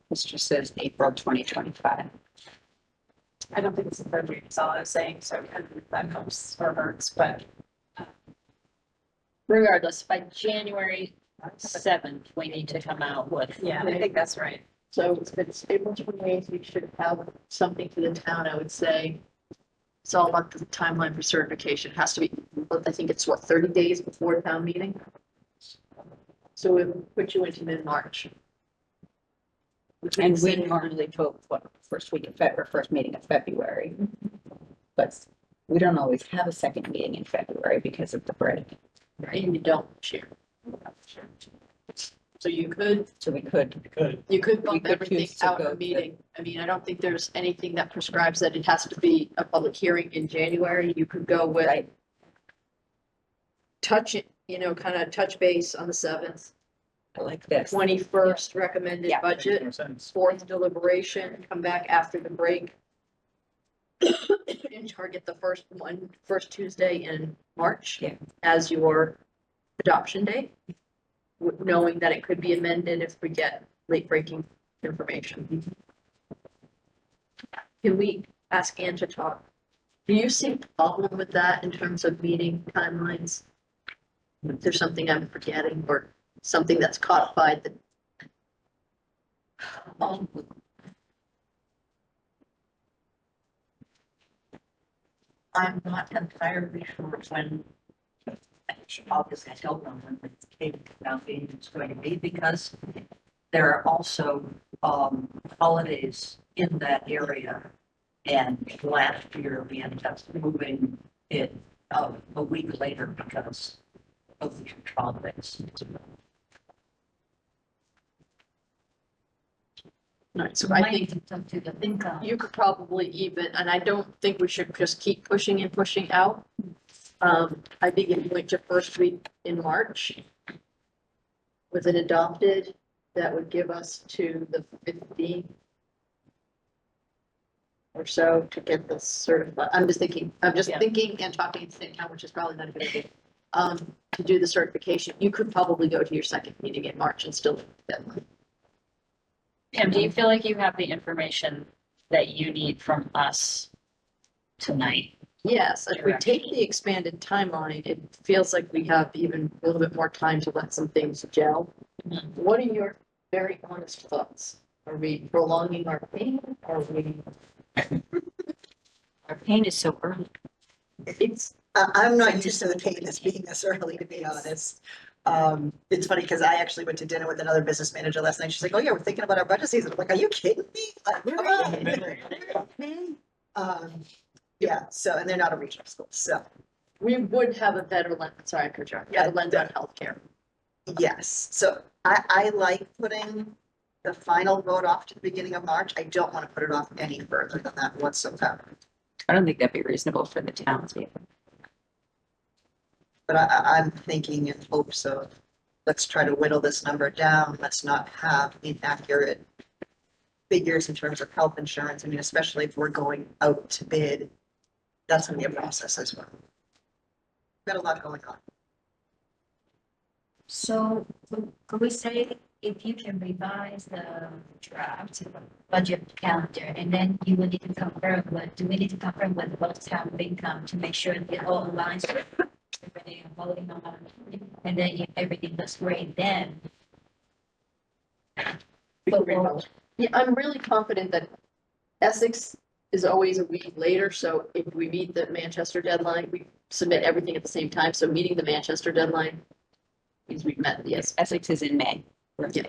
This just says April 2025. I don't think it's the 3rd week, is all I was saying, so and that helps or hurts, but Regardless, by January 7th, we need to come out with. yeah, I think that's right. So if it's April 28th, we should have something to the town, I would say. It's all about the timeline for certification. It has to be, I think it's 30 days before town meeting? So it would put you into mid-March. And we normally vote first week of February, first meeting of February. But we don't always have a second meeting in February because of the break. Right, and you don't share. So you could So we could, Good. You could bump could everything choose to out go of a to- meeting. I mean, I don't think there's anything that prescribes that it has to be a public hearing in January. You could go with Right. touch it, kind of touch base on the 7th, like this. 21st recommended Yeah. budget, More sense. 4th deliberation, come back after the break. And target the first Tuesday in March. Yeah. As your adoption date. Knowing that it could be amended if we get late breaking information. Can we ask Ann to talk Do you see a problem with that in terms of meeting timelines? If there's something I'm forgetting or something that's codified that, Um, I'm not entirely sure when, obviously I don't know when the Cape Foundation is going to be because there are also, holidays in that area. And last year we ended up moving it, a week later because of the holidays. right, so Might I think need to talk to the FinCom. you could probably even, and I don't think we should just keep pushing and pushing out. I think if we went to first week in March with it adopted, that would give us to the 15th or so to get this certified. I'm just thinking and talking at the same time, which is probably not a good idea. To do the certification, you could probably go to your second meeting in March and still meet the deadline. Pam, do you feel like you have the information that you need from us tonight? Yes, if we take the expanded timeline, it feels like we have even a little bit more time to let some things gel. Mhm. What are your very honest thoughts? Are we prolonging our pain? Are we? Our pain is so early. It's, I'm not used to the pain that's being this early, to be honest. It's funny because I actually went to dinner with another business manager last night. She's like, oh yeah, we're thinking about our budget season. I'm like, are you kidding me? Like, come on. Yeah, so, and they're not a regional school, so, we would have a better lens, sorry, I cut you off. Yeah, Better lens on healthcare. yes. So I like putting the final vote off to the beginning of March. I don't want to put it off any further than that whatsoever. I don't think that'd be reasonable for the towns either. But I'm thinking in hopes of, let's try to whittle this number down. Let's not have inaccurate figures in terms of health insurance. I mean, especially if we're going out to bid, that's gonna be a process as well. Got a lot going on. So could we say if you can revise the draft budget calendar and then you will need to confirm what, do we need to confirm with both town and FinCom to make sure it all aligns with everything I'm voting on? And then if everything looks great, then. Yeah, I'm really confident that Essex is always a week later, so if we meet the Manchester deadline, we submit everything at the same time, so meeting the Manchester deadline means we've met the Essex. Essex is in May. Yeah.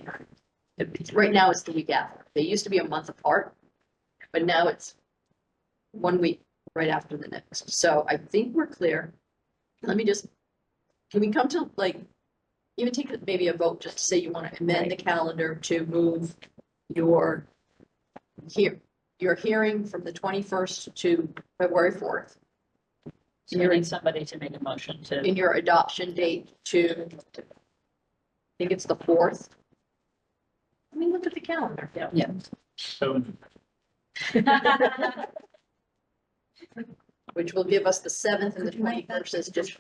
Right now, it's the week after. They used to be a month apart, but now it's 1 week right after the next. So I think we're clear. Let me just, can we come to like, even take maybe a vote just to say you want to amend the calendar to move your hearing from the 21st to February 4th. So you need somebody to make a motion to. In your adoption date to, I think it's the 4th. Let me look at the calendar. Yeah. So Which will give us the 7th and the 21st as just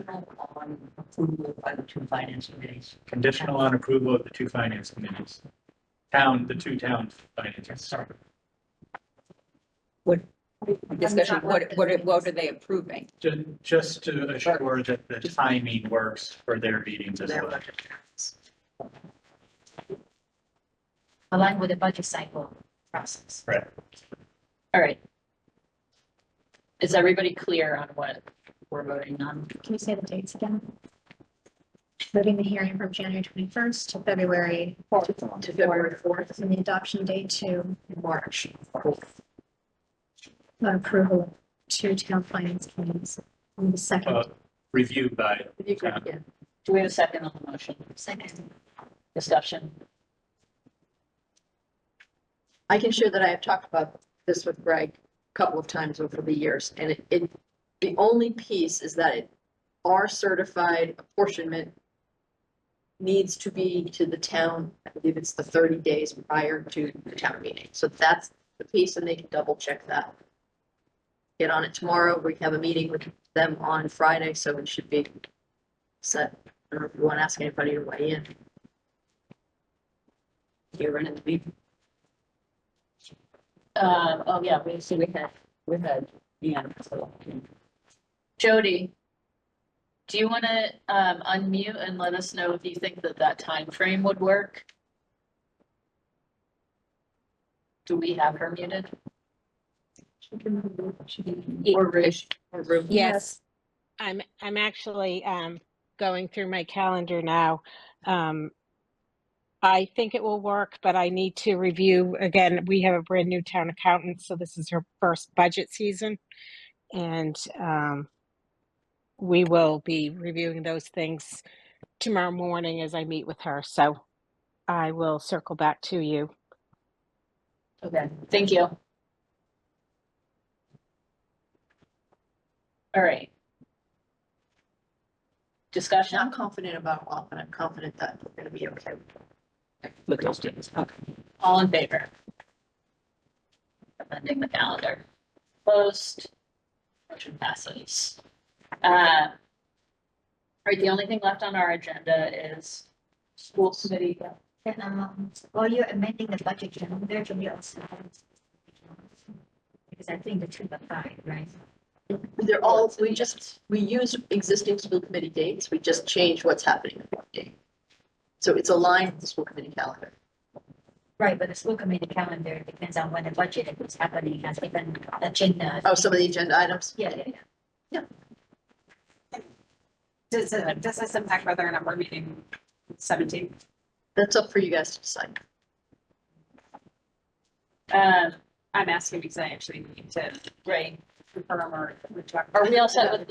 On approval by the two finance committees. conditional on approval of the two finance committees. The two town finance. Sorry. Discussion, what are they approving? Just to assure that the timing works for their meetings as Their well. budget. Align with the budget cycle process. Right. All right. Is everybody clear on what we're voting on? Can you say the dates again? Moving the hearing from January 21st to February 4th. to February 4th. And the adoption date to March. approval of two town finance committees on the second. Reviewed by, If you could, yeah. Do we have a second on the motion? Second. Discussion? I can share that I have talked about this with Greg a couple of times over the years, and the only piece is that our certified apportionment needs to be to the town, I believe it's the 30 days prior to the town meeting. So that's the piece, and they can double check that. Get on it tomorrow. We have a meeting with them on Friday, so it should be set. I don't know if you want to ask anybody to weigh in. You're running the meeting. Oh, yeah, we had And Jody, do you want to unmute and let us know if you think that that time frame would work? Do we have her muted? Or Rich, or Rue. Yes, I'm actually going through my calendar now. I think it will work, but I need to review again. We have a brand new town accountant, so this is her first budget season. And we will be reviewing those things tomorrow morning as I meet with her. So I will circle back to you. Okay, thank you. All right. Discussion? I'm confident about WAP, and I'm confident that we're gonna be okay. With those dates, okay. All in favor? Amending the calendar. Opposed? Motion passes. Right, the only thing left on our agenda is school committee. While you're amending the budget calendar, can we also? Because I think the two are fine, right? They're all, we use existing school committee dates, we just change what's happening on that date. So it's aligned with the school committee calendar. Right, but the school committee calendar depends on when the budget is happening, has even agenda. Oh, some of the agenda items? Yeah. Does this impact whether or not we're meeting 17th? That's up for you guys to decide. Um, I'm asking because I actually need to right, confirm or reject. are we all set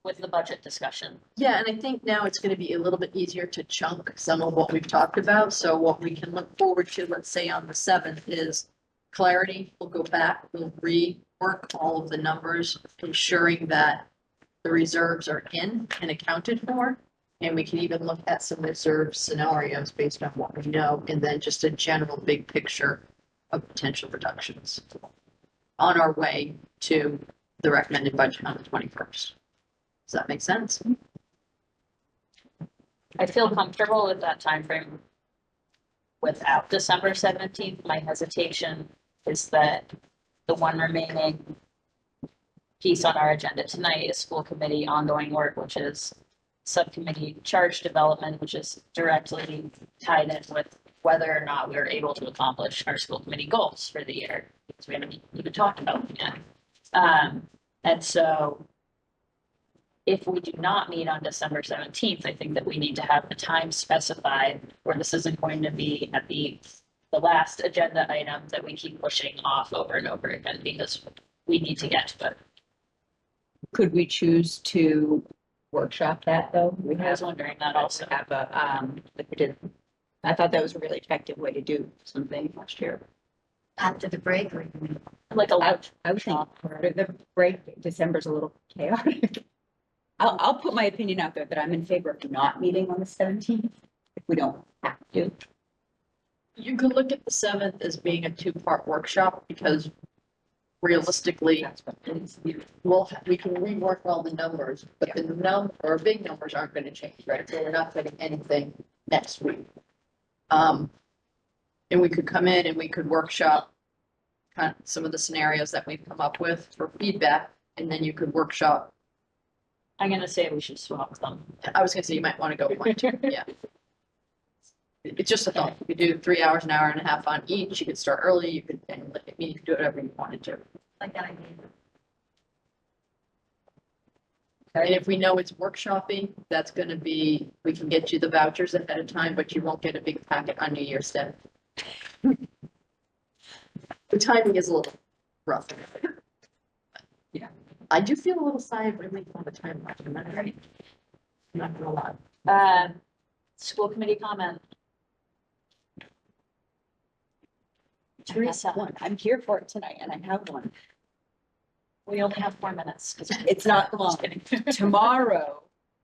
with the budget discussion? Yeah, and I think now it's gonna be a little bit easier to chunk some of what we've talked about, so what we can look forward to, let's say on the 7th, is clarity. We'll go back, we'll rework all of the numbers, ensuring that the reserves are in and accounted for. And we can even look at some reserve scenarios based on what we know, and then just a general big picture of potential reductions on our way to the recommended budget on the 21st. Does that make sense? I feel comfortable with that timeframe without December 17th. My hesitation is that the one remaining piece on our agenda tonight is school committee ongoing work, which is subcommittee charge development, which is directly tied in with whether or not we're able to accomplish our school committee goals for the year, because we haven't even talked about them yet. And so if we do not meet on December 17th, I think that we need to have the time specified where this isn't going to be at the last agenda item that we keep pushing off over and over again, because we need to get to it. could we choose to workshop that though? We I was have, wondering that also. have a, like we did. I thought that was a really effective way to do something last year. After the break, or Like a lunch. I would think for the break, December's a little chaotic. I'll put my opinion out there that I'm in favor of not meeting on the 17th if we don't have to. You could look at the 7th as being a 2-part workshop, because realistically, That's what it is. we can rework all the numbers, but the big numbers aren't gonna change, right? So we're not getting anything next week. And we could come in and we could workshop kind of some of the scenarios that we've come up with for feedback, and then you could workshop. I'm gonna say we should swap them. I was gonna say you might want to go 1, 2, yeah. It's just a thought. You could do 3 hours, an hour and a half on each. You could start early, you could, and look at me, you could do whatever you wanted to. like that idea. And if we know it's workshopping, that's gonna be, we can get you the vouchers ahead of time, but you won't get a big packet on New Year's Day. The timing is a little rough. Yeah. I do feel a little sigh of relief on the time, right? Not gonna lie. School committee comment. Teresa, I'm here for it tonight and I have one. we only have 4 minutes. 'cause- It's not long. Just kidding. Tomorrow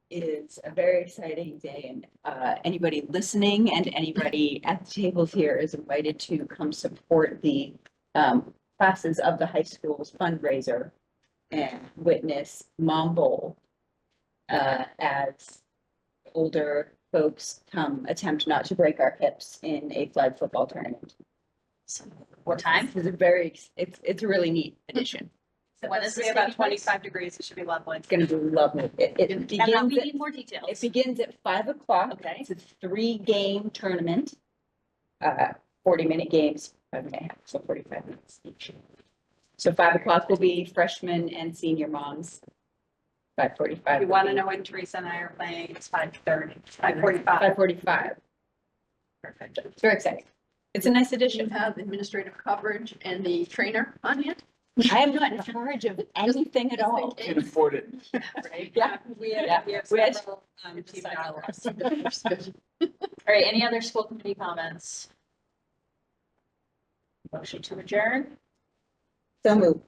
is a very exciting day and anybody listening and anybody at the tables here is invited to come support the classes of the high school's fundraiser and witness Mom Bowl as older folks attempt not to break our hips in a flag football tournament. What time? It's a really neat addition. When is It's this about taking place? 25 degrees, it should be lovely. It's gonna be lovely. It And begins now we at, need more details. it begins at 5 o'clock. Okay. It's a 3-game tournament. 40-minute games, 5.5, so 45 minutes each. So 5 o'clock will be freshmen and senior moms. 5:45. If you want to know when Teresa and I are playing, it's 5:30, 5:45. 5:45. Perfect. It's very exciting. It's a nice You addition. have administrative coverage and the trainer on hand? I am not in charge of anything at all. Can't afford it. Right? Yeah. We Yeah. have We had- several, team dollars. All right, any other school committee comments? Motion to adjourn? So moved.